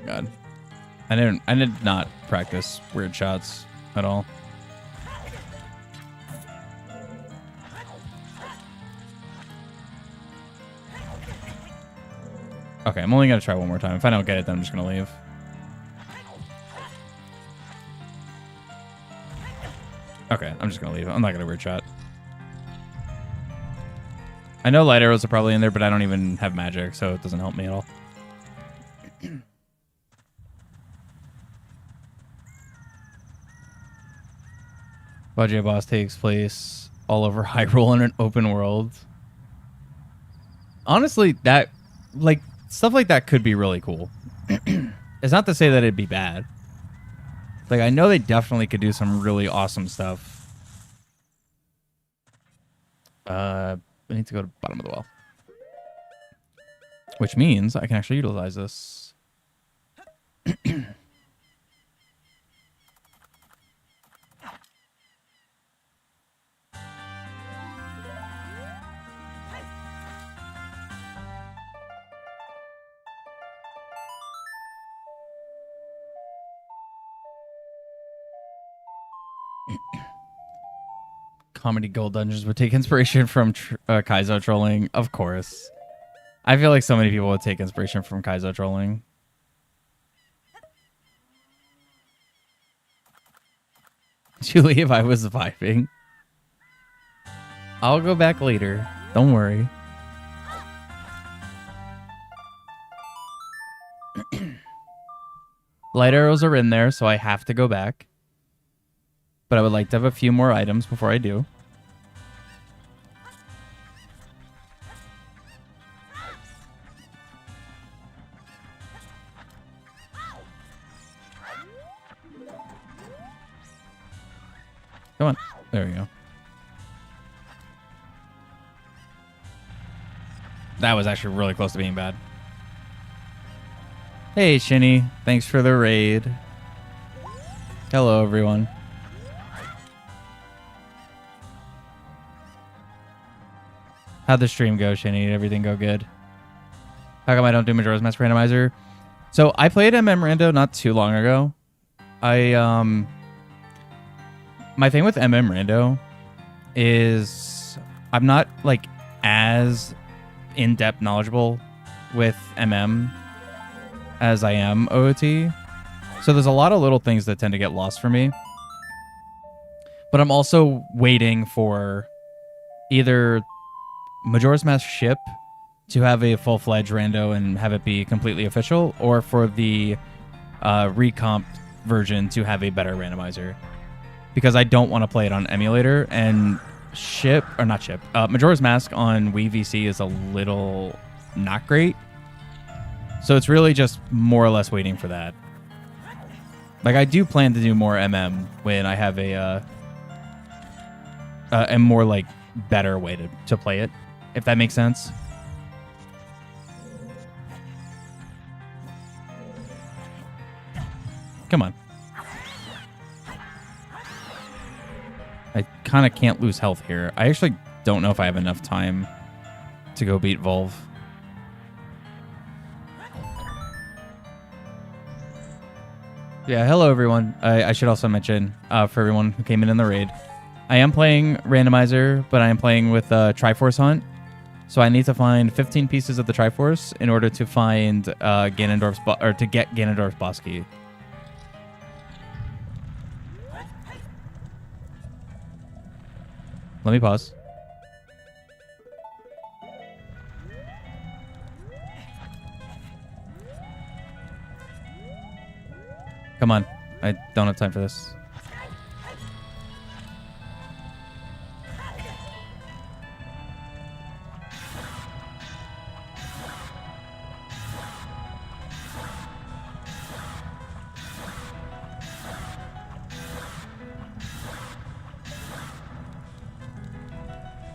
God. I did not practice weird shots at all. Okay, I'm only going to try one more time. If I don't get it, then I'm just going to leave. Okay, I'm just going to leave. I'm not going to weird shot. I know light arrows are probably in there, but I don't even have magic, so it doesn't help me at all. Budget boss takes place all over Hyrule in an open world. Honestly, that, like, stuff like that could be really cool. It's not to say that it'd be bad. Like, I know they definitely could do some really awesome stuff. I need to go to the bottom of the well. Which means I can actually utilize this. Comedy Gold Dungeons would take inspiration from Kaizo trolling. Of course. I feel like so many people would take inspiration from Kaizo trolling. Julie, if I was vibing. I'll go back later. Don't worry. Light arrows are in there, so I have to go back. But I would like to have a few more items before I do. Come on. There we go. That was actually really close to being bad. Hey, Shinny. Thanks for the raid. Hello, everyone. How'd the stream go, Shinny? Did everything go good? How come I don't do Majora's Mask Randomizer? So I played MM Rando not too long ago. My thing with MM Rando is I'm not like as in-depth knowledgeable with MM as I am OOT. So there's a lot of little things that tend to get lost for me. But I'm also waiting for either Majora's Mask ship to have a full-fledged rando and have it be completely official, or for the recomp version to have a better randomizer. Because I don't want to play it on emulator, and Majora's Mask on Wii VC is a little not great. So it's really just more or less waiting for that. Like, I do plan to do more MM when I have a a more like better way to play it, if that makes sense. Come on. I kind of can't lose health here. I actually don't know if I have enough time to go beat Volv. Yeah, hello everyone. I should also mention, for everyone who came in the raid, I am playing Randomizer, but I am playing with Triforce Hunt. So I need to find 15 pieces of the Triforce in order to find Ganondorf's or to get Ganondorf's boss key. Let me pause. Come on. I don't have time for this.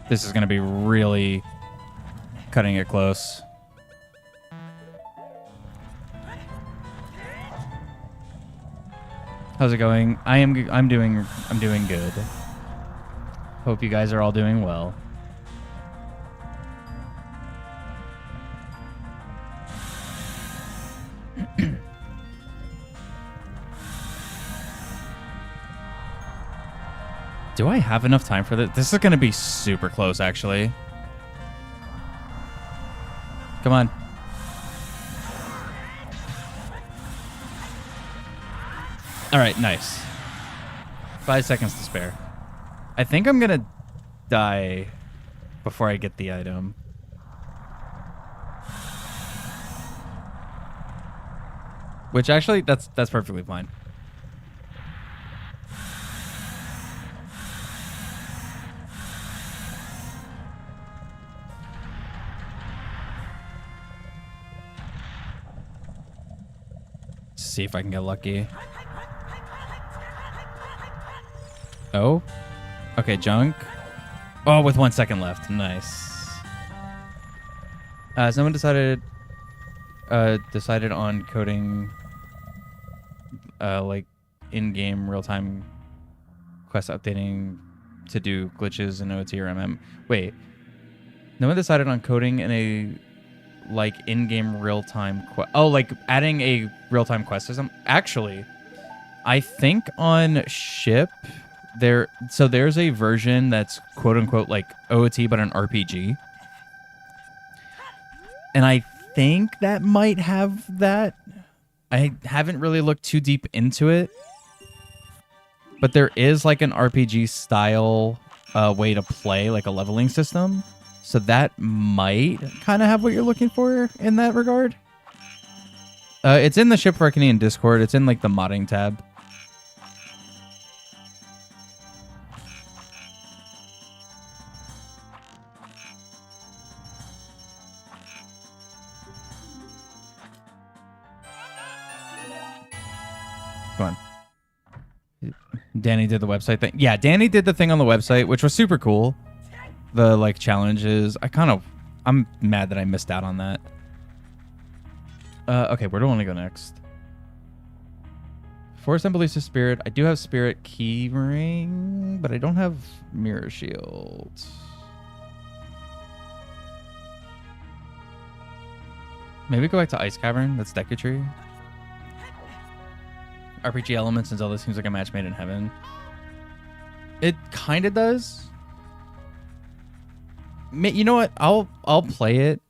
This is going to be really cutting it close. How's it going? I'm doing good. Hope you guys are all doing well. Do I have enough time for this? This is going to be super close, actually. Come on. All right, nice. 5 seconds to spare. I think I'm going to die before I get the item. Which actually, that's perfectly fine. See if I can get lucky. Oh. Okay, junk. Oh, with 1 second left. Nice. Someone decided on coding like in-game real-time quest updating to do glitches in OT or MM. Wait. No one decided on coding in a like in-game real-time like adding a real-time quest system. Actually, I think on ship there's a version that's quote-unquote like OOT but an RPG, and I think that might have that. I haven't really looked too deep into it, but there is like an RPG style way to play, like a leveling system. So that might kind of have what you're looking for in that regard. It's in the Ship for Arcanian Discord. It's in like the modding tab. Come on. Danny did the website thing. Yeah, Danny did the thing on the website, which was super cool. The like challenges. I'm mad that I missed out on that. Okay, where do I want to go next? Force Embelisa Spirit. I do have Spirit Keyring, but I don't have Mirror Shield. Maybe go back to Ice Cavern. That's Deku Tree. RPG elements and Zelda seems like a match made in heaven. It kind of does. You know what? I'll play it.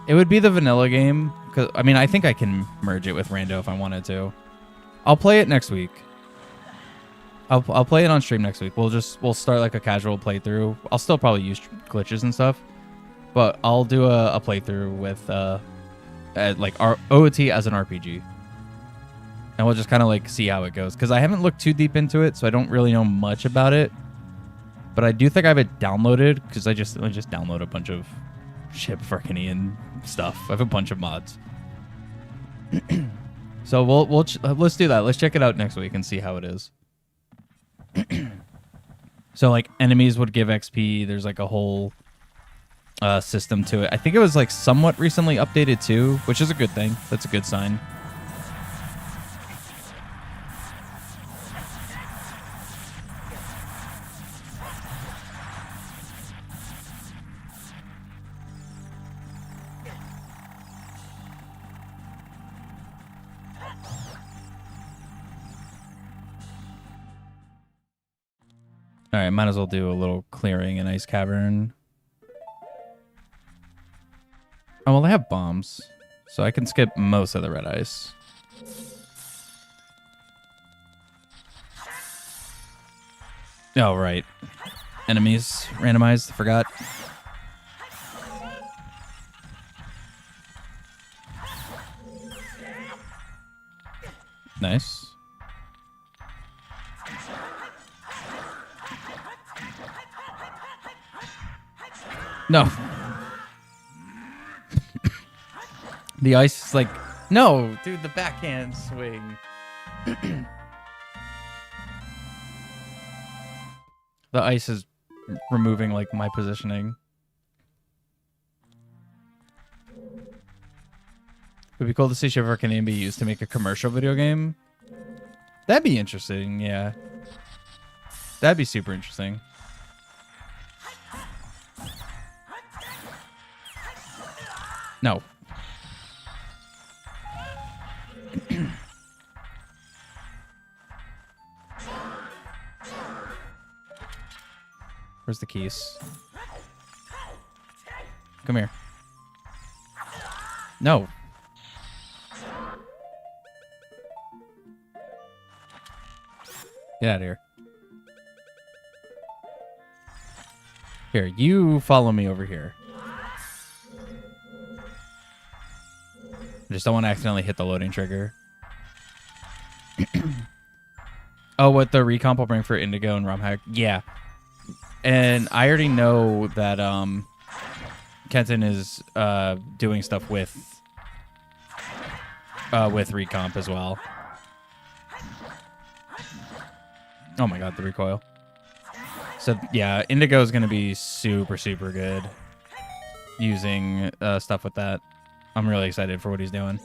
It would be the vanilla game, because I mean I think I can merge it with Rando if I wanted to. I'll play it next week. I'll play it on stream next week. We'll start like a casual playthrough. I'll still probably use glitches and stuff, but I'll do a playthrough with like our OOT as an RPG, and we'll just kind of like see how it goes. Because I haven't looked too deep into it, so I don't really know much about it. But I do think I have it downloaded because I just download a bunch of Ship for Arcanian stuff. I have a bunch of mods. So let's do that. Let's check it out next week and see how it is. So like enemies would give XP. There's like a whole system to it. I think it was like somewhat recently updated too, which is a good thing. That's a good sign. All right, might as well do a little clearing in Ice Cavern. Oh, well, they have bombs, so I can skip most of the red ice. Oh, right. Enemies randomized, forgot. Nice. No. The ice is like, no, dude, the backhand swing. The ice is removing, like, my positioning. It would be cool to see Shiver Arcane be used to make a commercial video game. That'd be interesting, yeah. That'd be super interesting. No. Where's the keys? Come here. No. Get out of here. Here, you follow me over here. I just don't want to accidentally hit the loading trigger. Oh, what the recomp will bring for Indigo and ROM hack? Yeah. And I already know that Kenton is doing stuff with recomp as well. Oh my god, the recoil. So yeah, Indigo is going to be super, super good using stuff with that. I'm really excited for what he's doing.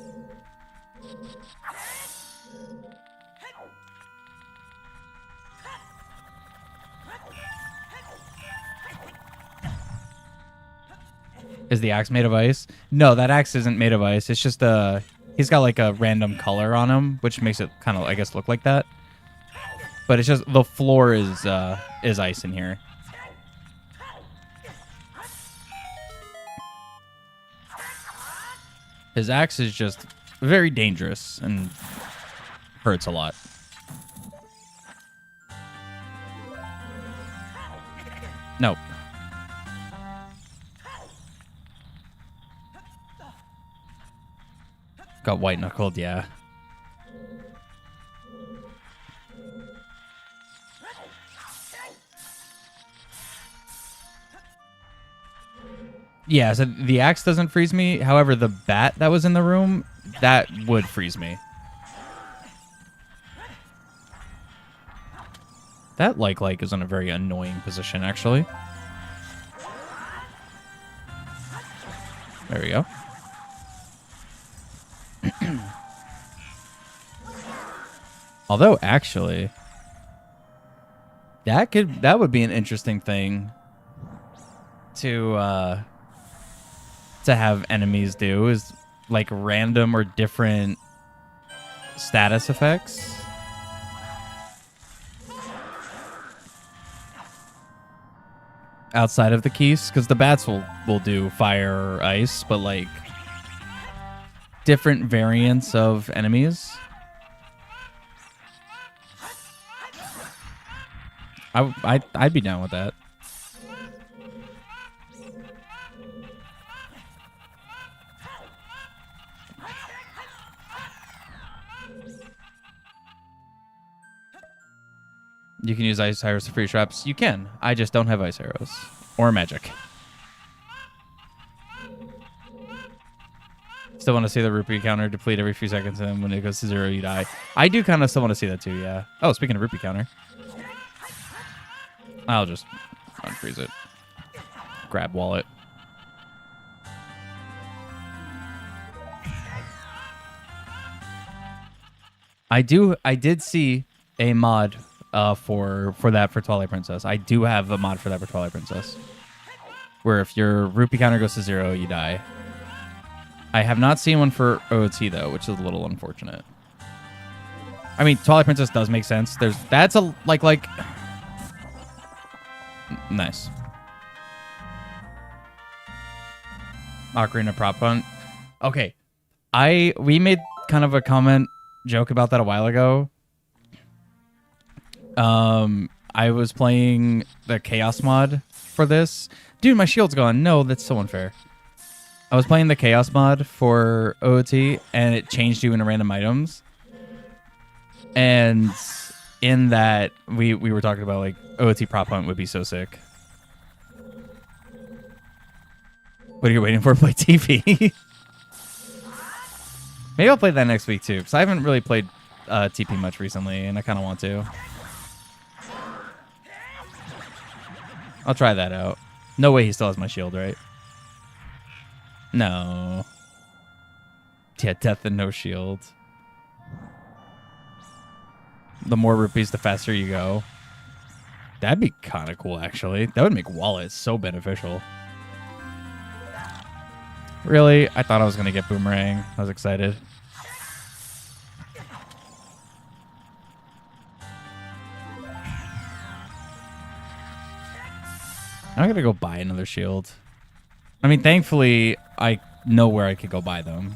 Is the axe made of ice? No, that axe isn't made of ice. It's just he's got like a random color on him, which makes it kind of, I guess, look like that. But it's just the floor is ice in here. His axe is just very dangerous and hurts a lot. Nope. Got white knuckled, yeah. Yeah, so the axe doesn't freeze me. However, the bat that was in the room, that would freeze me. That like is in a very annoying position, actually. There we go. Although, actually, that would be an interesting thing to have enemies do, is like random or different status effects. Outside of the keys, because the bats will do fire or ice, but like different variants of enemies. I'd be down with that. You can use ice arrows to free traps. You can. I just don't have ice arrows or magic. Still want to see the rupee counter deplete every few seconds, and when it goes to 0, you die. I do kind of still want to see that too, yeah. Oh, speaking of rupee counter. I'll just unfreeze it. Grab wallet. I did see a mod for Twilight Princess. I do have a mod for that for Twilight Princess. Where if your rupee counter goes to 0, you die. I have not seen one for OT though, which is a little unfortunate. I mean, Twilight Princess does make sense. That's a like nice. Ocarina prop hunt. Okay. We made kind of a comment joke about that a while ago. I was playing the Chaos mod for this. Dude, my shield's gone. No, that's so unfair. I was playing the Chaos mod for OOT, and it changed you into random items. And in that, we were talking about, like, OOT prop hunt would be so sick. What are you waiting for? Play TP? Maybe I'll play that next week, too, because I haven't really played TP much recently, and I kind of want to. I'll try that out. No way he still has my shield, right? No. Yeah, death and no shield. The more rupees, the faster you go. That'd be kind of cool, actually. That would make wallets so beneficial. Really? I thought I was going to get Boomerang. I was excited. I'm going to go buy another shield. I mean, thankfully, I know where I could go buy them.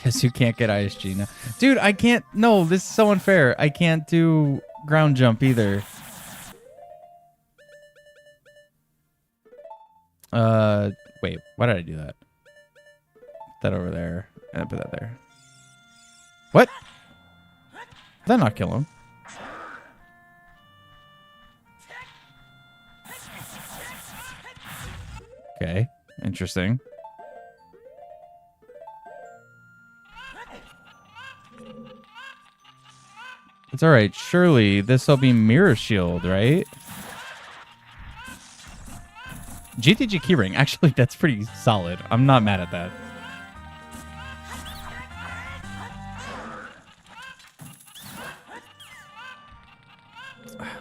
Guess you can't get ISG now. Dude, I can't. No, this is so unfair. I can't do ground jump either. Wait, why did I do that? Put that over there, and put that there. What? Did that not kill him? Okay, interesting. It's all right. Surely this will be Mirror Shield, right? GTG keyring. Actually, that's pretty solid. I'm not mad at that.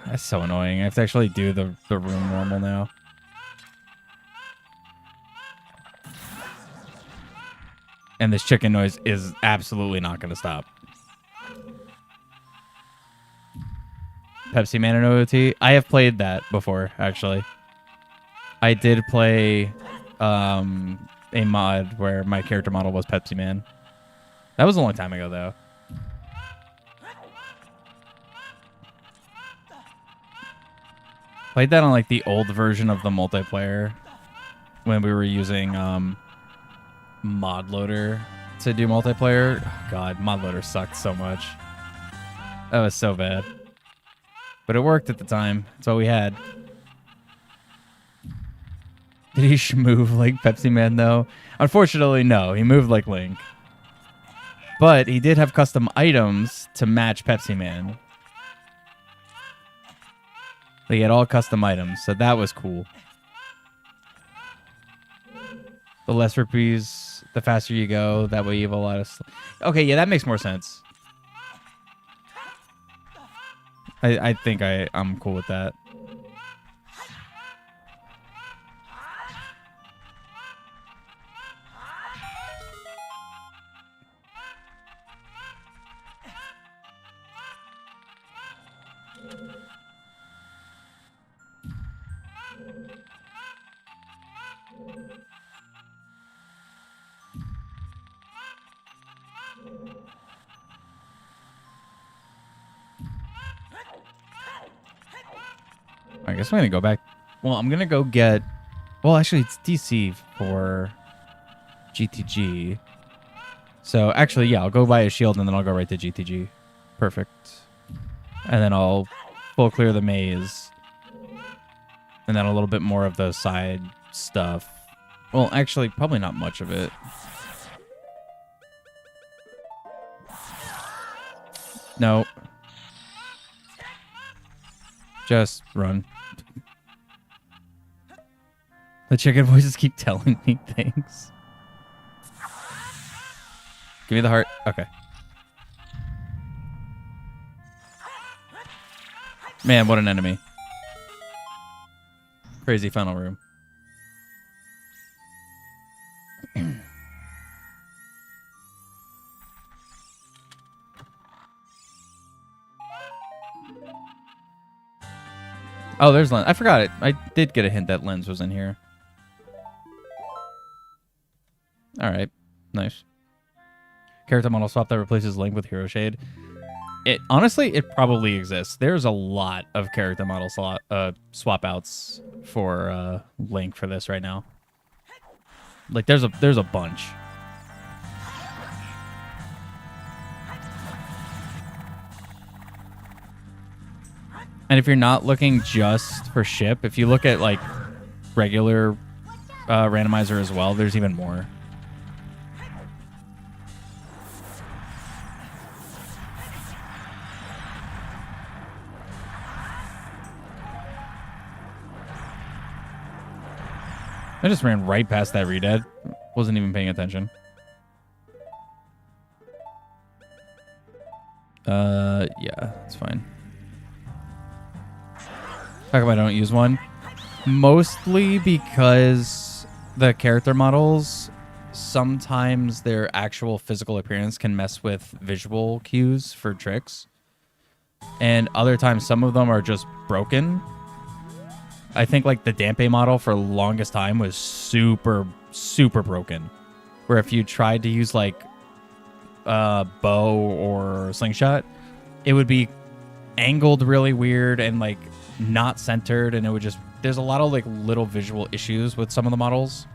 That's so annoying. I have to actually do the room normal now. And this chicken noise is absolutely not going to stop. Pepsi Man and OOT. I have played that before, actually. I did play a mod where my character model was Pepsi Man. That was a long time ago, though. Played that on like the old version of the multiplayer when we were using mod loader to do multiplayer. Oh, God, mod loader sucked so much. That was so bad. But it worked at the time. That's all we had. Did he move like Pepsi Man, though? Unfortunately, no. He moved like Link. But he did have custom items to match Pepsi Man. He had all custom items, so that was cool. The less rupees, the faster you go. That way you have a lot of... Okay, yeah, that makes more sense. I think I'm cool with that. I guess I'm going to go back. Well, I'm going to go get... Well, actually, it's DC for GTG. So, actually, yeah, I'll go buy a shield, and then I'll go right to GTG. Perfect. And then I'll full clear the maze. And then a little bit more of the side stuff. Well, actually, probably not much of it. No. Just run. The chicken voices keep telling me things. Give me the heart. Okay. Man, what an enemy. Crazy final room. Oh, there's Lens. I forgot it. I did get a hint that Lens was in here. Alright. Nice. Character model swap that replaces Link with Hero Shade. Honestly, it probably exists. There's a lot of character model swap outs for Link for this right now. Like there's a bunch. And if you're not looking just for ship, if you look at like regular randomizer as well, there's even more. I just ran right past that redead. Wasn't even paying attention. Yeah, it's fine. How come I don't use one? Mostly because the character models, sometimes their actual physical appearance can mess with visual cues for tricks. And other times, some of them are just broken. I think like the Dampe model for the longest time was super, super broken. Where if you tried to use like bow or slingshot, it would be angled really weird and like not centered, and it would just, there's a lot of like little visual issues with some of the models.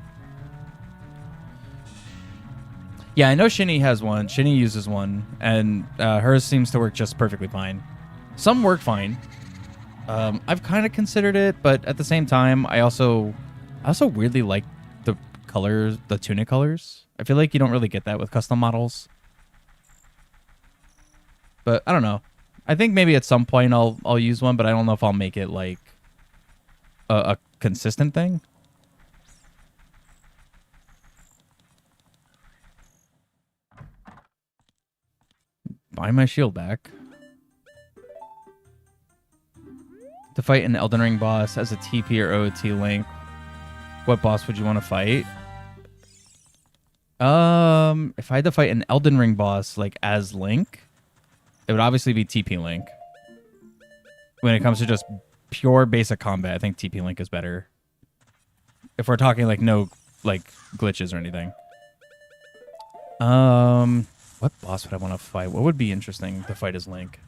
Yeah, I know Shinny has one. Shinny uses one, and hers seems to work just perfectly fine. Some work fine. I've kind of considered it, but at the same time, I also weirdly like the colors, the tunic colors. I feel like you don't really get that with custom models. But I don't know. I think maybe at some point I'll use one, but I don't know if I'll make it like a consistent thing. Buy my shield back. To fight an Elden Ring boss as a TP or OOT Link, what boss would you want to fight? If I had to fight an Elden Ring boss like as Link, it would obviously be TP Link. When it comes to just pure basic combat, I think TP Link is better. If we're talking like no like glitches or anything. What boss would I want to fight? What would be interesting to fight as Link?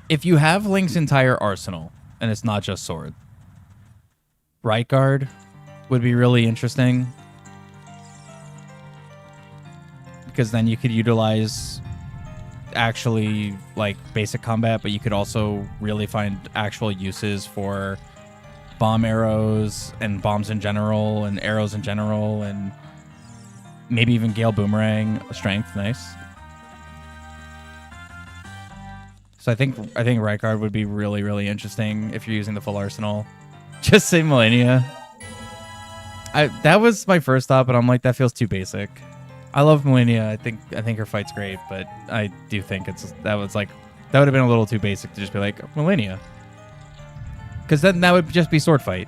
If you have Link's entire arsenal, and it's not just sword, Right Guard would be really interesting. Because then you could utilize actually like basic combat, but you could also really find actual uses for bomb arrows and bombs in general and arrows in general, and maybe even Gale Boomerang strength. Nice. So I think Right Guard would be really, really interesting if you're using the full arsenal. Just say Millennia. That was my first thought, but I'm like, that feels too basic. I love Millennia. I think her fight's great, but I do think that would have been a little too basic to just be like Millennia. Because then that would just be sword fight.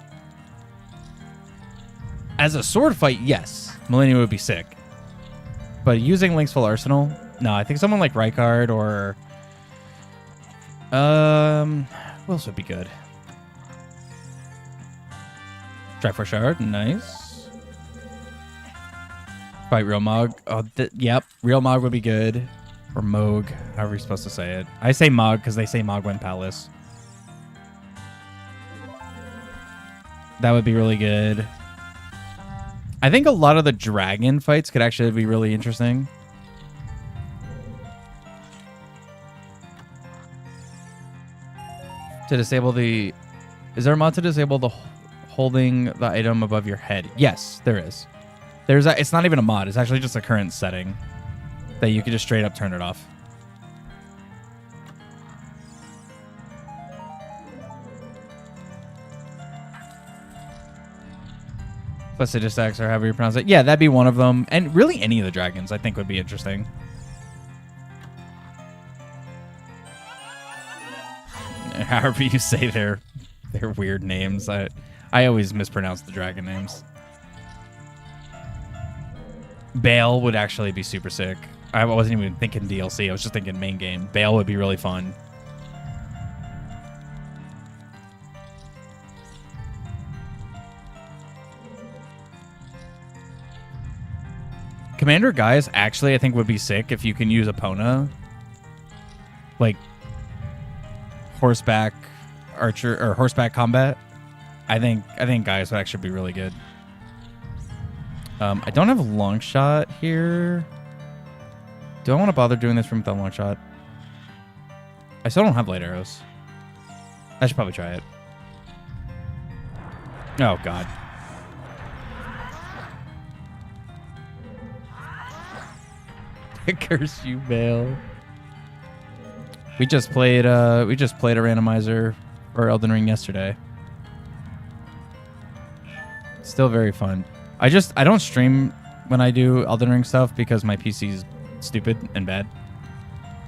As a sword fight, yes, Millennia would be sick. But using Link's full arsenal, no, I think someone like Right Guard or who else would be good? Triforce Shard, nice. Fight Real Mog. Oh, yep, Real Mog would be good. Or Moog, however you're supposed to say it. I say Mog because they say Mogwen Palace. That would be really good. I think a lot of the dragon fights could actually be really interesting. To disable the... Is there a mod to disable the holding the item above your head? Yes, there is. It's not even a mod. It's actually just a current setting that you can just straight up turn it off. Placidusax or however you pronounce it. Yeah, that'd be one of them. And really any of the dragons I think would be interesting. However you say their weird names. I always mispronounce the dragon names. Bale would actually be super sick. I wasn't even thinking DLC. I was just thinking main game. Bale would be really fun. Commander Gaius actually I think would be sick if you can use Epona. Like horseback archer or horseback combat. I think Gaius would actually be really good. I don't have a long shot here. Do I want to bother doing this from without long shot? I still don't have light arrows. I should probably try it. Oh god. Curse you, Bale. We just played a randomizer for Elden Ring yesterday. Still very fun. I don't stream when I do Elden Ring stuff because my PC's stupid and bad.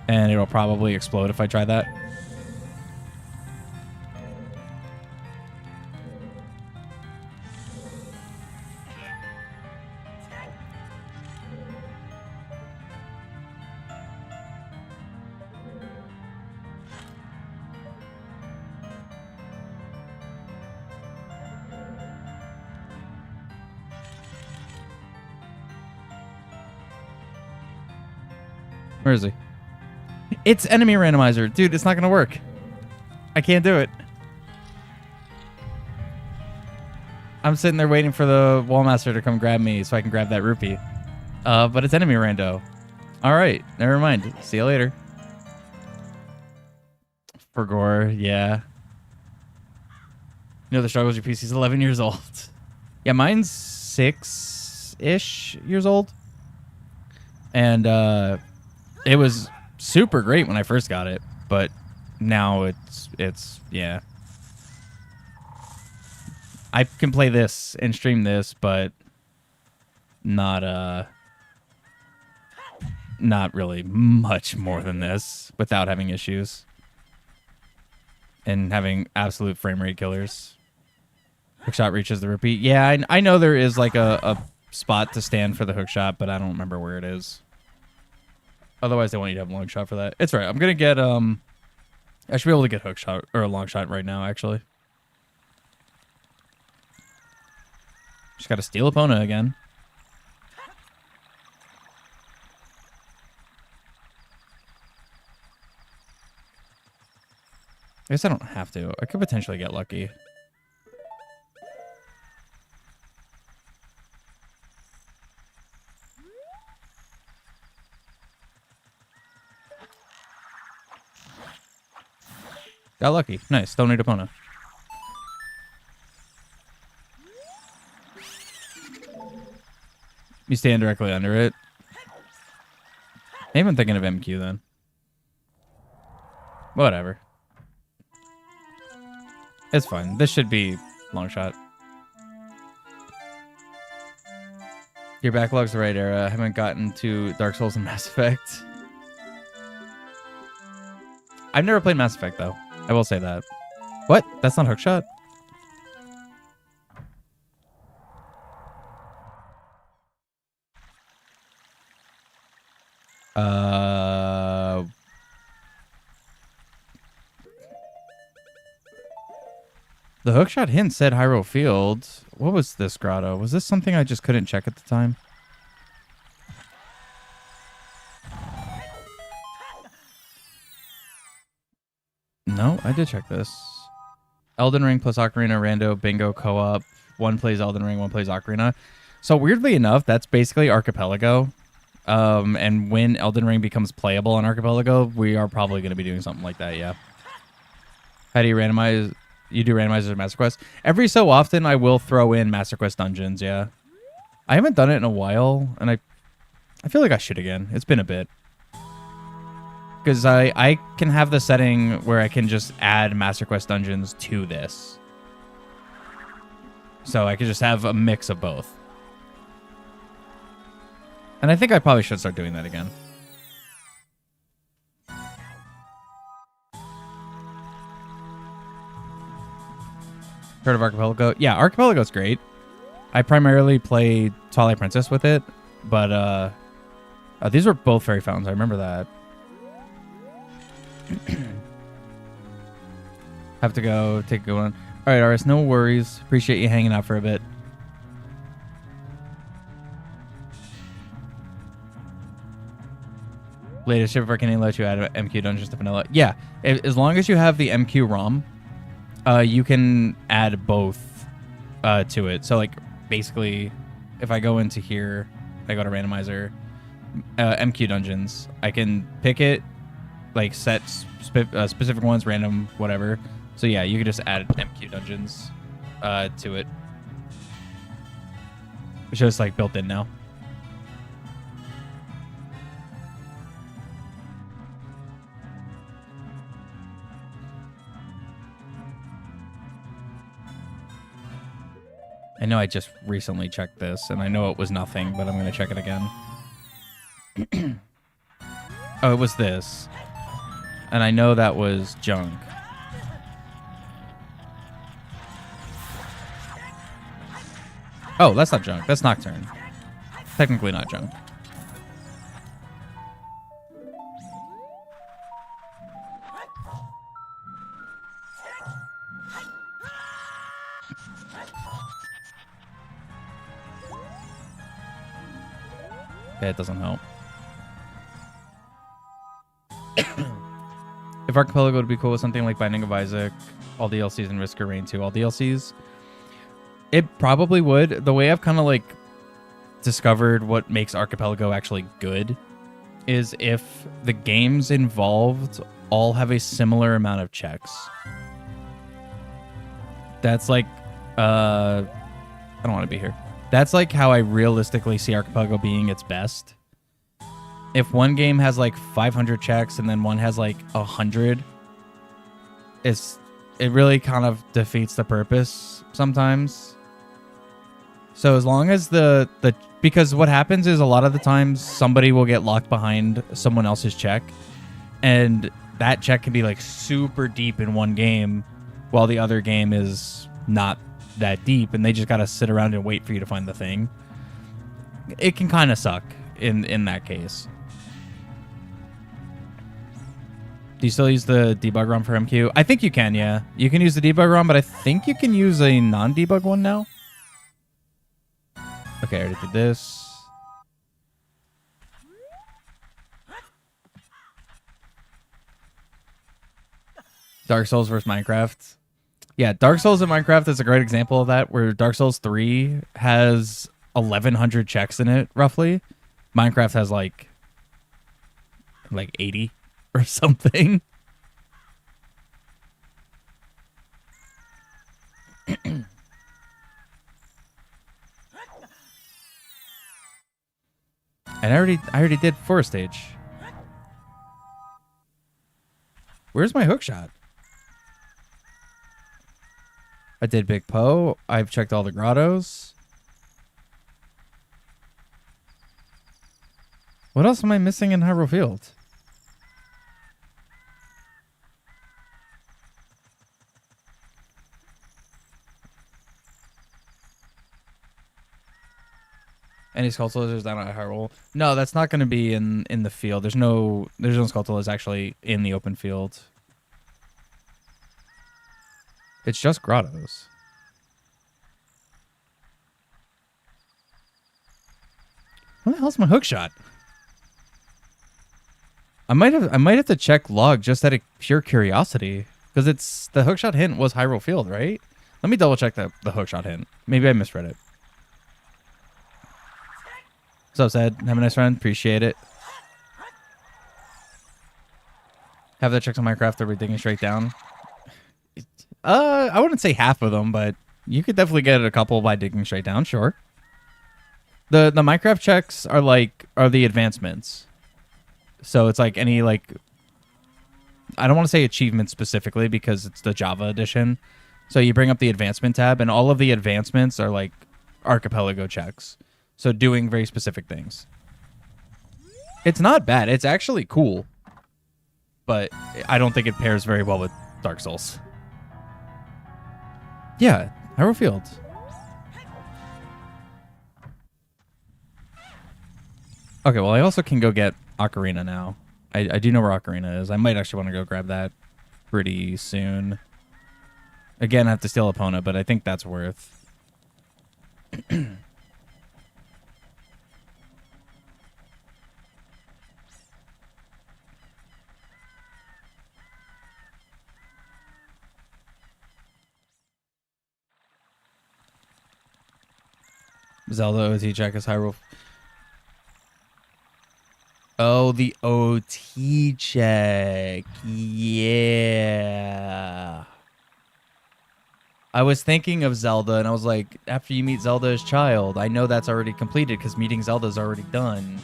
And it'll probably explode if I try that. Where is he? It's enemy randomizer. Dude, it's not going to work. I can't do it. I'm sitting there waiting for the wallmaster to come grab me so I can grab that rupee. But it's enemy rando. All right. Never mind. See you later. For gore. Yeah. You know the struggles your PC's 11 years old. Yeah, mine's 6-ish years old. And, it was super great when I first got it, but now it's yeah. I can play this and stream this, but not really much more than this without having issues and having absolute frame rate killers. Hookshot reaches the repeat. Yeah, I know there is like a spot to stand for the hookshot, but I don't remember where it is. Otherwise, they want you to have a long shot for that. It's right. I'm going to get, I should be able to get hook shot or a long shot right now, actually. Just got to steal Epona again. I guess I don't have to. I could potentially get lucky. Got lucky. Nice. Don't need Epona. You stand directly under it. Maybe I'm thinking of MQ then. Whatever. It's fine. This should be long shot. Your backlog's the right era. I haven't gotten to Dark Souls and Mass Effect. I've never played Mass Effect though. I will say that. What? That's not hookshot? The hookshot hint said Hyrule Field. What was this grotto? Was this something I just couldn't check at the time? No, I did check this. Elden Ring plus Ocarina, Rando, Bingo, co-op. One plays Elden Ring, one plays Ocarina. So weirdly enough, that's basically Archipelago. And when Elden Ring becomes playable on Archipelago, we are probably going to be doing something like that, yeah. How do you randomize? You do randomizers or Master Quest? Every so often, I will throw in Master Quest dungeons, yeah. I haven't done it in a while, and I feel like I should again. It's been a bit. Because I can have the setting where I can just add Master Quest dungeons to this. So I could just have a mix of both. And I think I probably should start doing that again. Heard of Archipelago? Yeah, Archipelago's great. I primarily play Twilight Princess with it, but these were both fairy fountains. I remember that. Have to go take a good one. All right, Aris, no worries. Appreciate you hanging out for a bit. Latest ship for can let you add MQ dungeons to vanilla. Yeah, as long as you have the MQ ROM, you can add both to it. So like basically, if I go into here, I go to Randomizer, MQ dungeons. I can pick it, like set specific ones, random, whatever. So yeah, you can just add MQ dungeons to it. It's just like built in now. I know I just recently checked this, and I know it was nothing, but I'm going to check it again. Oh, it was this. And I know that was junk. Oh, that's not junk. That's Nocturne. Technically not junk. Yeah, it doesn't help. If Archipelago would be cool with something like Binding of Isaac, all DLCs, and Risk of Rain 2, all DLCs, it probably would. The way I've kind of like discovered what makes Archipelago actually good is if the games involved all have a similar amount of checks. That's like, I don't want to be here. That's like how I realistically see Archipelago being its best. If one game has like 500 checks and then one has like 100, it really kind of defeats the purpose sometimes. So as long as because what happens is a lot of the times somebody will get locked behind someone else's check, and that check can be like super deep in one game while the other game is not that deep, and they just gotta sit around and wait for you to find the thing. It can kind of suck in that case. Do you still use the debug ROM for MQ? I think you can, yeah. You can use the debug ROM, but I think you can use a non-debug one now. Okay, I already did this. Dark Souls versus Minecraft. Yeah, Dark Souls and Minecraft is a great example of that, where Dark Souls 3 has 1,100 checks in it, roughly. Minecraft has like 80 or something. And I already did Forest Stage. Where's my hookshot? I did Big Poe. I've checked all the grottos. What else am I missing in Hyrule Field? Any Skulltulas down at Hyrule? No, that's not going to be in the field. There's no Skulltulas actually in the open field. It's just grottos. What the hell's my hookshot? I might have to check log just out of pure curiosity, because it's the hookshot hint was Hyrule Field, right? Let me double check the hookshot hint. Maybe I misread it. So sad. Have a nice friend. Appreciate it. Have that check on Minecraft. Are we digging straight down? I wouldn't say half of them, but you could definitely get a couple by digging straight down, sure. The Minecraft checks are the advancements. So it's like any like, I don't want to say achievement specifically because it's the Java edition. So you bring up the advancement tab and all of the advancements are like archipelago checks. So doing very specific things. It's not bad. It's actually cool. But I don't think it pairs very well with Dark Souls. Yeah, Hyrule Fields. Okay, well, I also can go get Ocarina now. I do know where Ocarina is. I might actually want to go grab that pretty soon. Again, I have to steal Epona, but I think that's worth. Zelda OT check is Hyrule. Oh, the OT check. Yeah. I was thinking of Zelda, and I was like, after you meet Zelda's child, I know that's already completed because meeting Zelda's already done.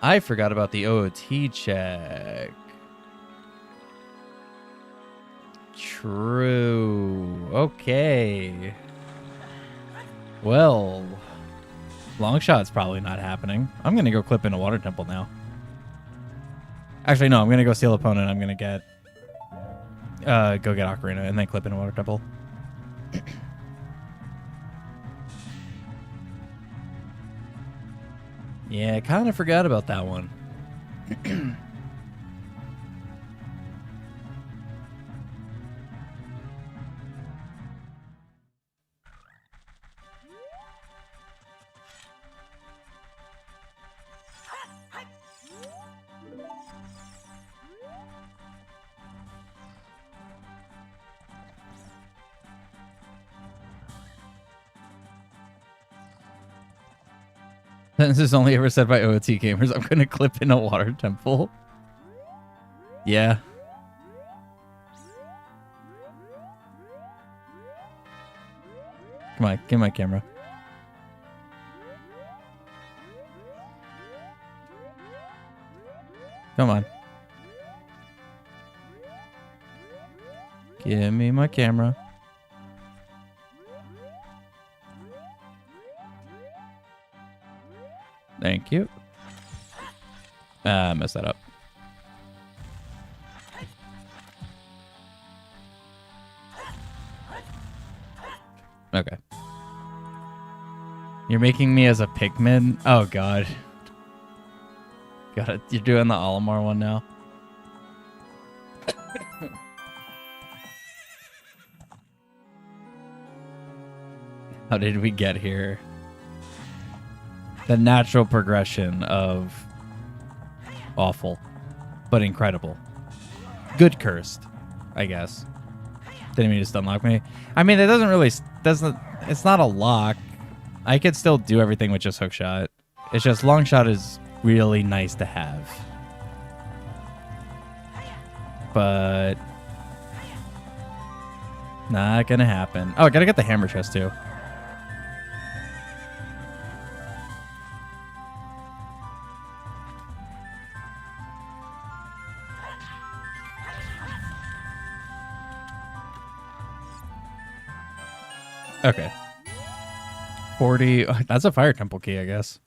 I forgot about the OT check. True. Okay. Well, long shot's probably not happening. I'm going to go clip in a water temple now. Actually, no, I'm going to go steal Epona and I'm going to get... go get Ocarina and then clip in a water temple. Yeah, I kind of forgot about that one. This is only ever said by OOT gamers. I'm going to clip in a water temple. Yeah. Come on, give me my camera. Come on. Give me my camera. Thank you. Messed that up. Okay. You're making me as a Pikmin? Oh, God. Got it. You're doing the Olimar one now. How did we get here? The natural progression of awful, but incredible. Good cursed, I guess. Didn't mean to just unlock me. I mean, it it's not a lock. I could still do everything with just hookshot. It's just long shot is really nice to have. But not gonna happen. Oh, I gotta get the hammer chest too. Okay. 40. Oh, that's a fire temple key, I guess.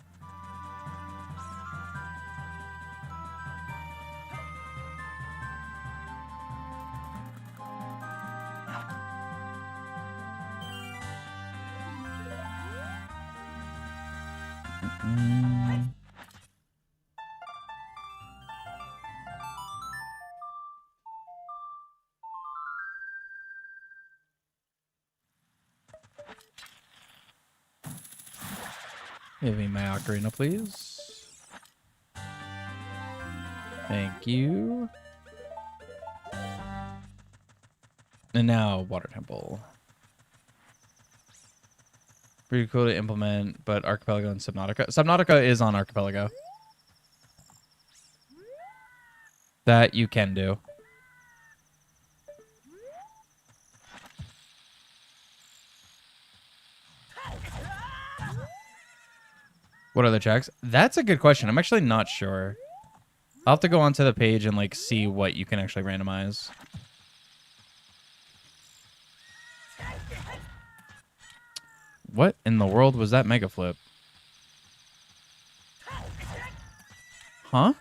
Give me my ocarina, please. Thank you. And now, water temple. Pretty cool to implement, but Archipelago and Subnautica. Subnautica is on Archipelago. That you can do. What other checks? That's a good question. I'm actually not sure. I'll have to go onto the page and like see what you can actually randomize. What in the world was that mega flip? Huh?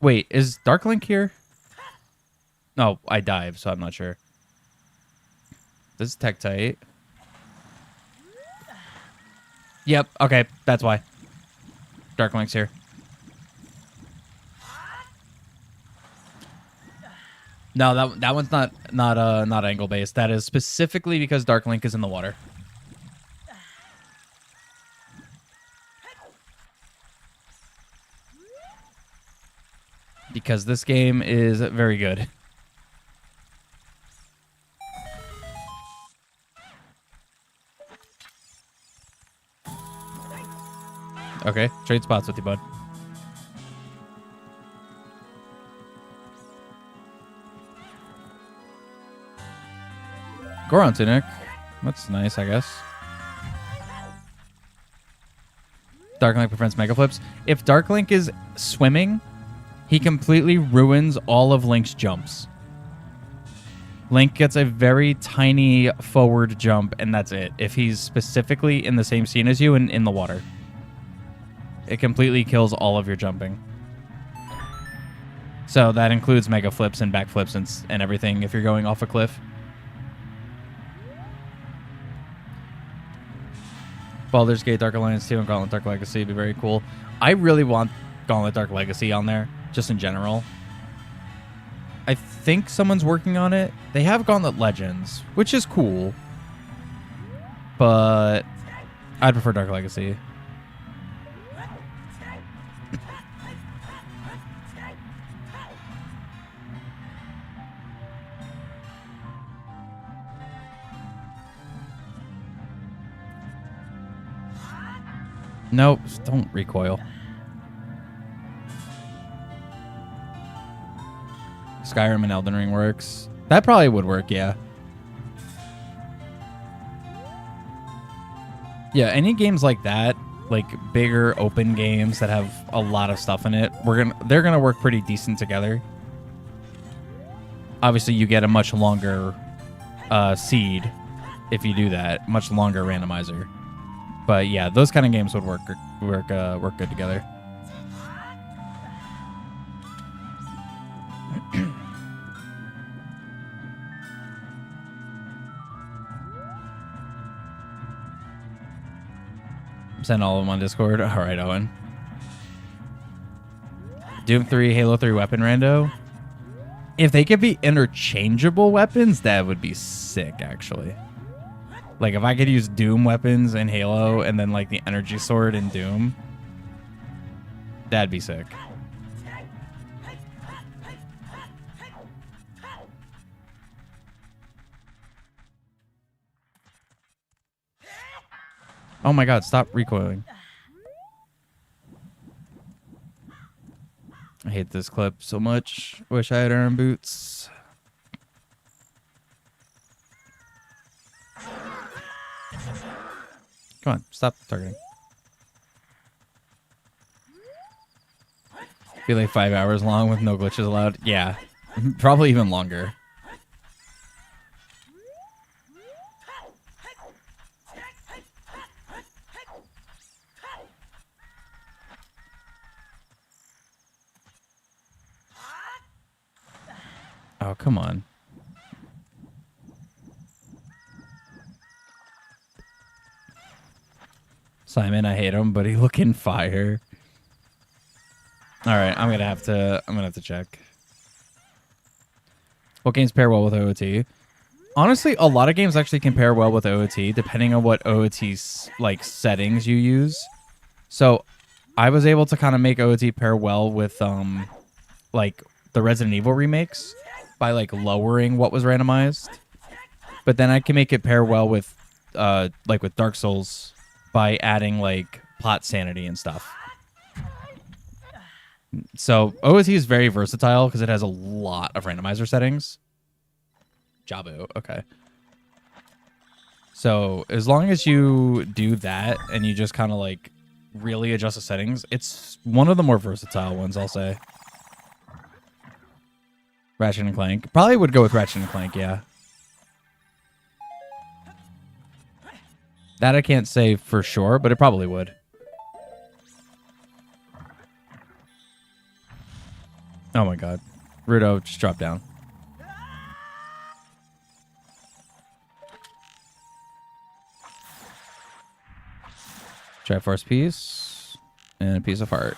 Wait, is Dark Link here? No, I dive, so I'm not sure. This is Tektite. Yep, okay, that's why. Dark Link's here. No, that one's not angle based. That is specifically because Dark Link is in the water. Because this game is very good. Okay, trade spots with you, bud. Goron Tunic. That's nice, I guess. Dark Link prevents Mega Flips. If Dark Link is swimming, he completely ruins all of Link's jumps. Link gets a very tiny forward jump, and that's it. If he's specifically in the same scene as you and in the water. It completely kills all of your jumping. So that includes Mega Flips and backflips and everything if you're going off a cliff. Baldur's Gate Dark Alliance 2 and Gauntlet Dark Legacy would be very cool. I really want Gauntlet Dark Legacy on there, just in general. I think someone's working on it. They have Gauntlet Legends, which is cool. But I'd prefer Dark Legacy. Nope, don't recoil. Skyrim and Elden Ring works. That probably would work, yeah. Yeah, any games like that, like bigger open games that have a lot of stuff in it, they're gonna work pretty decent together. Obviously, you get a much longer seed if you do that, much longer randomizer. But yeah, those kind of games would work good together. Send all of them on Discord. All right, Owen. Doom 3, Halo 3 weapon rando. If they could be interchangeable weapons, that would be sick, actually. Like, if I could use Doom weapons in Halo and then, like, the energy sword in Doom, that'd be sick. Oh my god, stop recoiling. I hate this clip so much. Wish I had iron boots. Come on, stop targeting. Be like 5 hours long with no glitches allowed. Yeah, probably even longer. Oh, come on. Simon, I hate him, but he looking fire. All right, I'm gonna have to check. What games pair well with OOT? Honestly, a lot of games actually can pair well with OOT, depending on what OOT's like settings you use. So, I was able to kind of make OOT pair well with like the Resident Evil remakes by like lowering what was randomized. But then I can make it pair well with like with Dark Souls by adding like plot sanity and stuff. So OOT is very versatile because it has a lot of randomizer settings. Jabu. Okay. So as long as you do that and you just kind of like really adjust the settings, it's one of the more versatile ones, I'll say. Ratchet and Clank. Probably would go with Ratchet and Clank, yeah. That I can't say for sure, but it probably would. Oh my god. Rudo, just drop down. Triforce piece. And a piece of heart.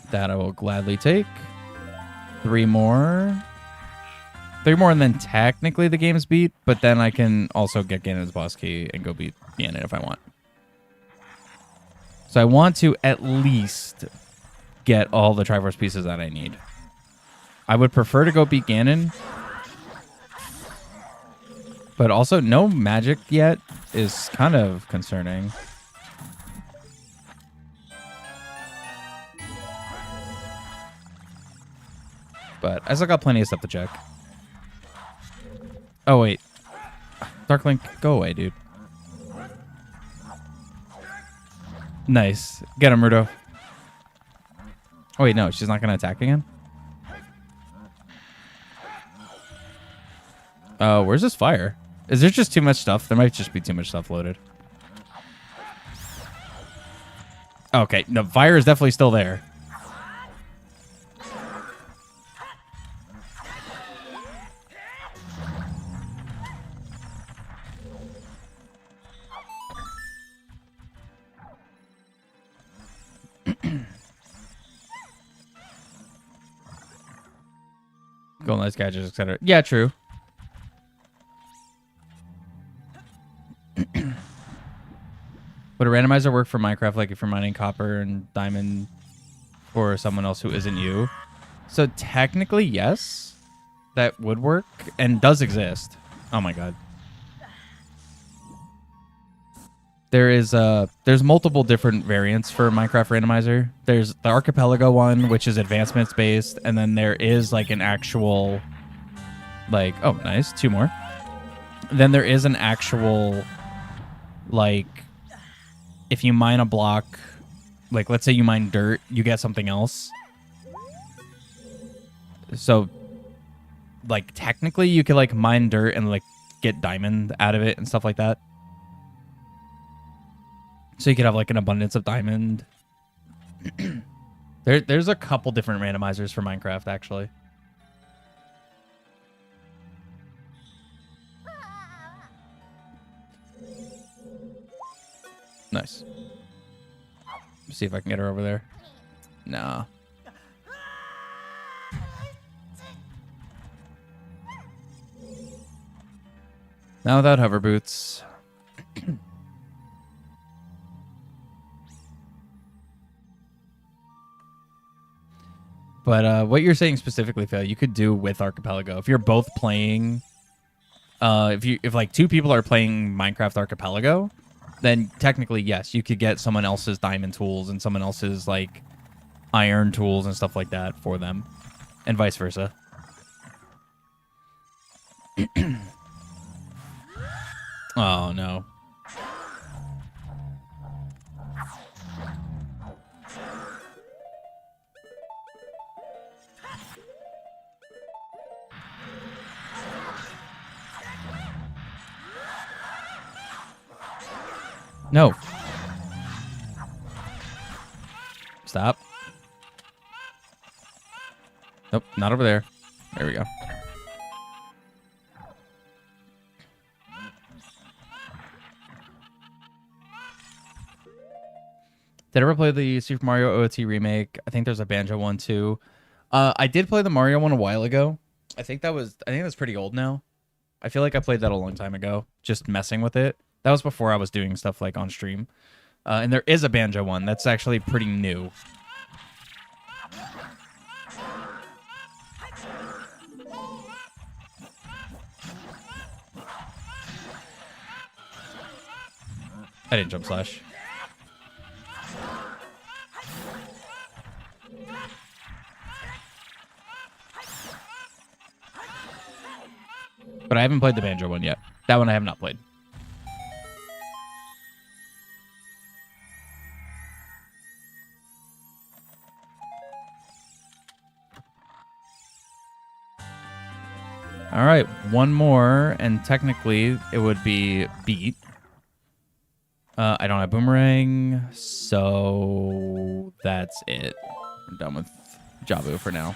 That I will gladly take. 3 more. 3 more and then technically the game's beat, but then I can also get Ganon's boss key and go beat Ganon if I want. So I want to at least get all the Triforce pieces that I need. I would prefer to go beat Ganon, but also no magic yet is kind of concerning. But I still got plenty of stuff to check. Oh, wait. Dark Link, go away, dude. Nice. Get him, Rudo. Oh, wait, no. She's not going to attack again? Oh, where's this fire? Is there just too much stuff? There might just be too much stuff loaded. Okay. No, fire is definitely still there. Golden Lights, gadgets, etc. Yeah, true. Would a randomizer work for Minecraft, like if you're mining copper and diamond for someone else who isn't you? So technically, yes, that would work and does exist. Oh my god. There's multiple different variants for Minecraft randomizer. There's the archipelago one, which is advancements based, and then there is like an actual, like, oh nice, 2 more. Then there is an actual, like, if you mine a block, like let's say you mine dirt, you get something else. So, like technically, you could like mine dirt and like get diamond out of it and stuff like that. So you could have like an abundance of diamond. There's a couple different randomizers for Minecraft, actually. Nice. See if I can get her over there. Nah. Now without hover boots. But what you're saying specifically, Phil, you could do with Archipelago. If you're both playing, if like 2 people are playing Minecraft Archipelago, then technically yes, you could get someone else's diamond tools and someone else's like iron tools and stuff like that for them, and vice versa. Oh no. No. Stop. Nope, not over there. There we go. Did I ever play the Super Mario OOT remake? I think there's a Banjo one too. I did play the Mario one a while ago. I think that's pretty old now. I feel like I played that a long time ago, just messing with it. That was before I was doing stuff like on stream. And there is a Banjo one that's actually pretty new. I didn't jump slash. But I haven't played the banjo one yet. That one I have not played. All right, one more, and technically it would be beat. I don't have boomerang, so that's it. I'm done with Jabu for now.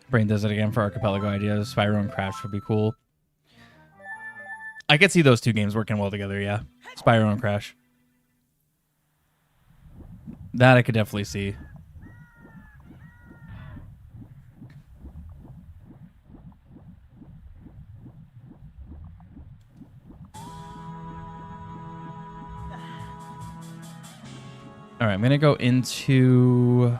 Brain does it again for Archipelago ideas. Spyro and Crash would be cool. I could see those two games working well together, yeah. Spyro and Crash. That I could definitely see. All right, I'm going to go into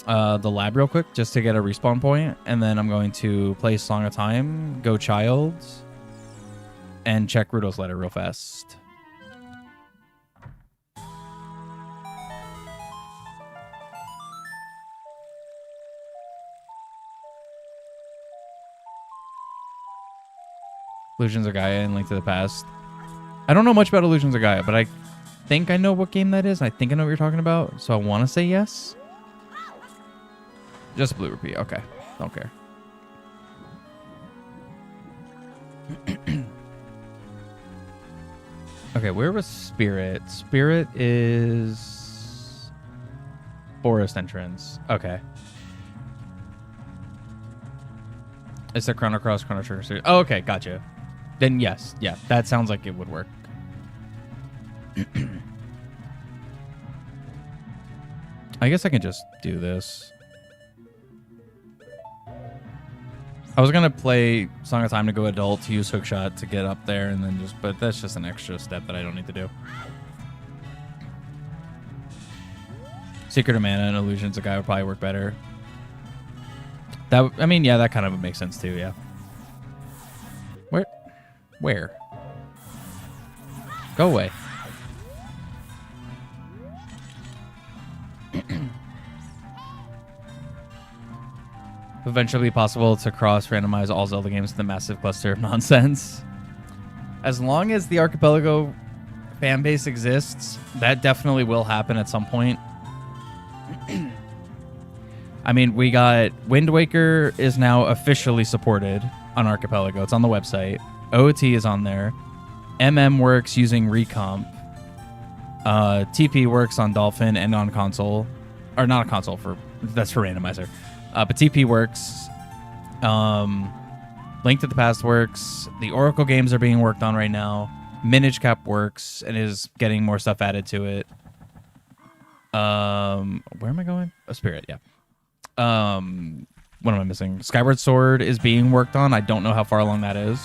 the lab real quick just to get a respawn point, and then I'm going to play Song of Time, go Child, and check Rudo's letter real fast. Illusions of Gaia and Link to the Past. I don't know much about Illusions of Gaia, but I think I know what game that is. I think I know what you're talking about, so I want to say yes. Just blue repeat. Okay. Don't care. Okay, where was Spirit? Spirit is forest entrance. Okay. It's the Chrono Cross, Chrono Trigger series. Oh, okay, gotcha. Then yes, yeah, that sounds like it would work. I guess I can just do this. I was gonna play Song of Time to go adult to use Hookshot to get up there, and then just, but that's just an extra step that I don't need to do. Secret of Mana and Illusions of Gaia would probably work better. That, I mean, yeah, that kind of would make sense too, yeah. Where? Go away. Eventually possible to cross-randomize all Zelda games to the massive cluster of nonsense. As long as the Archipelago fan base exists, that definitely will happen at some point. I mean, we got Wind Waker is now officially supported on Archipelago. It's on the website. OOT is on there. MM works using Recomp. TP works on Dolphin and on console. Or not a console, that's for Randomizer. But TP works. Link to the Past works. The Oracle games are being worked on right now. Minage Cap works and is getting more stuff added to it. Where am I going? Oh, Spirit, yeah. What am I missing? Skyward Sword is being worked on. I don't know how far along that is.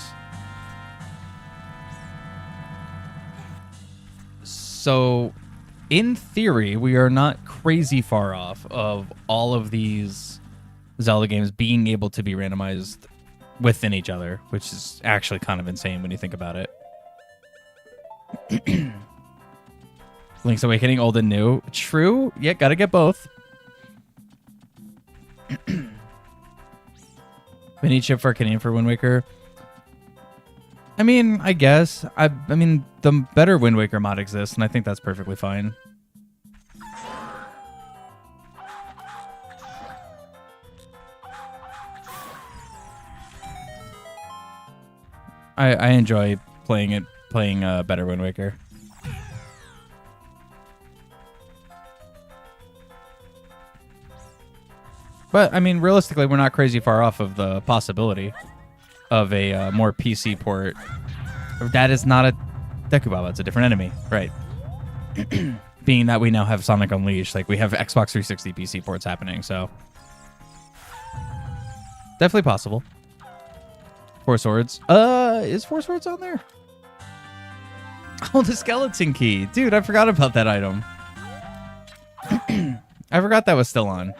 So, in theory, we are not crazy far off of all of these Zelda games being able to be randomized within each other, which is actually kind of insane when you think about it. Link's Awakening, old and new. True. Yeah, gotta get both. Mini chip for Canadian for Wind Waker. I mean, I guess. I mean, the better Wind Waker mod exists, and I think that's perfectly fine. I enjoy playing better Wind Waker. But, I mean, realistically, we're not crazy far off of the possibility of a more PC port. That is not a Deku Baba. It's a different enemy. Right. Being that we now have Sonic Unleashed, like, we have Xbox 360 PC ports happening, so... Definitely possible. Four Swords. Is Four Swords on there? Oh, the skeleton key. Dude, I forgot about that item. I forgot that was still on.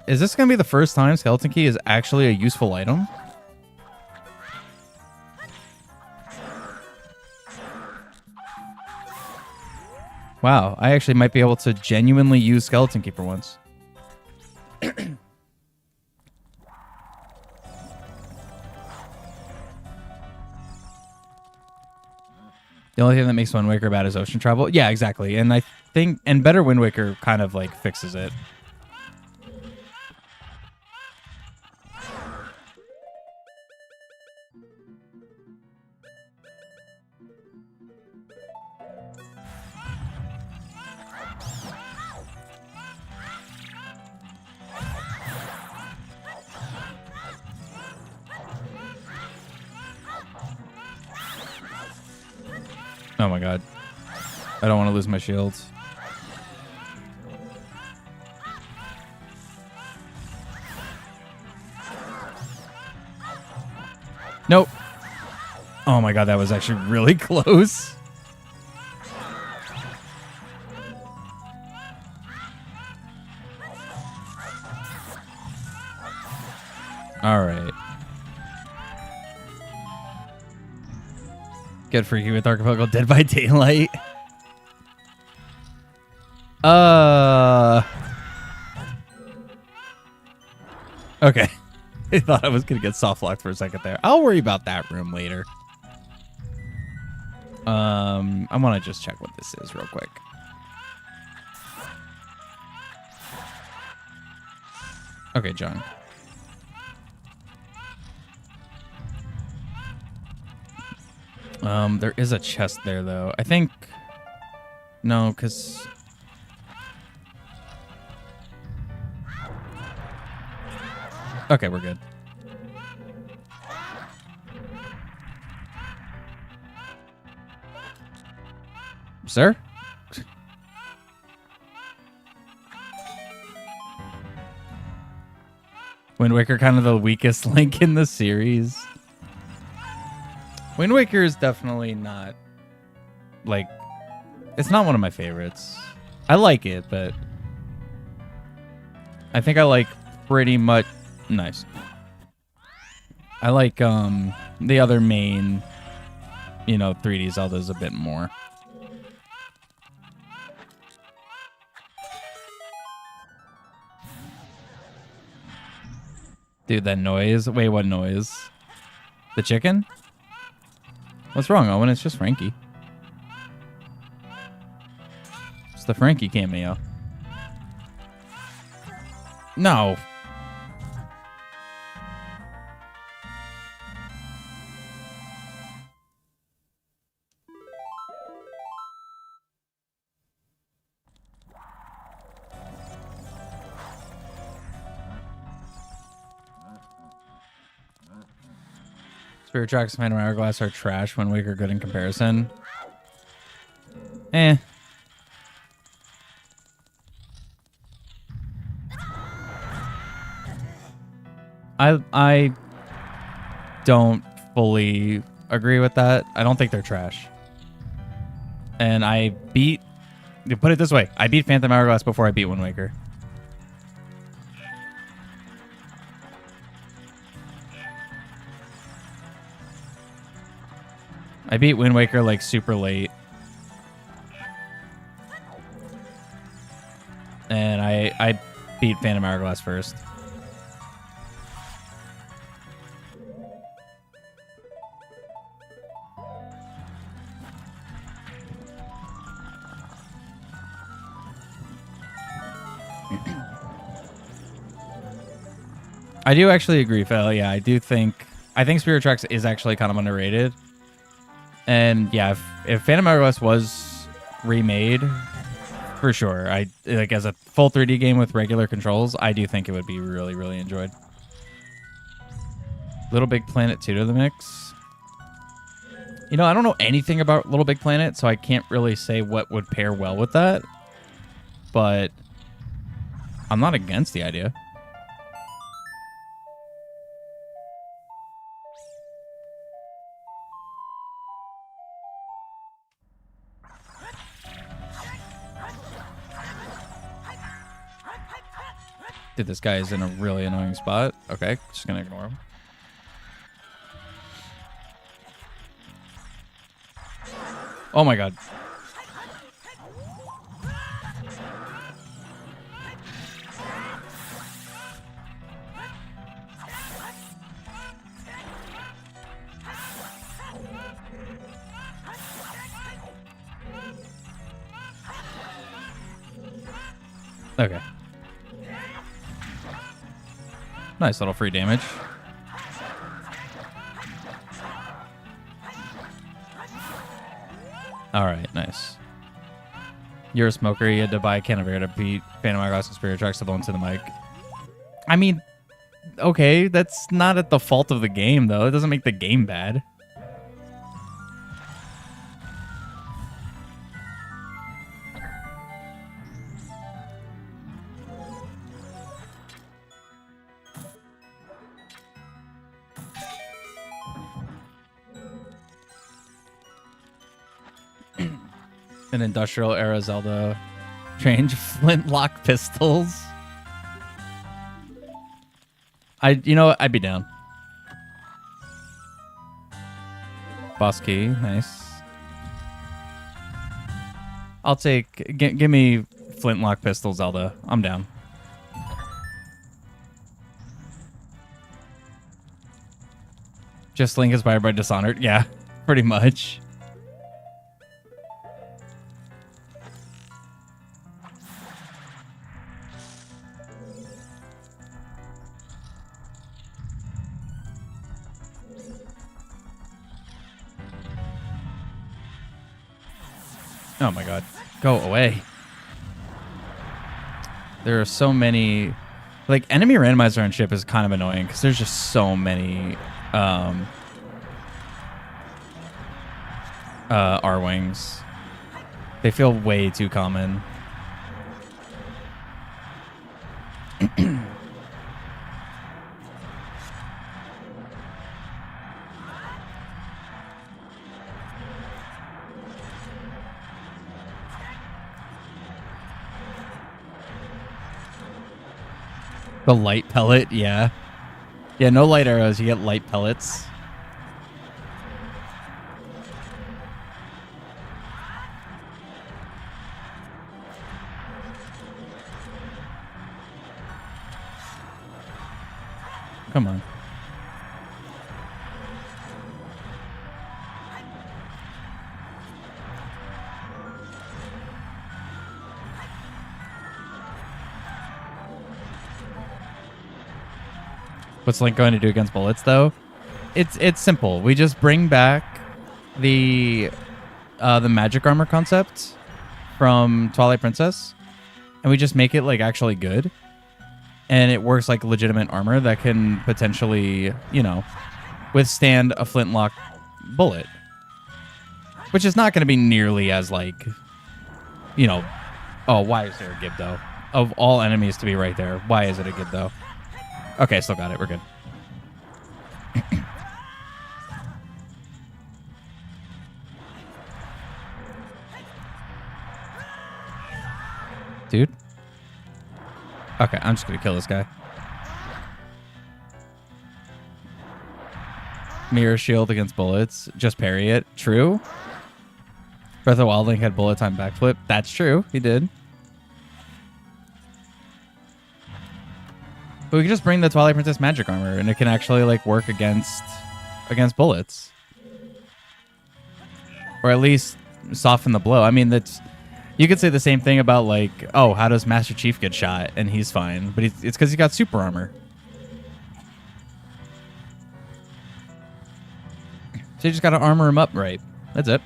Is this going to be the first time skeleton key is actually a useful item? Wow, I actually might be able to genuinely use Skeleton Key for once. The only thing that makes Wind Waker bad is ocean travel. Yeah, exactly. And I think, and better Wind Waker kind of like fixes it. Oh my god. I don't want to lose my shields. Nope. Oh my god, that was actually really close. All right. Get freaky with Archipelago Dead by Daylight. Okay. I thought I was going to get soft locked for a second there. I'll worry about that room later. I want to just check what this is real quick. Okay, John. There is a chest there, though. I think... No, because... Okay, we're good. Sir? Wind Waker kind of the weakest link in the series. Wind Waker is definitely not, like, it's not one of my favorites. I like it, but I think I like pretty much, nice. I like the other main, 3D Zeldas a bit more. Dude, that noise. Wait, what noise? The chicken? What's wrong, Owen? It's just Frankie. It's the Frankie cameo. No. Spirit Tracks and Phantom Hourglass are trash. Wind Waker good in comparison. Eh. I don't fully agree with that. I don't think they're trash. And to put it this way, I beat Phantom Hourglass before I beat Wind Waker. I beat Wind Waker like super late. And I beat Phantom Hourglass first. I do actually agree, Phil. Yeah, I think Spirit Tracks is actually kind of underrated. And yeah, if Phantom Hourglass was remade, for sure, as a full 3D game with regular controls, I do think it would be really, really enjoyed. Little Big Planet 2 to the mix. I don't know anything about Little Big Planet, so I can't really say what would pair well with that. But I'm not against the idea. Dude, this guy is in a really annoying spot. Okay, just gonna ignore him. Oh my god. Okay. Nice little free damage. Alright, nice. You're a smoker. You had to buy a can of air to beat Phantom Hourglass and Spirit Tracks alone to the mic. I mean, okay, that's not at the fault of the game, though. It doesn't make the game bad. An industrial era Zelda. Strange flintlock pistols. You know what? I'd be down. Boss key, nice. I'll take. Give me flintlock pistol Zelda. I'm down. Just Link inspired by Dishonored. Yeah, pretty much. Oh my god. Go away. There are so many... Like, enemy randomizer on ship is kind of annoying because there's just so many R-Wings. They feel way too common. The light pellet, yeah. Yeah, no light arrows, you get light pellets. Come on. What's Link going to do against bullets, though? It's simple. We just bring back the magic armor concept from Twilight Princess, and we just make it like actually good, and it works like legitimate armor that can potentially, you know, withstand a flintlock bullet, which is not going to be nearly as like, you know, oh, why is there a Gibdo? Of all enemies to be right there, why is it a Gibdo? Okay, still got it. We're good. Dude. Okay, I'm just going to kill this guy. Mirror shield against bullets. Just parry it. True. Breath of the Wild Link had bullet time backflip. That's true. He did. But we can just bring the Twilight Princess magic armor, and it can actually like work against bullets, or at least soften the blow. I mean, that's you could say the same thing about like, oh, how does Master Chief get shot and he's fine? But it's because he got super armor. So you just got to armor him up right. That's it.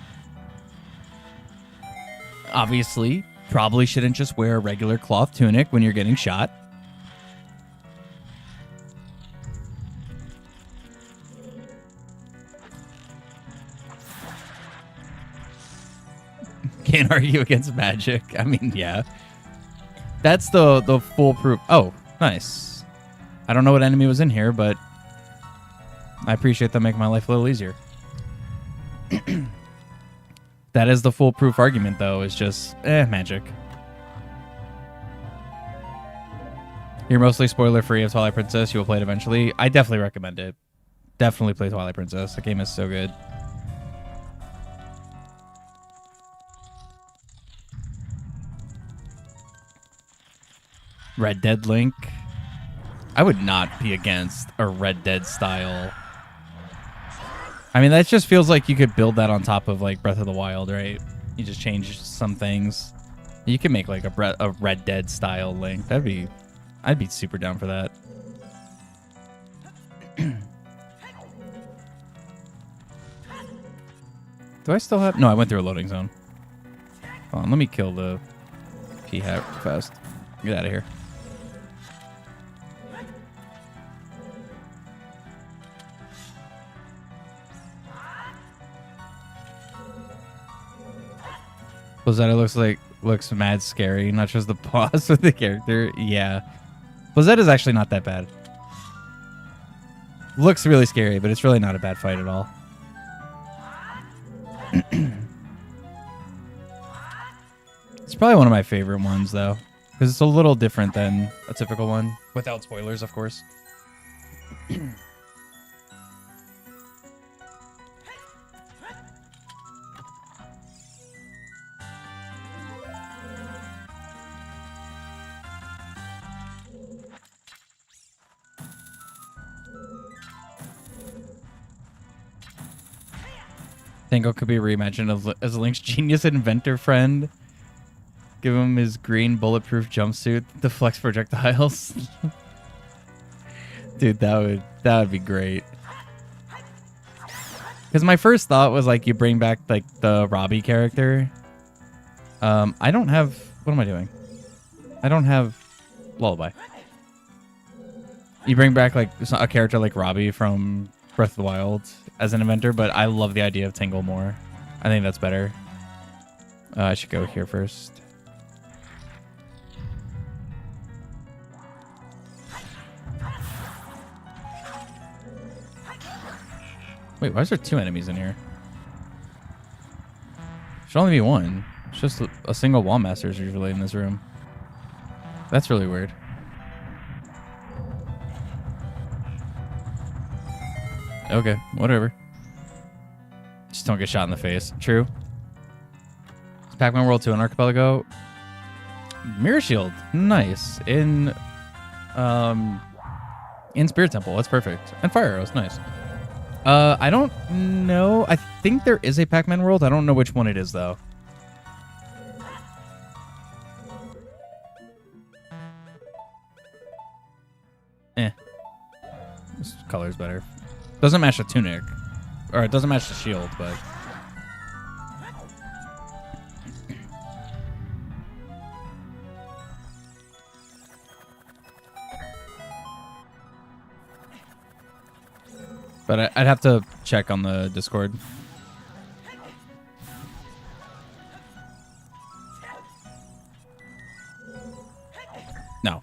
Obviously, probably shouldn't just wear a regular cloth tunic when you're getting shot. Can't argue against magic. I mean, yeah. That's the foolproof. Oh, nice. I don't know what enemy was in here, but I appreciate them making my life a little easier. That is the foolproof argument, though, is just, magic. You're mostly spoiler-free of Twilight Princess. You will play it eventually. I definitely recommend it. Definitely play Twilight Princess. The game is so good. Red Dead Link. I would not be against a Red Dead style. I mean, that just feels like you could build that on top of like Breath of the Wild, right? You just change some things. You can make like a Red Dead style Link. I'd be super down for that. Do I still have? No, I went through a loading zone. Hold on, let me kill the P-hat fast. Get out of here. Blizzetta looks mad scary, not just the boss with the character. Yeah. Blizzetta is actually not that bad. Looks really scary, but it's really not a bad fight at all. It's probably one of my favorite ones, though, because it's a little different than a typical one. Without spoilers, of course. Tango could be reimagined as Link's genius inventor friend. Give him his green bulletproof jumpsuit to flex projectiles. Dude, that would be great. Because my first thought was like you bring back like the Robbie character. I don't have. What am I doing? I don't have Lullaby. You bring back like a character like Robbie from Breath of the Wild as an inventor, but I love the idea of Tingle more. I think that's better. I should go here first. Wait, why is there 2 enemies in here? Should only be 1. It's just a single wall master is usually in this room. That's really weird. Okay, whatever. Just don't get shot in the face. True. It's Pac-Man World 2 on Archipelago. Mirror Shield. Nice. In Spirit Temple. That's perfect. And Fire Arrows. Nice. I don't know. I think there is a Pac-Man World. I don't know which one it is, though. This color's better. Doesn't match the tunic. Or it doesn't match the shield, but... But I'd have to check on the Discord. No.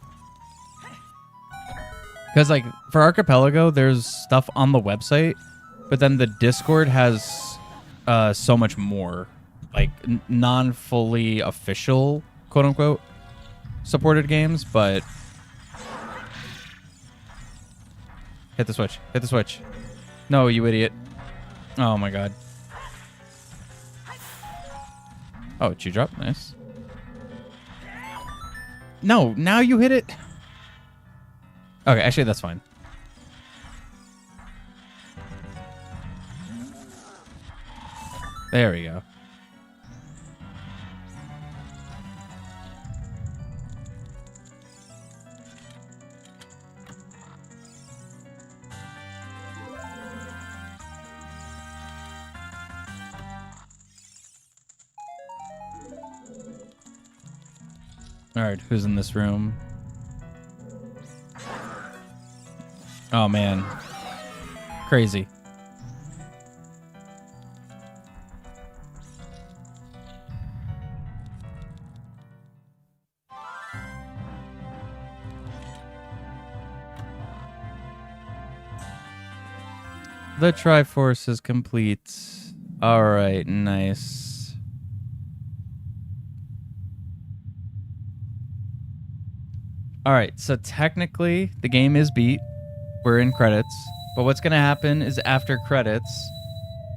Because, like, for Archipelago, there's stuff on the website, but then the Discord has so much more, like, non-fully official, quote-unquote, supported games, but... Hit the switch. Hit the switch. No, you idiot. Oh, my God. Oh, chew drop. Nice. No, now you hit it. Okay, actually, that's fine. There we go. All right, who's in this room? Oh, man. Crazy. The Triforce is complete. All right, nice. All right, so technically the game is beat. We're in credits, but what's going to happen is after credits,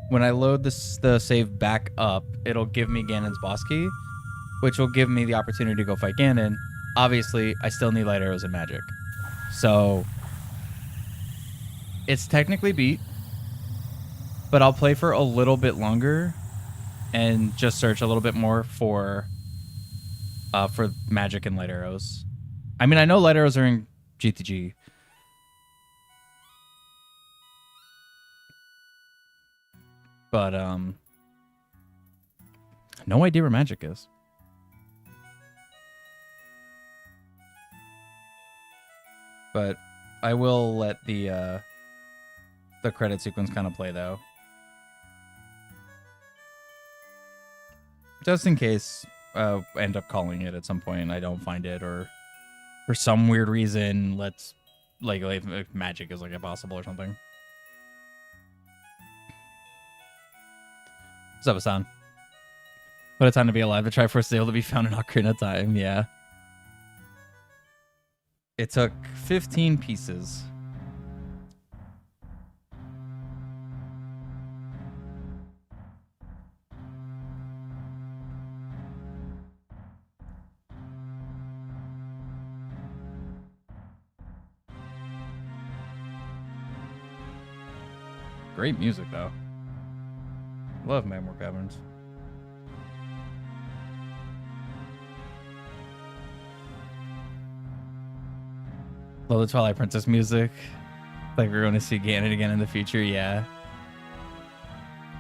when I load the save back up, it'll give me Ganon's boss key, which will give me the opportunity to go fight Ganon. Obviously, I still need light arrows and magic. So it's technically beat, but I'll play for a little bit longer and just search a little bit more for for magic and light arrows. I mean, I know light arrows are in GTG. But, no idea where magic is. But I will let the credit sequence kind of play, though. Just in case I end up calling it at some point and I don't find it, or for some weird reason, let's, like if magic is, like, impossible or something. What's up, Hassan? What a time to be alive. The Triforce is able to be found in Ocarina time, yeah. It took 15 pieces. Great music, though. Love Magmore Caverns. Love the Twilight Princess music. Like we're going to see Ganon again in the future, yeah.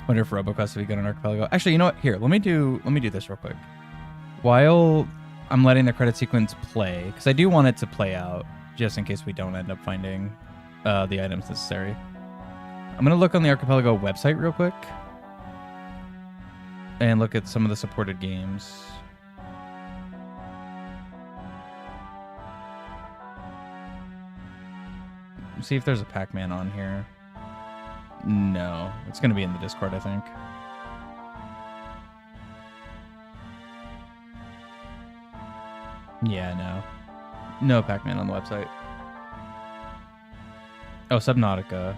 Wonder if RoboQuest will be good on Archipelago. Actually, you know what? Here, let me do this real quick. While I'm letting the credit sequence play, because I do want it to play out, just in case we don't end up finding the items necessary. I'm gonna look on the Archipelago website real quick and look at some of the supported games. See if there's a Pac-Man on here. No, it's gonna be in the Discord, I think. Yeah, no Pac-Man on the website. Oh, Subnautica.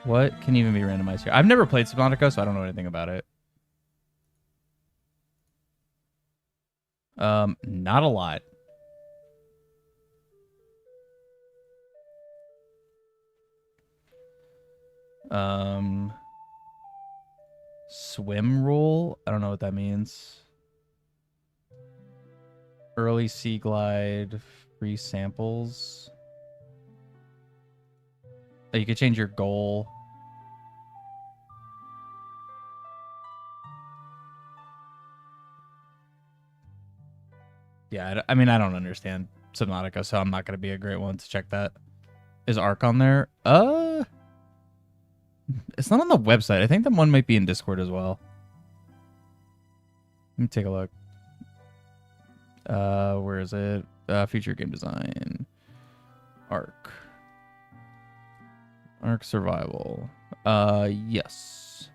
What can even be randomized here? I've never played Subnautica, so I don't know anything about it. Not a lot. Swim rule? I don't know what that means. Early sea glide, free samples. Oh, you could change your goal. Yeah, I mean, I don't understand Subnautica, so I'm not going to be a great one to check that. Is Ark on there? It's not on the website. I think that one might be in Discord as well. Let me take a look. Where is it? Future game design. Ark Survival. Yes.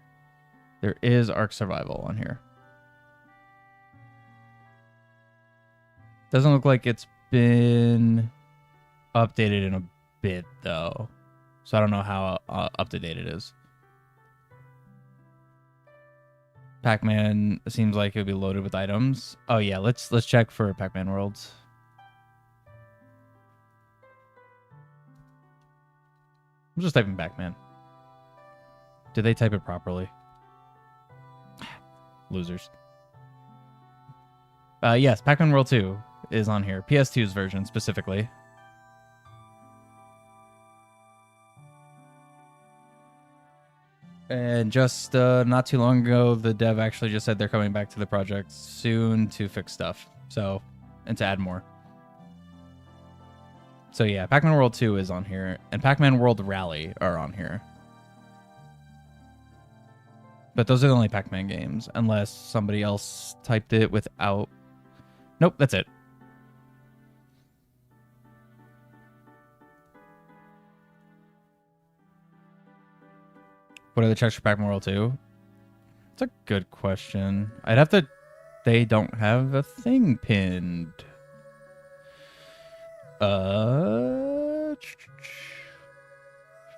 There is Ark Survival on here. Doesn't look like it's been updated in a bit, though. So I don't know how up to date it is. Pac-Man seems like it would be loaded with items. Oh yeah, let's check for Pac-Man Worlds. I'm just typing Pac-Man. Did they type it properly? Losers. Yes, Pac-Man World 2 is on here. PS2's version specifically. And just not too long ago, the dev actually just said they're coming back to the project soon to fix stuff. So, and to add more. So yeah, Pac-Man World 2 is on here. And Pac-Man World Rally are on here. But those are the only Pac-Man games. Unless somebody else typed it without... Nope, that's it. What are the checks for Pac-Man World 2? That's a good question. I'd have to... They don't have a thing pinned.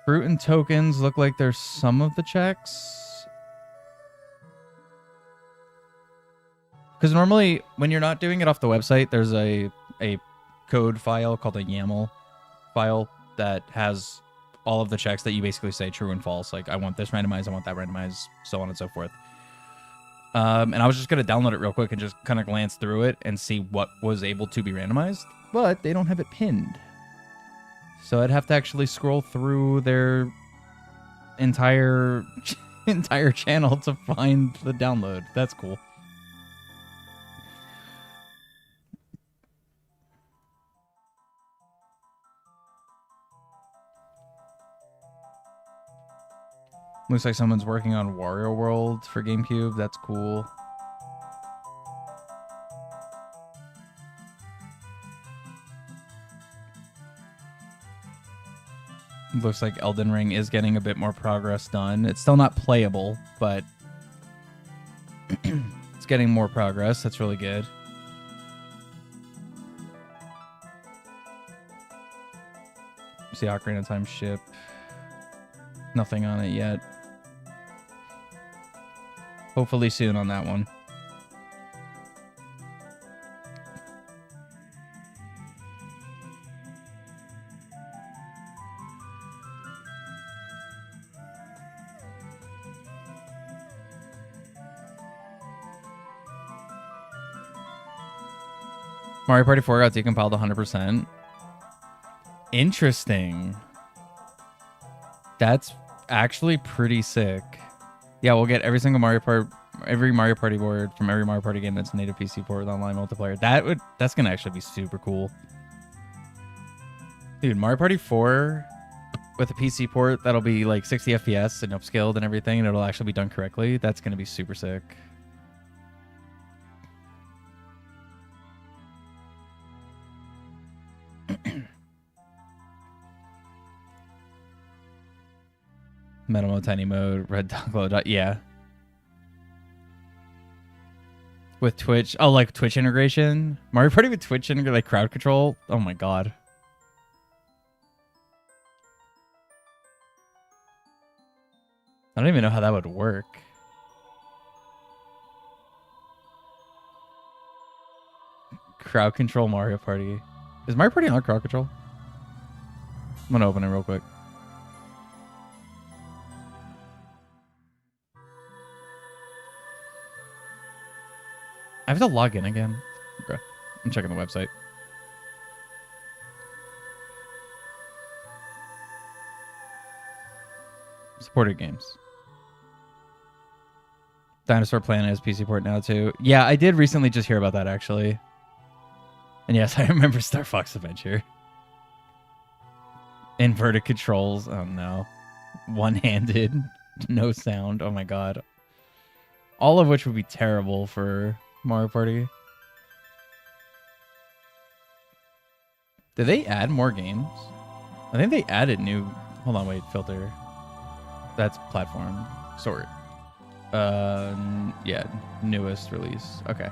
Fruit and tokens look like there's some of the checks. Because normally, when you're not doing it off the website, there's a code file called a YAML file that has all of the checks that you basically say true and false. Like, I want this randomized, I want that randomized, so on and so forth. And I was just going to download it real quick and just kind of glance through it and see what was able to be randomized. But they don't have it pinned. So I'd have to actually scroll through their entire channel to find the download. That's cool. Looks like someone's working on Wario World for GameCube. That's cool. Looks like Elden Ring is getting a bit more progress done. It's still not playable, but it's getting more progress. That's really good. See Ocarina of Time ship. Nothing on it yet. Hopefully soon on that one. Mario Party 4 got decompiled 100%. Interesting. That's actually pretty sick. Yeah, we'll get every single Mario Party board from every Mario Party game that's native PC port with online multiplayer. That's gonna actually be super cool. Dude, Mario Party 4 with a PC port that'll be like 60 FPS and upscaled and everything, and it'll actually be done correctly. That's gonna be super sick. Metal mode, tiny mode, red dot, glow dot. Yeah. With Twitch. Oh, like Twitch integration? Mario Party with Twitch integration, like crowd control? Oh my god. I don't even know how that would work. Crowd control Mario Party. Is Mario Party on crowd control? I'm gonna open it real quick. I have to log in again. Okay. I'm checking the website. Supported games. Dinosaur Planet is PC port now too. Yeah, I did recently just hear about that actually. And yes, I remember Star Fox Adventure. Inverted controls. Oh no. One-handed. No sound. Oh my god. All of which would be terrible for Mario Party. Did they add more games? I think they added new... Hold on, wait. Filter. That's platform. Sort. Yeah. Newest release. Okay.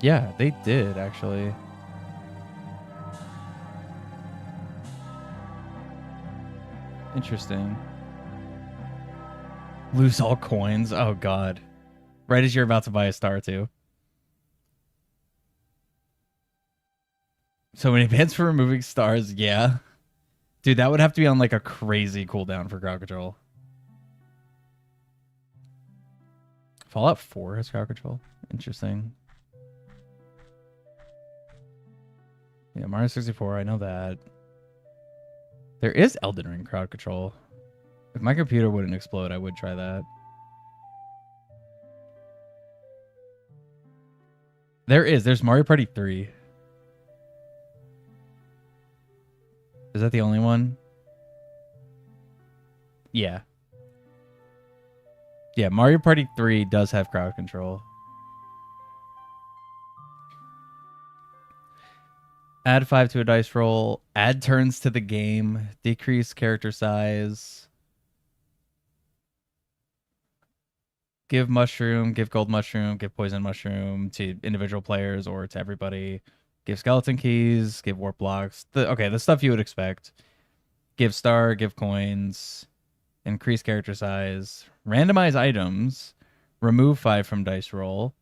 Yeah, they did, actually. Interesting. Lose all coins. Oh, God. Right as you're about to buy a star, too. So many bans for removing stars. Yeah. Dude, that would have to be on, like, a crazy cooldown for crowd control. Fallout 4 has crowd control. Interesting. Yeah, Mario 64, I know that. There is Elden Ring crowd control. If my computer wouldn't explode, I would try that. There's Mario Party 3. Is that the only one? Yeah. Yeah, Mario Party 3 does have crowd control. Add 5 to a dice roll. Add turns to the game. Decrease character size. Give mushroom, give gold mushroom, give poison mushroom to individual players or to everybody. Give skeleton keys, give warp blocks. The stuff you would expect. Give star, give coins. Increase character size. Randomize items. Remove 5 from dice roll.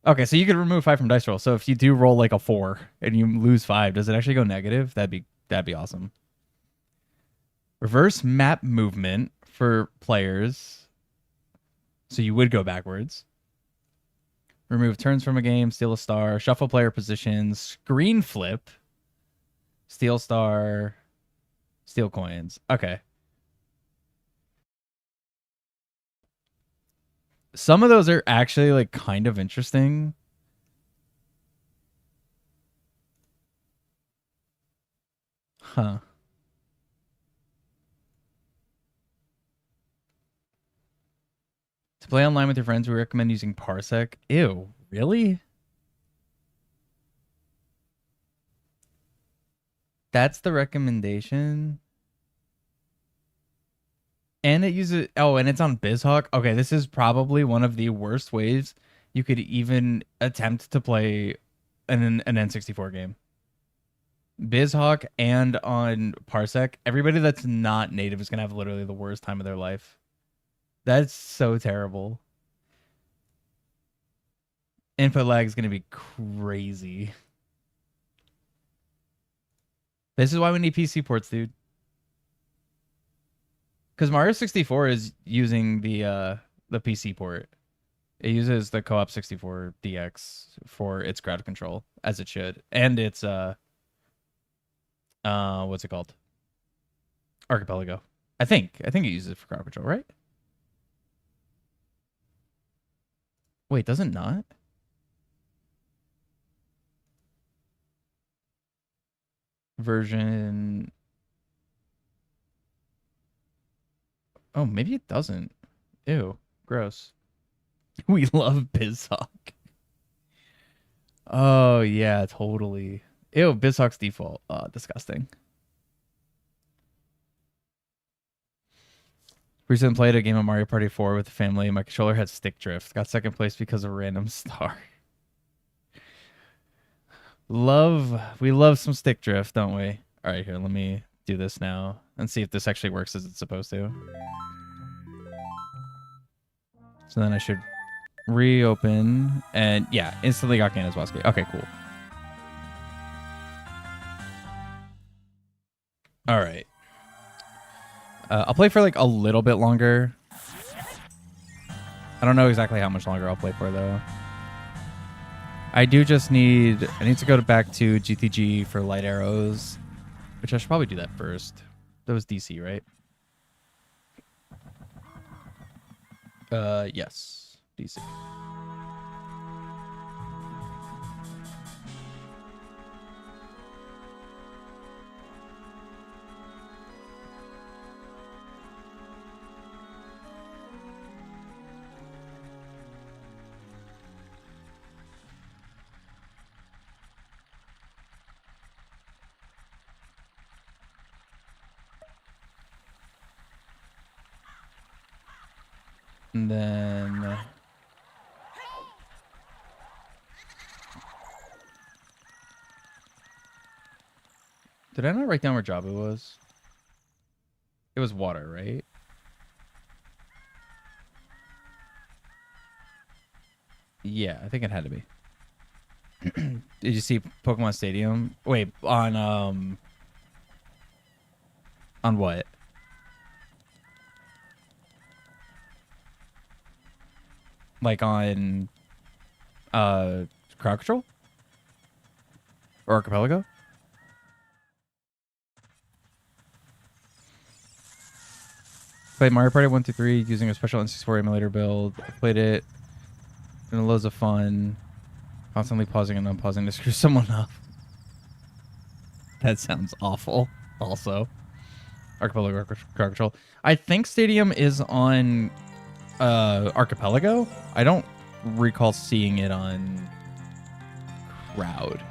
Okay, so you could remove 5 from dice roll. So if you do roll like a 4 and you lose 5, does it actually go negative? That'd be awesome. Reverse map movement for players. So you would go backwards. Remove turns from a game, steal a star, shuffle player positions, screen flip, steal star, steal coins. Okay. Some of those are actually like kind of interesting. Huh. To play online with your friends, we recommend using Parsec. Ew, really? That's the recommendation? And it uses... Oh, and it's on BizHawk? Okay, this is probably one of the worst ways you could even attempt to play an N64 game. BizHawk and on Parsec, everybody that's not native is going to have literally the worst time of their life. That's so terrible. Input lag is going to be crazy. This is why we need PC ports, dude. Because Mario 64 is using the PC port. It uses the Co-op 64 DX for its crowd control, as it should. And it's what's it called? Archipelago. I think it uses it for crowd control, right? Wait, does it not? Version... Oh, maybe it doesn't. Ew, gross. We love BizHawk. Oh, yeah, totally. Ew, BizHawk's default. Disgusting. Recently played a game of Mario Party 4 with the family. My controller had stick drift. Got second place because of a random star. We love some stick drift, don't we? All right, here, let me do this now and see if this actually works as it's supposed to. So then I should reopen and yeah, instantly got Ganon's Wasky. Okay, cool. All right. I'll play for like a little bit longer. I don't know exactly how much longer I'll play for though. I need to go back to GTG for light arrows, which I should probably do that first. That was DC, right? Yes, DC. And then... Did I not write down where Jabu was? It was water, right? Yeah, I think it had to be. Did you see Pokemon Stadium? Wait, on what? Like on Crowd Control? Or Archipelago? Played Mario Party 1 through 3 using a special N64 emulator build. I played it in loads of fun. Constantly pausing and unpausing to screw someone up. That sounds awful. Also. Archipelago Crowd Control. I think Stadium is on Archipelago. I don't recall seeing it on Crowd.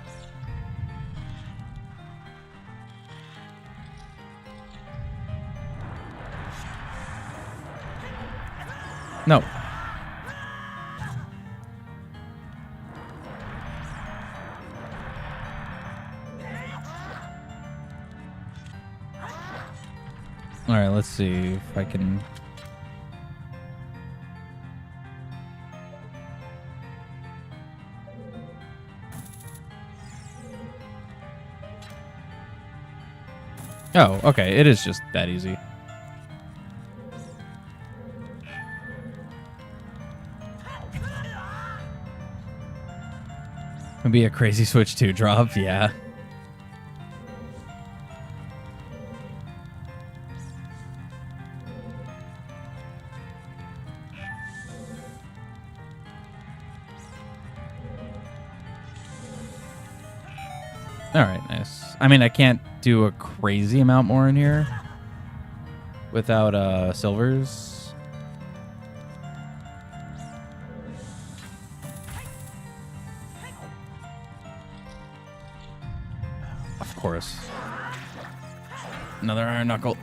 No. All right, let's see if I can... Oh, okay. It is just that easy. Maybe a crazy Switch 2 drop, yeah. All right, nice. I mean, I can't do a crazy amount more in here without silvers. Of course. Another iron knuckle.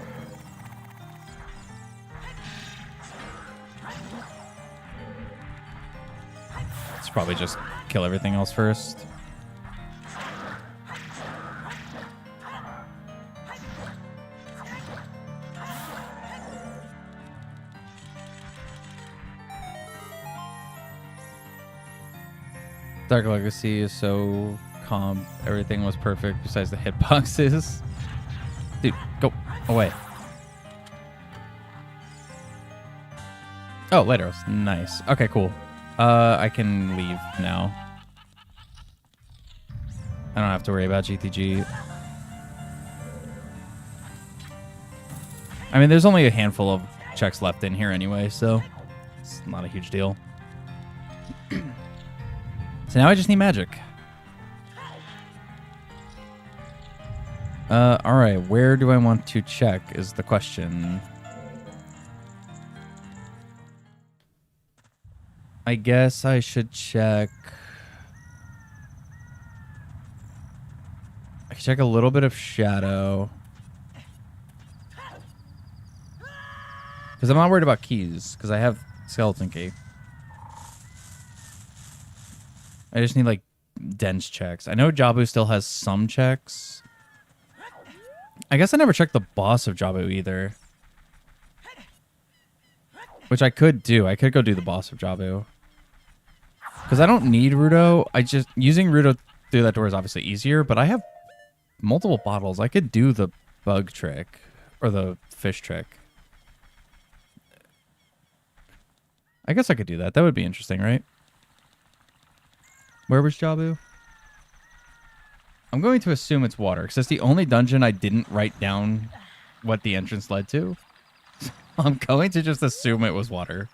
Let's probably just kill everything else first. Dark Legacy is so calm. Everything was perfect besides the hitboxes. Dude, go away. Oh, Lighthouse. Nice. Okay, cool. I can leave now. I don't have to worry about GTG. I mean, there's only a handful of checks left in here anyway, so it's not a huge deal. So now I just need magic. All right, where do I want to check is the question. I guess I should check. I can check a little bit of shadow. Because I'm not worried about keys, because I have skeleton key. I just need, like, dense checks. I know Jabu still has some checks. I guess I never checked the boss of Jabu either. Which I could do. I could go do the boss of Jabu. Because I don't need Rudo. Using Rudo through that door is obviously easier, but I have multiple bottles. I could do the bug trick. Or the fish trick. I guess I could do that. That would be interesting, right? Where was Jabu? I'm going to assume it's water, because it's the only dungeon I didn't write down what the entrance led to. I'm going to just assume it was water.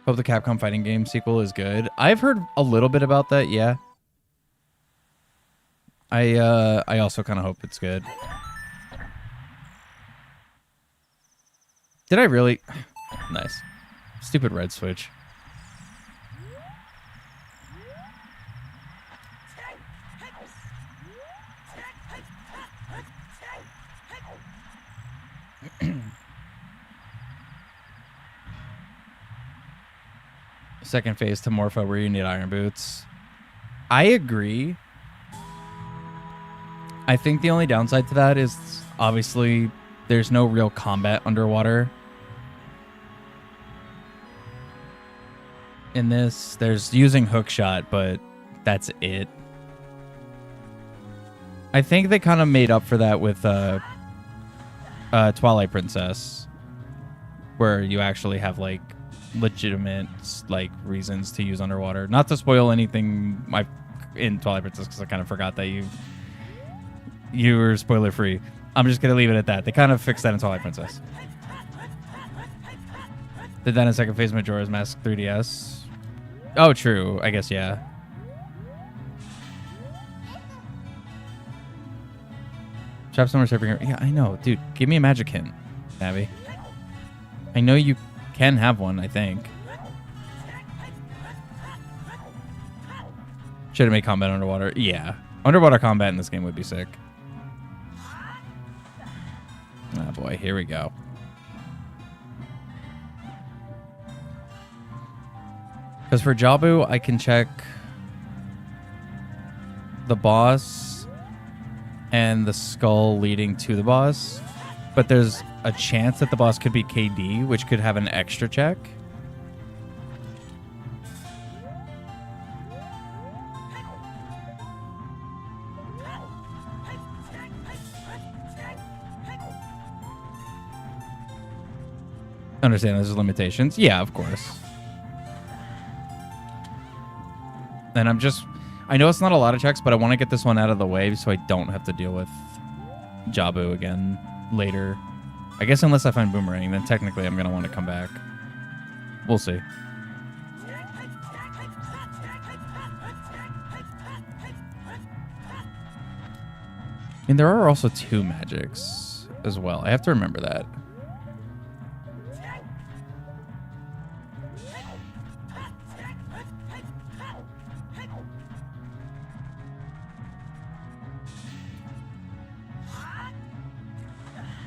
Hope the Capcom fighting game sequel is good. I've heard a little bit about that, yeah. I also kind of hope it's good. Did I really? Nice. Stupid red switch. Second phase to Morpho where you need iron boots. I agree. I think the only downside to that is obviously there's no real combat underwater. In this, there's using hookshot, but that's it. I think they kind of made up for that with Twilight Princess, where you actually have like legitimate like reasons to use underwater. Not to spoil anything in Twilight Princess, because I kind of forgot that you were spoiler free. I'm just gonna leave it at that. They kind of fixed that in Twilight Princess. Did that in second phase Majora's Mask 3DS. Oh, true. I guess, yeah. Trap somewhere surfing here. Yeah, I know. Dude, give me a magic hint, Abby. I know you can have one, I think. Should have made combat underwater. Yeah. Underwater combat in this game would be sick. Oh boy, here we go. Because for Jabu, I can check the boss and the skull leading to the boss. But there's a chance that the boss could be KD, which could have an extra check. Understand there's limitations. Yeah, of course. And I know it's not a lot of checks, but I want to get this one out of the way so I don't have to deal with Jabu again later. I guess unless I find Boomerang, then technically I'm going to want to come back. We'll see. I mean, there are also 2 magics as well. I have to remember that.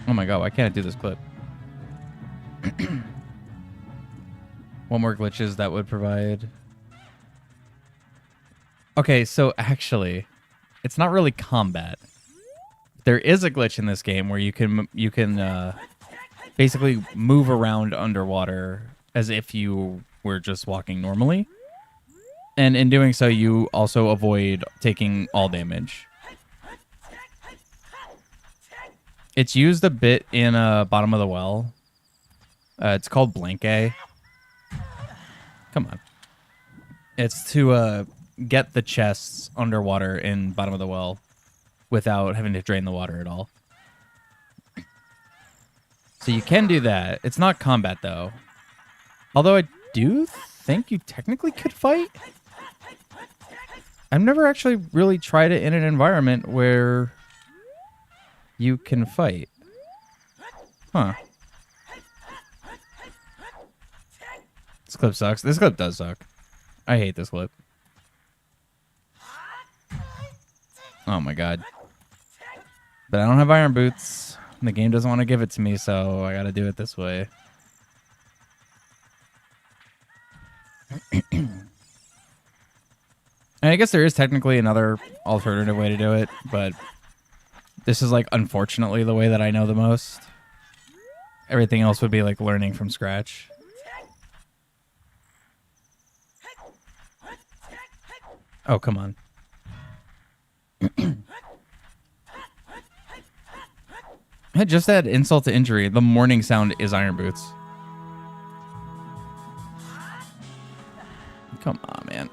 Oh my god, why can't I do this clip? What more glitches that would provide? Okay, so actually, it's not really combat. There is a glitch in this game where you can basically move around underwater as if you were just walking normally. And in doing so, you also avoid taking all damage. It's used a bit in Bottom of the Well. It's called Blank A. Come on. It's to get the chests underwater in Bottom of the Well without having to drain the water at all. So you can do that. It's not combat, though. Although I do think you technically could fight. I've never actually really tried it in an environment where you can fight. Huh. This clip sucks. This clip does suck. I hate this clip. Oh my god. But I don't have iron boots. The game doesn't want to give it to me, so I gotta do it this way. And I guess there is technically another alternative way to do it, but this is like unfortunately the way that I know the most. Everything else would be like learning from scratch. Oh, come on. I just add insult to injury. The morning sound is iron boots. Come on, man.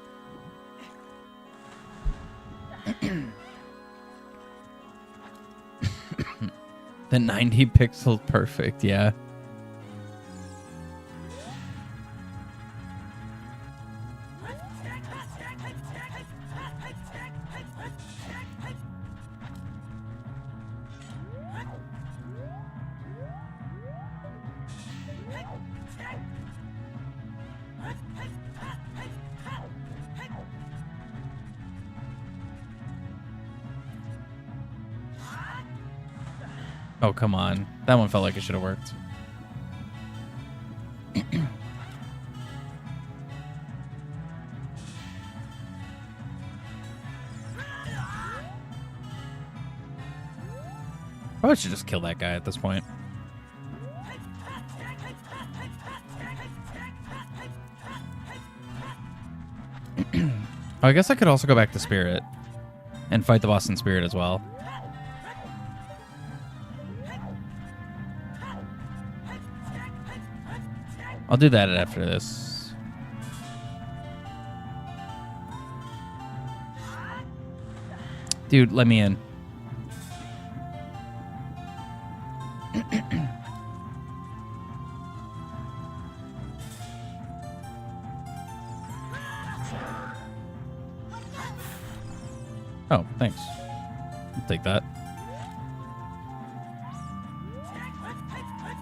The 90 pixels perfect, yeah. Oh, come on. That one felt like it should have worked. Probably should just kill that guy at this point. I guess I could also go back to Spirit and fight the boss in Spirit as well. I'll do that after this. Dude, let me in. Oh, thanks. I'll take that.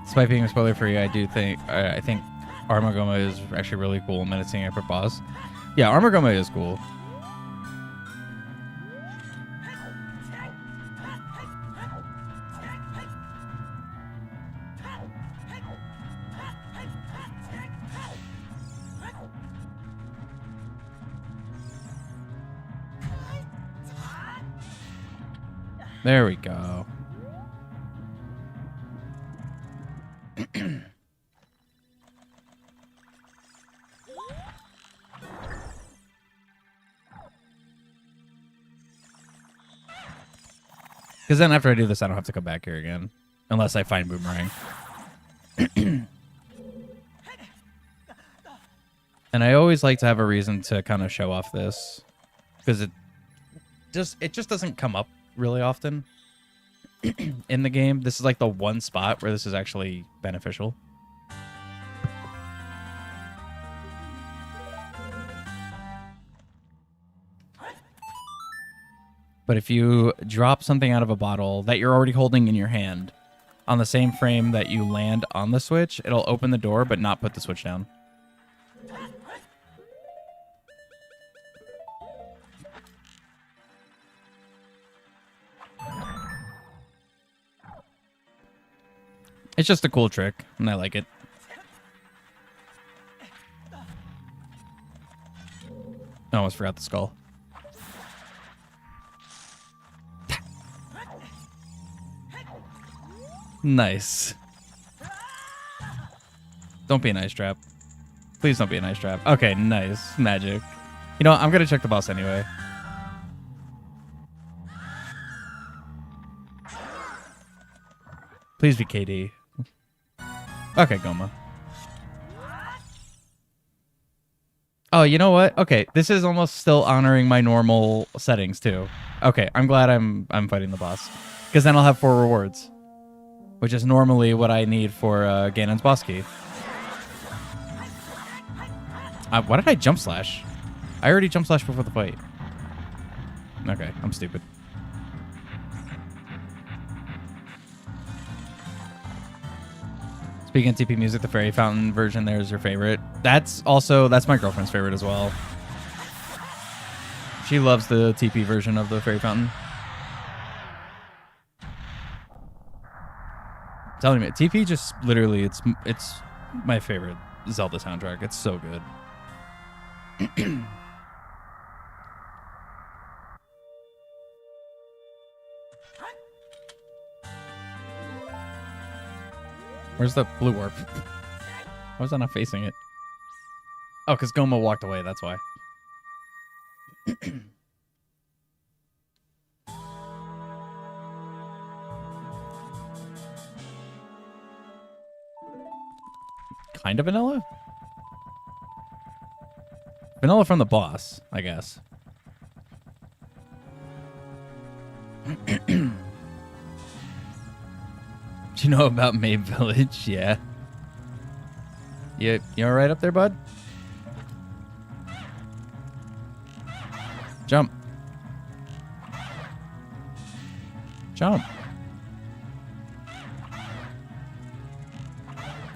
Despite being spoiler free, I think Armagoma is actually really cool menacing after boss. Yeah, Armagoma is cool. There we go. Because then after I do this, I don't have to come back here again. Unless I find Boomerang. And I always like to have a reason to kind of show off this, because it just doesn't come up really often in the game. This is like the one spot where this is actually beneficial. But if you drop something out of a bottle that you're already holding in your hand on the same frame that you land on the switch, it'll open the door but not put the switch down. It's just a cool trick, and I like it. I almost forgot the skull. Nice. Don't be a nice trap. Please don't be a nice trap. Okay, nice. Magic. You know what? I'm going to check the boss anyway. Please be KD. Okay, Goma. Oh, you know what? Okay, this is almost still honoring my normal settings too. Okay, I'm glad I'm fighting the boss, because then I'll have 4 rewards, which is normally what I need for Ganon's boss key. Why did I jump slash? I already jump slashed before the fight. Okay, I'm stupid. Speaking of TP music, the Fairy Fountain version there is your favorite. That's my girlfriend's favorite as well. She loves the TP version of the Fairy Fountain. I'm telling you, TP just literally, it's my favorite Zelda soundtrack. It's so good. Where's the blue warp? Why was I not facing it? Oh, because Goma walked away, that's why. Kind of vanilla? Vanilla from the boss, I guess. Do you know about Mabe Village? Yeah. You alright up there, bud? Jump. Jump.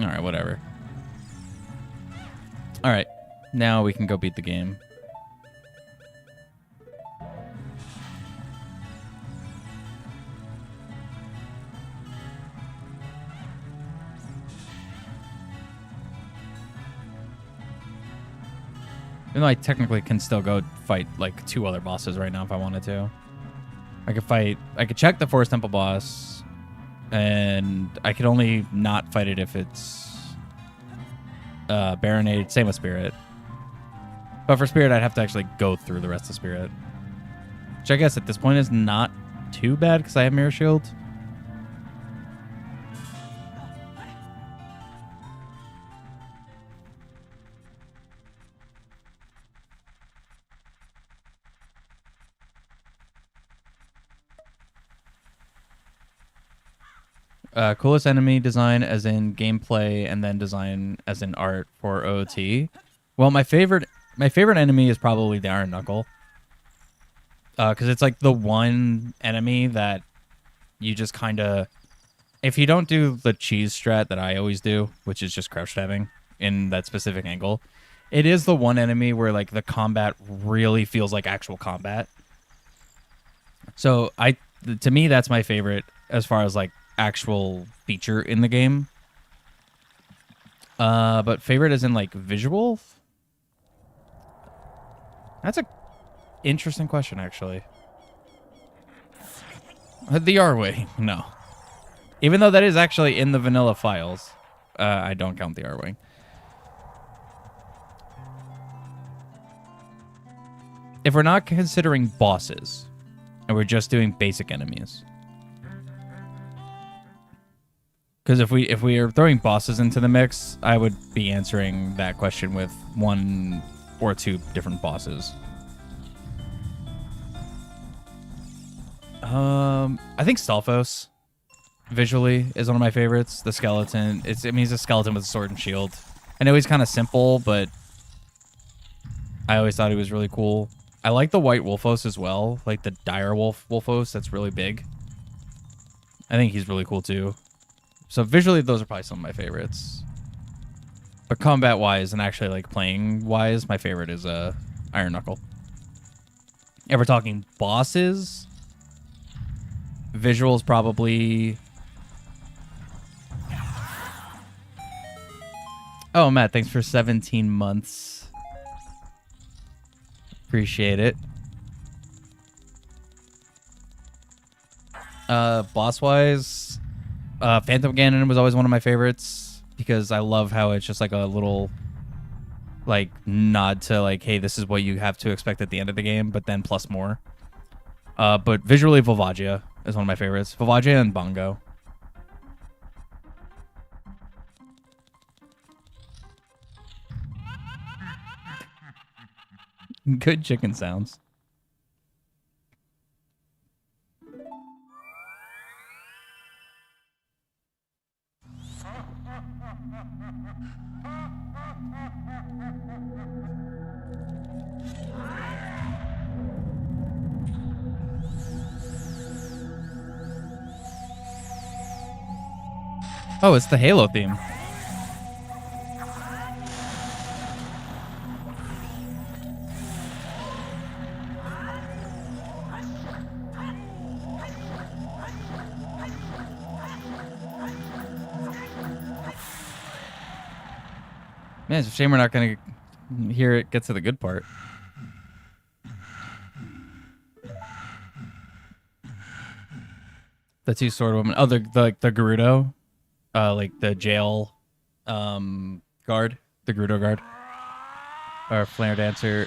Alright, whatever. Alright. Now we can go beat the game. Even though I technically can still go fight like 2 other bosses right now if I wanted to. I could check the Forest Temple boss, and I could only not fight it if it's Baronade, same with Spirit. But for Spirit, I'd have to actually go through the rest of Spirit. Which I guess at this point is not too bad because I have Mirror Shield. Coolest enemy design as in gameplay and then design as in art for OT. Well, my favorite enemy is probably the Iron Knuckle. Because it's like the one enemy that you just kind of... If you don't do the cheese strat that I always do, which is just crouch stabbing in that specific angle, it is the one enemy where like the combat really feels like actual combat. So to me, that's my favorite as far as like actual feature in the game. But favorite as in like visual? That's a interesting question, actually. The R-Wing, no. Even though that is actually in the vanilla files, I don't count the R-Wing. If we're not considering bosses, and we're just doing basic enemies, Because if we are throwing bosses into the mix, I would be answering that question with 1 or 2 different bosses. I think Stalfos visually is one of my favorites. The skeleton. He's a skeleton with a sword and shield. I know he's kind of simple, but I always thought he was really cool. I like the white Wolfos as well, like the dire Wolfos. That's really big. I think he's really cool too. So visually, those are probably some of my favorites. But combat-wise and actually like playing-wise, my favorite is Iron Knuckle. If we're talking bosses, visuals probably. Oh, Matt, thanks for 17 months. Appreciate it. Boss-wise, Phantom Ganon was always one of my favorites because I love how it's just like a little like nod to like, hey, this is what you have to expect at the end of the game, but then plus more. But visually, Volvagia is one of my favorites. Volvagia and Bongo. Good chicken sounds. Oh, it's the Halo theme. Man, it's a shame we're not going to hear it get to the good part. The 2 sword women. Oh, the Gerudo. Like the jail guard. The Gerudo guard. Or Flame Dancer.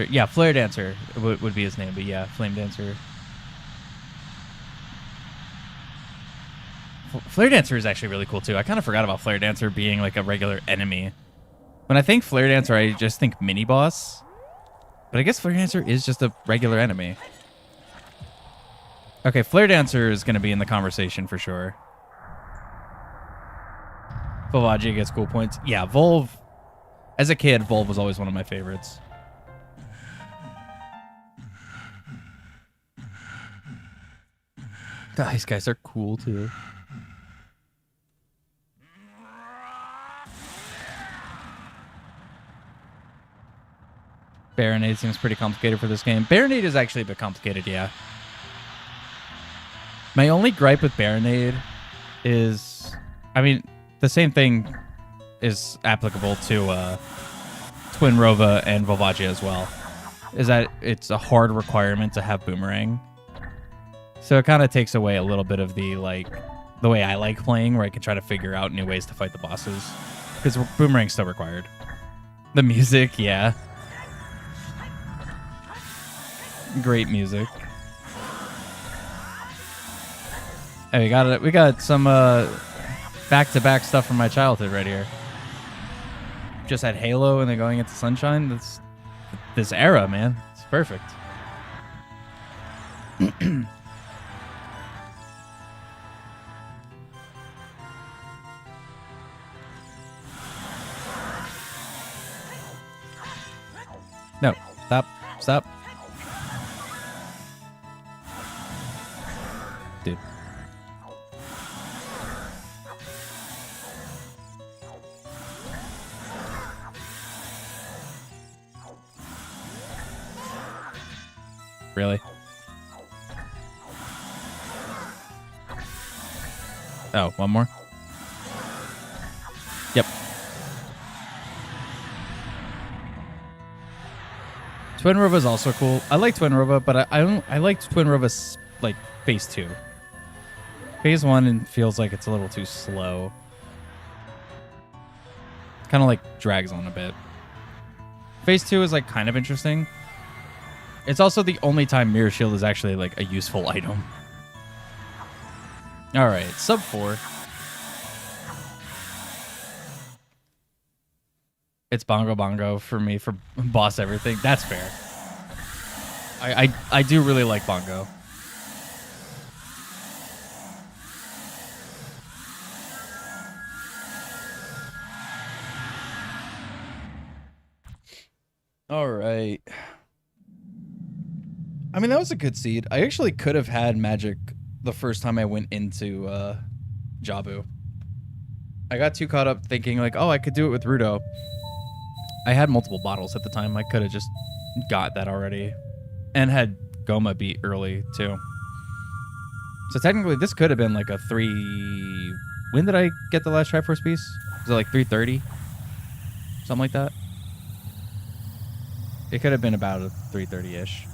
Yeah, Flare Dancer would be his name, but yeah, Flame Dancer. Flare Dancer is actually really cool too. I kind of forgot about Flare Dancer being like a regular enemy. When I think Flare Dancer, I just think mini boss. But I guess Flare Dancer is just a regular enemy. Okay, Flare Dancer is going to be in the conversation for sure. Volvagia gets cool points. Yeah, Volv. As a kid, Volv was always one of my favorites. These guys are cool too. Baronade seems pretty complicated for this game. Baronade is actually a bit complicated, yeah. My only gripe with Baronade is, I mean, the same thing is applicable to Twin Rova and Volvagia as well, is that it's a hard requirement to have Boomerang. So it kind of takes away a little bit of the way I like playing, where I can try to figure out new ways to fight the bosses. Because Boomerang's still required. The music, yeah. Great music. Hey, we got some back-to-back stuff from my childhood right here. Just had Halo and then going into Sunshine. That's this era, man. It's perfect. No, stop. Dude. Really? Oh, one more? Yep. Twin Rova is also cool. I like Twin Rova, but I liked Twin Rova's like phase 2. Phase 1 feels like it's a little too slow. Kind of like drags on a bit. Phase 2 is like kind of interesting. It's also the only time Mirror Shield is actually like a useful item. All right, sub 4. It's Bongo Bongo for me for boss everything. That's fair. I do really like Bongo. All right. I mean, that was a good seed. I actually could have had magic the first time I went into Jabu. I got too caught up thinking like, oh, I could do it with Rudo. I had multiple bottles at the time. I could have just got that already. And had Goma beat early, too. So technically, this could have been like a 3... When did I get the last Triforce piece? Was it like 3:30? Something like that? It could have been about a 3:30-ish.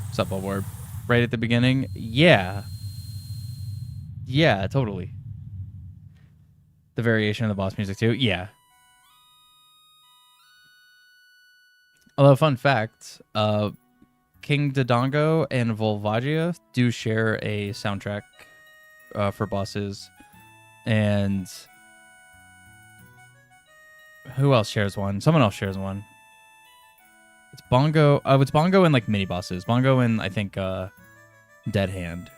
What's up, Billboard? Right at the beginning? Yeah. Yeah, totally. The variation of the boss music, too? Yeah. Although, fun fact, King Dodongo and Volvagia do share a soundtrack for bosses. And who else shares one? Someone else shares one. It's Bongo. It's Bongo and like mini bosses. Bongo and I think Dead Hand.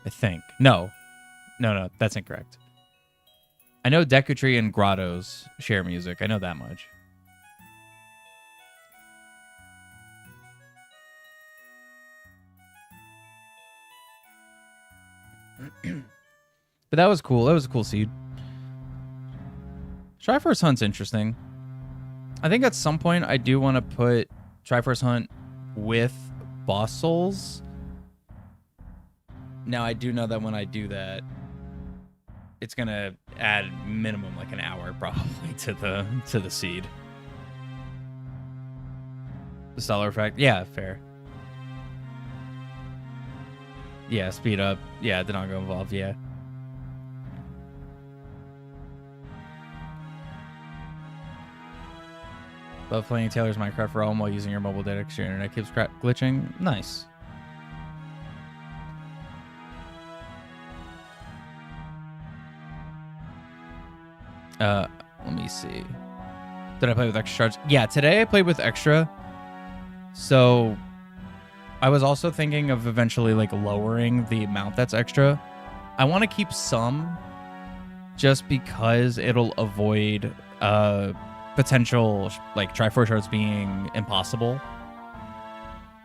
I think. No, that's incorrect. I know Deku Tree and Grottos share music. I know that much. But that was cool. That was a cool seed. Triforce Hunt's interesting. I think at some point I do want to put Triforce Hunt with boss souls. Now I do know that when I do that, it's gonna add minimum like an hour probably to the seed. The stellar effect, yeah, fair. Yeah, speed up. Yeah, did not go involved. Yeah. Love playing Taylor's Minecraft Realm while using your mobile data because your internet keeps glitching. Nice. Let me see. Did I play with extra shards? Yeah, today I played with extra. So I was also thinking of eventually like lowering the amount that's extra. I want to keep some just because it'll avoid potential like Triforce shards being impossible.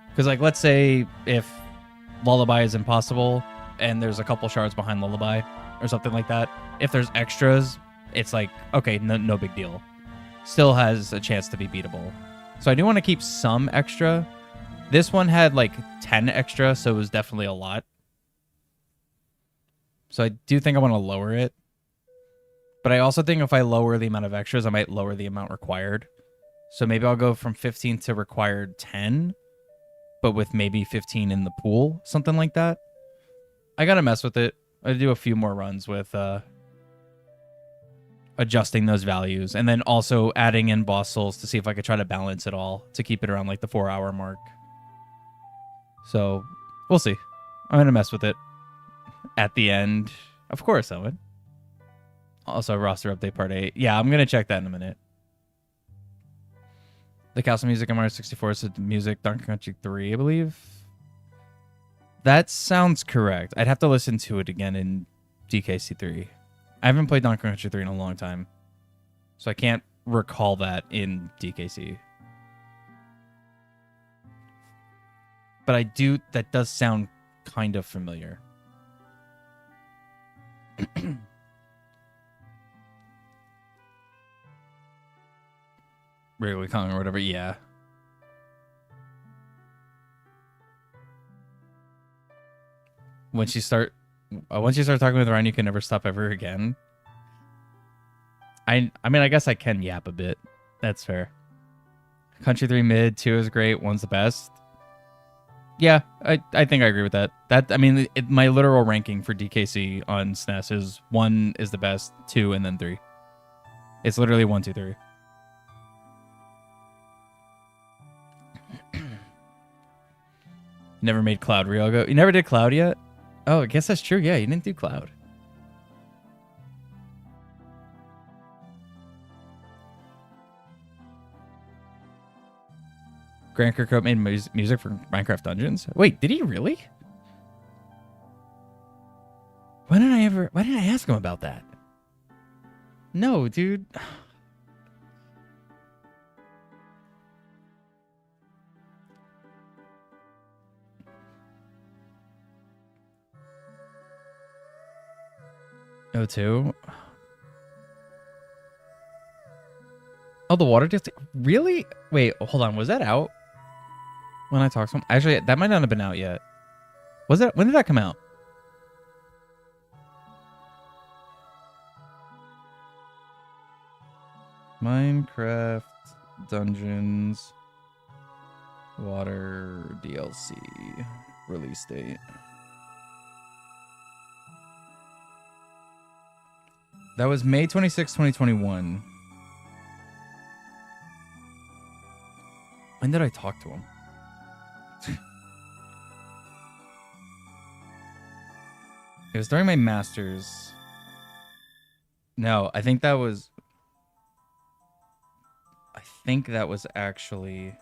Because like let's say if Lullaby is impossible and there's a couple shards behind Lullaby or something like that, if there's extras, it's like okay, no big deal. Still has a chance to be beatable. So I do want to keep some extra. This one had like 10 extra, so it was definitely a lot. So I do think I want to lower it. But I also think if I lower the amount of extras, I might lower the amount required. So maybe I'll go from 15 to required 10, but with maybe 15 in the pool, something like that. I gotta mess with it. I do a few more runs with adjusting those values, and then also adding in boss souls to see if I could try to balance it all to keep it around like the 4-hour mark. So we'll see. I'm gonna mess with it at the end. Of course I would. Also, roster update part 8. Yeah, I'm gonna check that in a minute. The castle music in Mario 64 is the music Donkey Country 3, I believe. That sounds correct. I'd have to listen to it again in DKC 3. I haven't played Donkey Country 3 in a long time, so I can't recall that in DKC. But I do, that does sound kind of familiar. Wrigley Kong or whatever, yeah. Once you start talking with Ryan, you can never stop ever again. I mean, I guess I can yap a bit. That's fair. Country 3 mid, 2 is great, 1's the best. Yeah, I think I agree with that. I mean, my literal ranking for DKC on SNES is 1 is the best, 2, and then 3. It's literally 1, 2, 3. Never made Cloud Ryogo. You never did Cloud yet? Oh, I guess that's true. Yeah, you didn't do Cloud. Grant Kirkhope made music for Minecraft Dungeons. Wait, did he really? Why didn't I ask him about that? No, dude. O2. Oh, the water disc. Really? Wait, hold on. Was that out when I talked to him? Actually, that might not have been out yet. Was it? When did that come out? Minecraft Dungeons Water DLC release date. That was May 26, 2021. When did I talk to him? It was during my master's. No, I think that was actually...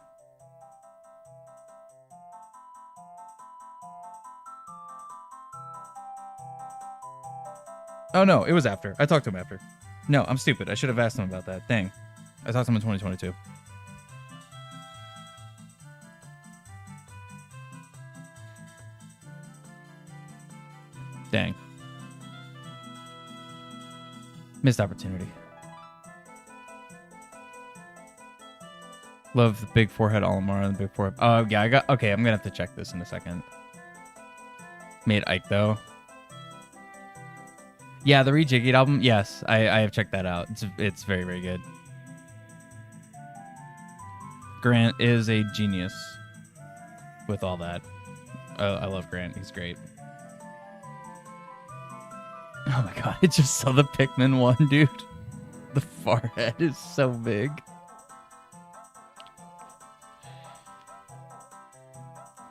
Oh, no, it was after. I talked to him after. No, I'm stupid. I should have asked him about that. Dang. I talked to him in 2022. Dang. Missed opportunity. Love the big forehead Olimar and the big forehead. Oh, yeah, okay, I'm gonna have to check this in a second. Made Ike, though. Yeah, the Rejiggied album, yes, I have checked that out. It's very, very good. Grant is a genius with all that. I love Grant, he's great. Oh my god, I just saw the Pikmin one, dude. The forehead is so big.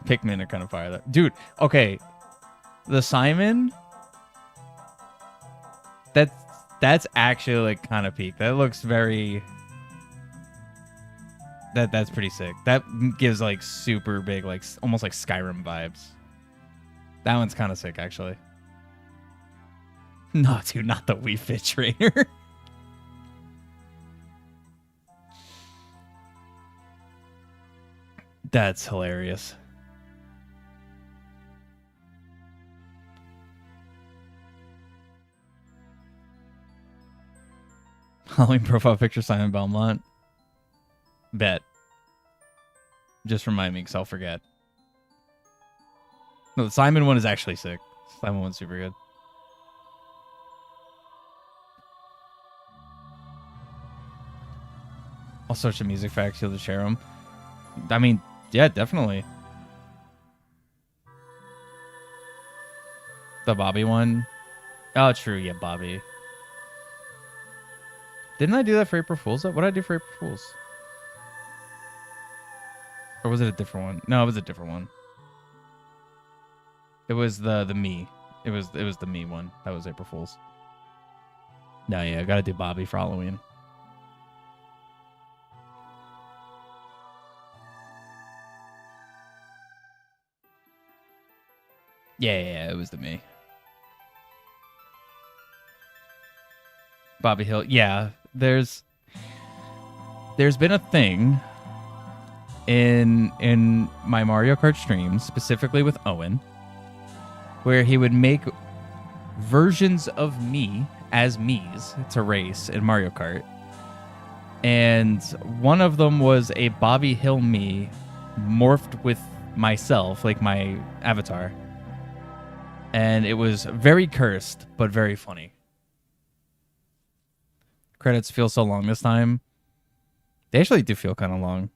Pikmin are kind of fire. Dude, okay. The Simon... That's actually like kind of peak. That looks very... That's pretty sick. That gives like super big, like almost like Skyrim vibes. That one's kind of sick, actually. No, dude, not the Wii Fit Trainer. That's hilarious. Halloween profile picture, Simon Belmont. Bet. Just remind me, because I'll forget. No, the Simon one is actually sick. Simon one's super good. I'll search the music facts. You'll just share them. I mean, yeah, definitely. The Bobby one. Oh, true. Yeah, Bobby. Didn't I do that for April Fool's? What did I do for April Fool's? Or was it a different one? No, it was a different one. It was the me. It was the me one. That was April Fool's. No, yeah, I gotta do Bobby for Halloween. Yeah, it was the me. Bobby Hill. Yeah, there's been a thing in my Mario Kart streams, specifically with Owen, where he would make versions of me as me's to race in Mario Kart. And one of them was a Bobby Hill me morphed with myself, like my avatar. And it was very cursed, but very funny. Credits feel so long this time. They actually do feel kind of long.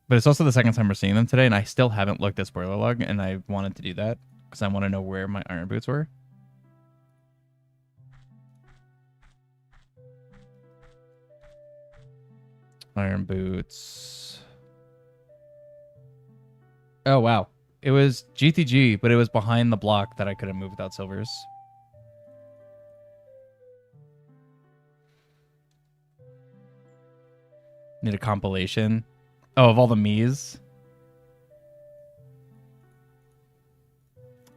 But it's also the second time we're seeing them today, and I still haven't looked at spoiler log, and I wanted to do that because I want to know where my iron boots were. Iron boots. Oh, wow. It was GTG, but it was behind the block that I couldn't move without silvers. Need a compilation. Oh, of all the Mii's?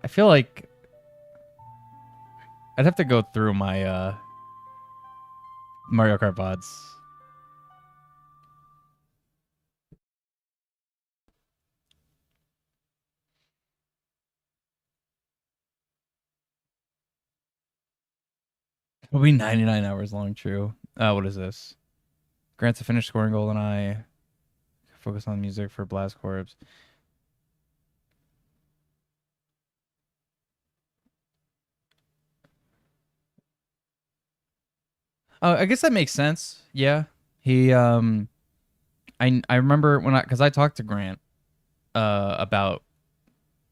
I feel like I'd have to go through my Mario Kart VODs. It'll be 99 hours long, true. What is this? Grants a finished scoring goal, and I focus on music for Blast Corps. Oh, I guess that makes sense. Yeah. He I remember when because I talked to Grant about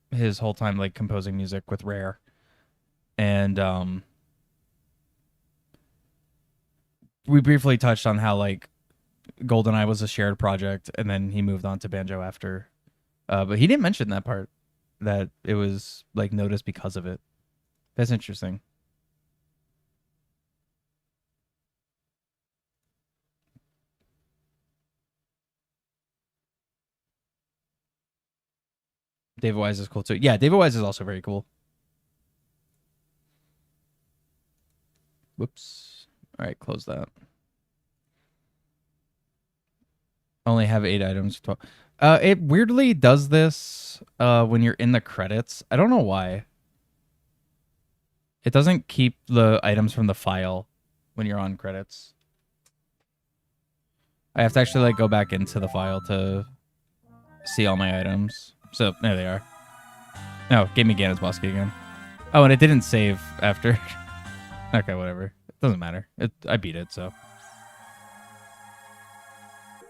his whole time like composing music with Rare. And we briefly touched on how like GoldenEye was a shared project and then he moved on to Banjo after. But he didn't mention that part, that it was like noticed because of it. That's interesting. David Wise is cool too. Yeah, David Wise is also very cool. Whoops. All right, close that. Only have 8 items. 12. It weirdly does this when you're in the credits. I don't know why. It doesn't keep the items from the file when you're on credits. I have to actually like go back into the file to see all my items. So there they are. Oh, gave me Ganon's Bosky again. Oh, and it didn't save after. Okay, whatever. It doesn't matter. I beat it, so.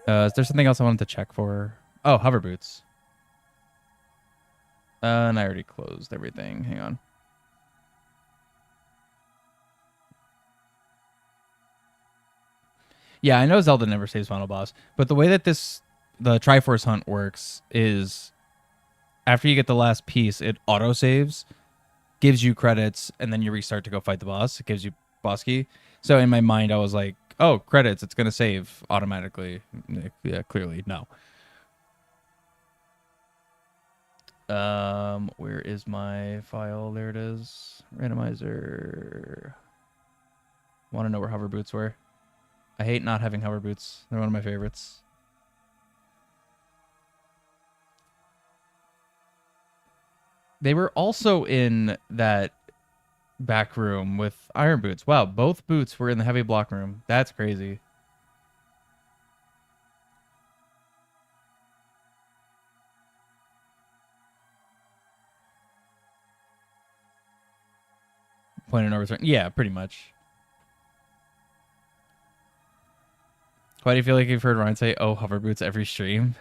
Is there something else I wanted to check for? Oh, hover boots. And I already closed everything. Hang on. Yeah, I know Zelda never saves final boss, but the way that the Triforce hunt works is after you get the last piece, it auto saves, gives you credits, and then you restart to go fight the boss. It gives you boss key. So in my mind, I was like, oh, credits, it's going to save automatically. Yeah, clearly, no. Where is my file? There it is. Randomizer. Want to know where hover boots were? I hate not having hover boots. They're one of my favorites. They were also in that back room with iron boots. Wow, both boots were in the heavy block room. That's crazy. Point of no return. Yeah, pretty much. Why do you feel like you've heard Ryan say, oh, hover boots every stream?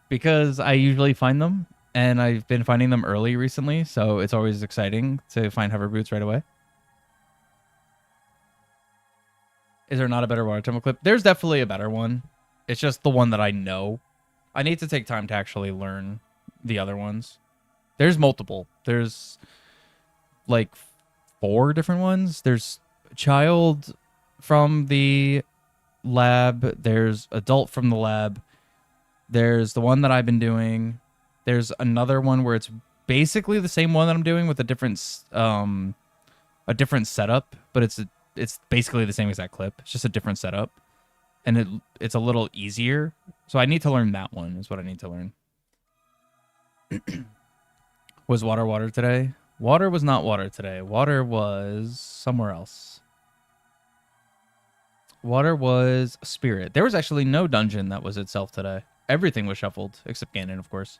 Because I usually find them, and I've been finding them early recently, so it's always exciting to find hover boots right away. Is there not a better water temple clip? There's definitely a better one. It's just the one that I know. I need to take time to actually learn the other ones. There's multiple. There's like 4 different ones. There's child from the lab. There's adult from the lab. There's the one that I've been doing. There's another one where it's basically the same one that I'm doing with a different setup, but it's basically the same exact clip. It's just a different setup, and it's a little easier. So I need to learn that one. Is what I need to learn. Was water today? Water was not water today. Water was somewhere else. Water was spirit. There was actually no dungeon that was itself today. Everything was shuffled, except Ganon, of course.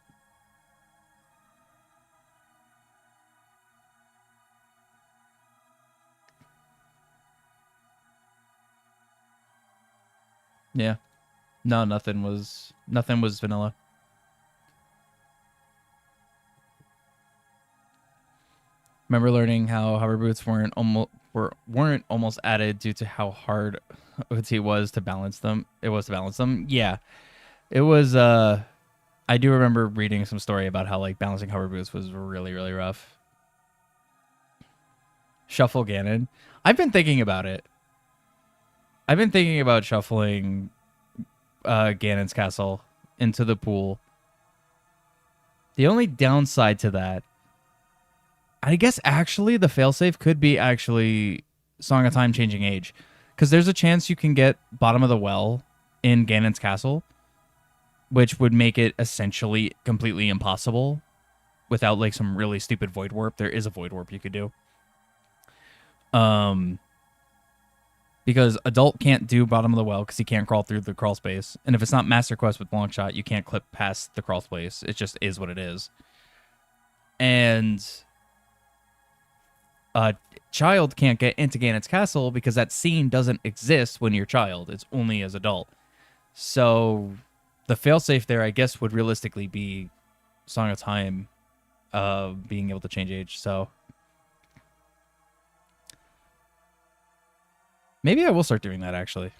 Yeah. No, nothing was vanilla. Remember learning how hover boots weren't almost added due to how hard OT was to balance them. Yeah. It was I do remember reading some story about how like balancing hover boots was really, really rough. Shuffle Ganon. I've been thinking about it. I've been thinking about shuffling Ganon's castle into the pool. The only downside to that, I guess actually the failsafe could be actually Song of Time Changing Age. Because there's a chance you can get bottom of the well in Ganon's castle, which would make it essentially completely impossible without like some really stupid void warp. There is a void warp you could do. Because adult can't do bottom of the well because he can't crawl through the crawl space. And if it's not Master Quest with long shot, you can't clip past the crawl space. It just is what it is. And child can't get into Ganon's castle because that scene doesn't exist when you're child. It's only as adult. So the failsafe there, I guess, would realistically be Song of Time being able to change age. So maybe I will start doing that, actually.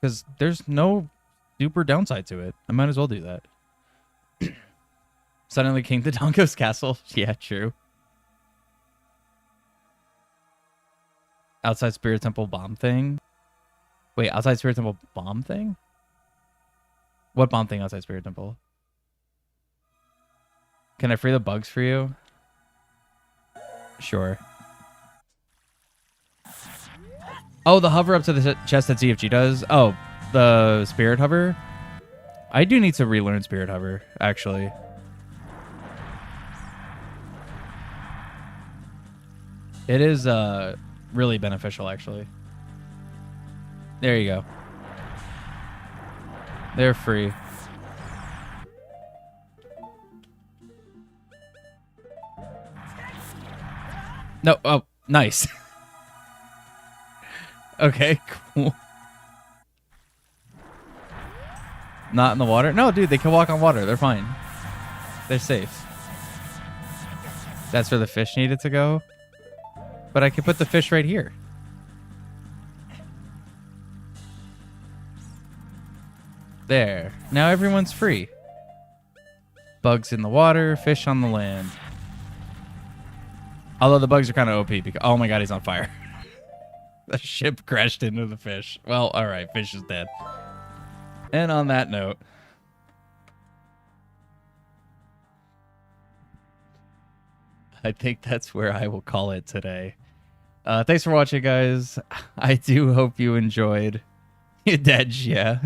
Because there's no super downside to it. I might as well do that. Suddenly King Dodongo's castle. Yeah, true. Outside Spirit Temple bomb thing? Wait, outside Spirit Temple bomb thing? What bomb thing outside Spirit Temple? Can I free the bugs for you? Sure. Oh, the hover up to the chest that ZFG does? Oh, the Spirit Hover? I do need to relearn Spirit Hover, actually. It is really beneficial, actually. There you go. They're free. No, oh, nice. Okay, cool. Not in the water? No, dude, they can walk on water. They're fine. They're safe. That's where the fish needed to go? But I could put the fish right here. There. Now everyone's free. Bugs in the water, fish on the land. Although the bugs are kind of OP because... Oh my god, he's on fire. The ship crashed into the fish. Well, alright, fish is dead. And on that note... I think that's where I will call it today. Thanks for watching, guys. I do hope you enjoyed. You dead, yeah.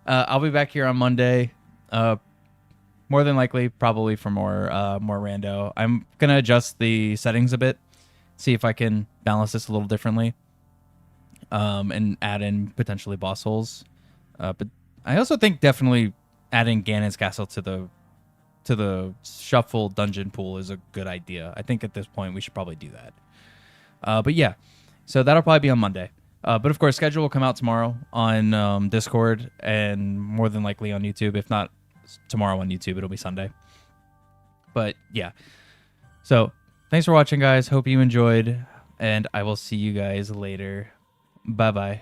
I'll be back here on Monday. More than likely, probably for more rando. I'm gonna adjust the settings a bit, see if I can balance this a little differently, and add in potentially boss holes. But I also think definitely adding Ganon's castle to the shuffle dungeon pool is a good idea. I think at this point we should probably do that. But yeah, so that'll probably be on Monday. But of course, schedule will come out tomorrow on Discord and more than likely on YouTube. If not tomorrow on YouTube, it'll be Sunday. But yeah, so thanks for watching, guys. Hope you enjoyed, and I will see you guys later. Bye-bye.